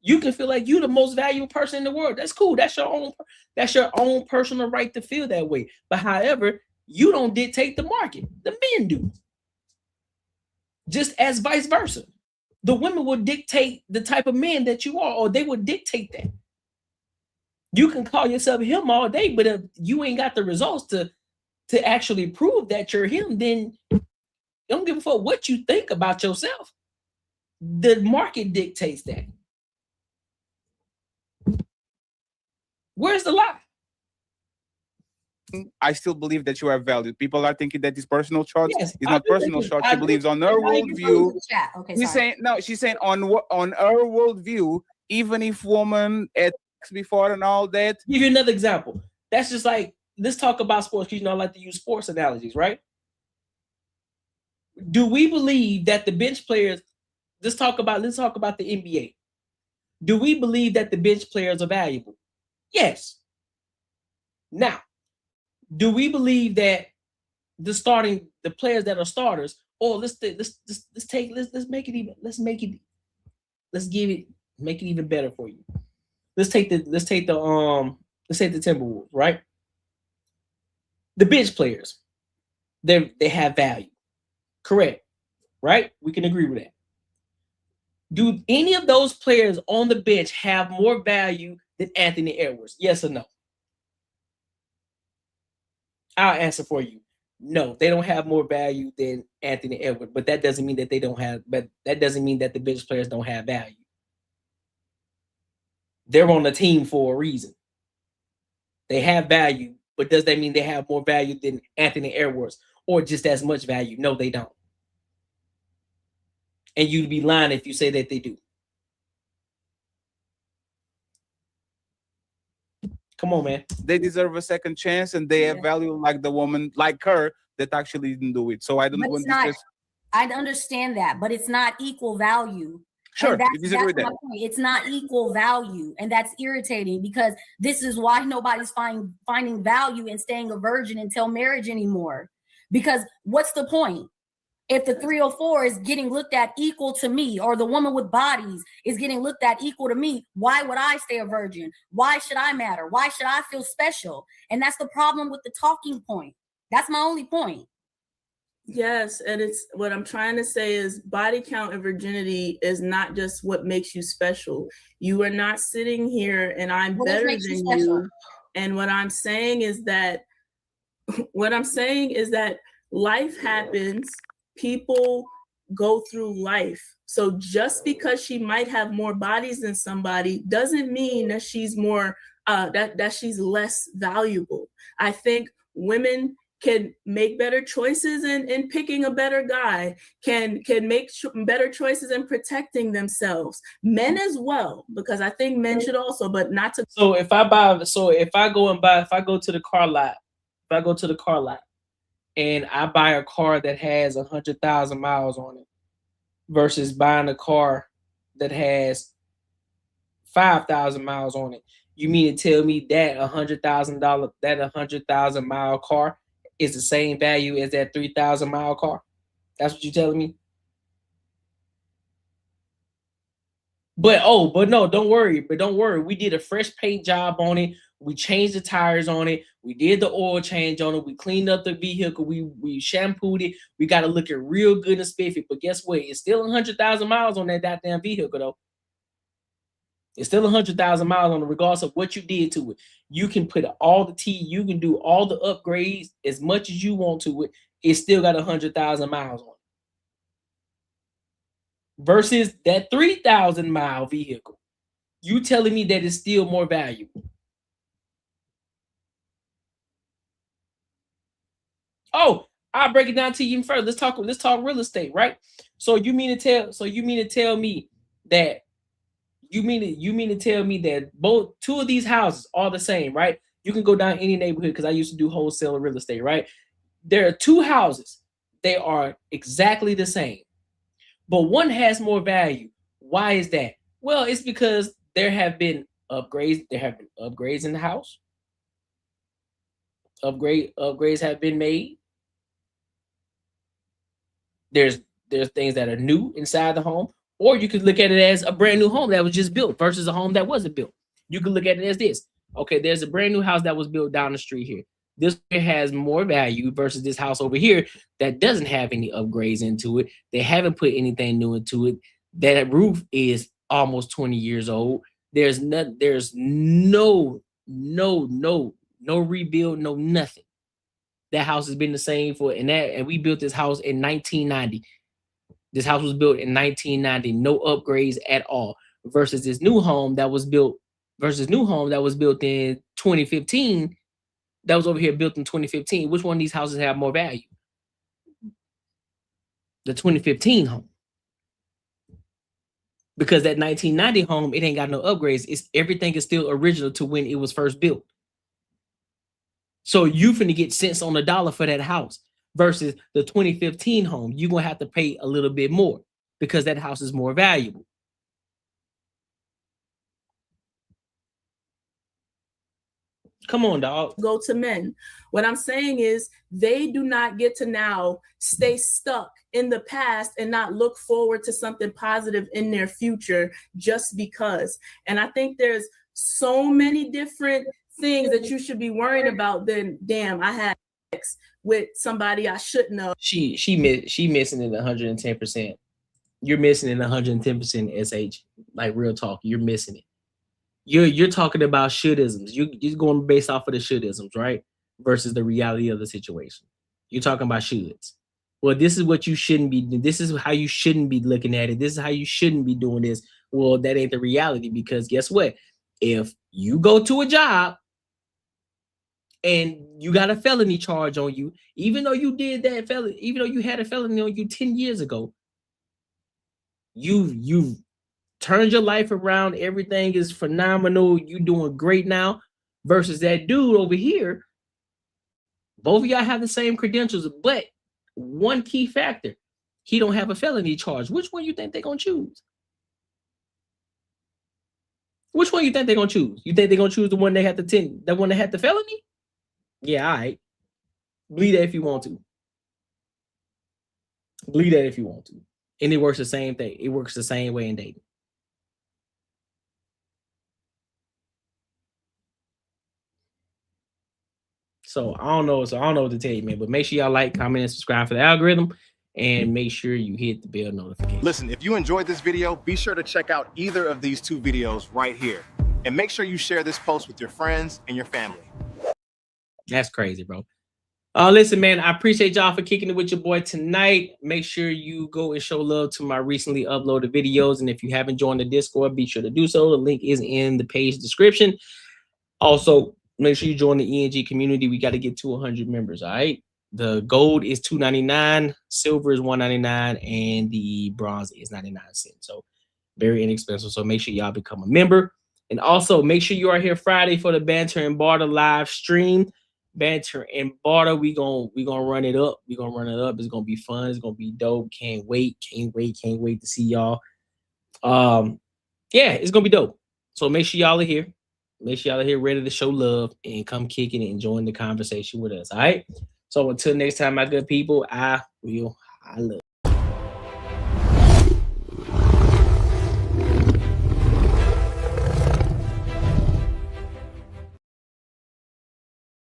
you can feel like you're the most valuable person in the world. That's cool. That's your own personal right to feel that way. But however, you don't dictate the market. The men do. Just as vice versa. The women will dictate the type of man that you are, or they will dictate that. You can call yourself him all day, but if you ain't got the results to actually prove that you're him, then don't give a fuck what you think about yourself. The market dictates that. Where's the lie? I still believe that you are valued. People are thinking that this personal shot is not do personal think- shot. I She do believes on her worldview. She's saying on her worldview, even if woman had sex before and all that. Give you another example. That's just like, let's talk about sports. You know, I like to use sports analogies, right? Do we believe that the bench players? Let's talk about the NBA. Do we believe that the bench players are valuable? Yes. Now, do we believe that the players that are starters, or let's make it even better for you. Let's take the Timberwolves, right? The bench players, they have value. Correct. Right? We can agree with that. Do any of those players on the bench have more value than Anthony Edwards? Yes or no? I'll answer for you. No, they don't have more value than Anthony Edwards, but that doesn't mean that that doesn't mean that the bench players don't have value. They're on the team for a reason. They have value, but does that mean they have more value than Anthony Edwards or just as much value? No, they don't. And you'd be lying if you say that they do. Come on, man. They deserve a second chance, and they have value like the woman, like her, that actually didn't do it. So I don't But want it's not, this. I understand that, but it's not equal value. Sure, And that's, you disagree with that's that. my point. It's not equal value, and that's irritating because this is why nobody's finding value in staying a virgin until marriage anymore. Because what's the point? If the 304 is getting looked at equal to me, or the woman with bodies is getting looked at equal to me, why would I stay a virgin? Why should I matter? Why should I feel special? And that's the problem with the talking point. That's my only point. Yes, and it's what I'm trying to say is body count and virginity is not just what makes you special. You are not sitting here and I'm better than you. And what I'm saying is that life happens, people go through life. So just because she might have more bodies than somebody doesn't mean that she's more that she's less valuable. I think women can make better choices in picking a better guy, can make better choices in protecting themselves. Men as well, because I think men should also, but not to. So if I go to the car lot, and I buy a car that has 100,000 miles on it versus buying a car that has 5,000 miles on it, you mean to tell me that $100,000 mile car is the same value as that 3,000 mile car? That's what you're telling me? But no, don't worry. We did a fresh paint job on it. We changed the tires on it. We did the oil change on it. We cleaned up the vehicle. We shampooed it. We got to look at real good and spiffy. But guess what? It's still 100,000 miles on that goddamn vehicle, though. It's still 100,000 miles on it, regardless of what you did to it. You can put all the you can do all the upgrades as much as you want to it. It's still got 100,000 miles on it. Versus that 3,000 mile vehicle. You telling me that it's still more valuable? Oh, I'll break it down to you even further. Let's talk real estate, right? So you mean to tell me that two of these houses are the same, right? You can go down any neighborhood, because I used to do wholesale real estate, right? There are two houses. They are exactly the same, but one has more value. Why is that? Well, it's because there have been upgrades. There have been upgrades in the house. Upgrades have been made. There's things that are new inside the home, or you could look at it as a brand new home that was just built versus a home that wasn't built. You could look at it as this. Okay, there's a brand new house that was built down the street here. This has more value versus this house over here that doesn't have any upgrades into it. They haven't put anything new into it. That roof is almost 20 years old. There's no rebuild, no nothing. That house has been the same and we built this house in 1990. This house was built in 1990, no upgrades at all. Versus this new home that was built in 2015. That was over here built in 2015. Which one of these houses have more value? The 2015 home. Because that 1990 home, it ain't got no upgrades. Everything is still original to when it was first built. So you finna get cents on the dollar for that house versus the 2015 home. You're gonna have to pay a little bit more because that house is more valuable. Come on, dog. Go to men. What I'm saying is they do not get to now stay stuck in the past and not look forward to something positive in their future just because. And I think there's so many different things that you should be worrying about than, damn, I had sex with somebody I shouldn't have. She missing it 110%. You're missing it 110%, SH. Like real talk, you're missing it. You're talking about shouldisms. You're going based off of the shouldisms, right? Versus the reality of the situation. You're talking about shoulds. Well, this is what you shouldn't be. This is how you shouldn't be looking at it. This is how you shouldn't be doing this. Well, that ain't the reality because guess what? if you go to a job and you got a felony charge on you, even though you did that felony, even though you had a felony on you 10 years ago, you've turned your life around. Everything is phenomenal. You doing great now. Versus that dude over here. Both of y'all have the same credentials, but one key factor, he don't have a felony charge. Which one you think they're gonna choose? Which one you think they're gonna choose? You think they're gonna choose the one that had the one that had the felony? Yeah, all right. Believe that if you want to. Believe that if you want to. And it works the same thing. It works the same way in dating. So I don't know. So I don't know what to tell you, man. But make sure y'all like, comment, and subscribe for the algorithm. And make sure you hit the bell notification. Listen, if you enjoyed this video, be sure to check out either of these two videos right here. And make sure you share this post with your friends and your family. That's crazy, bro. Listen, man, I appreciate y'all for kicking it with your boy tonight. Make sure you go and show love to my recently uploaded videos. And if you haven't joined the Discord, be sure to do so. The link is in the page description. Also, make sure you join the ENG community. We got to get to 100 members, all right? The gold is $2.99, silver is $1.99, and the bronze is 99 cents. So very inexpensive. So make sure y'all become a member. And also make sure you are here Friday for the Banter and Barter live stream. Banter and Barter, we gonna run it up. We're gonna run it up. It's gonna be fun. It's gonna be dope. Can't wait to see y'all. Yeah, it's gonna be dope. So make sure y'all are here. Make sure y'all are here ready to show love and come kicking it and join the conversation with us. All right. So until next time, my good people, I will holla.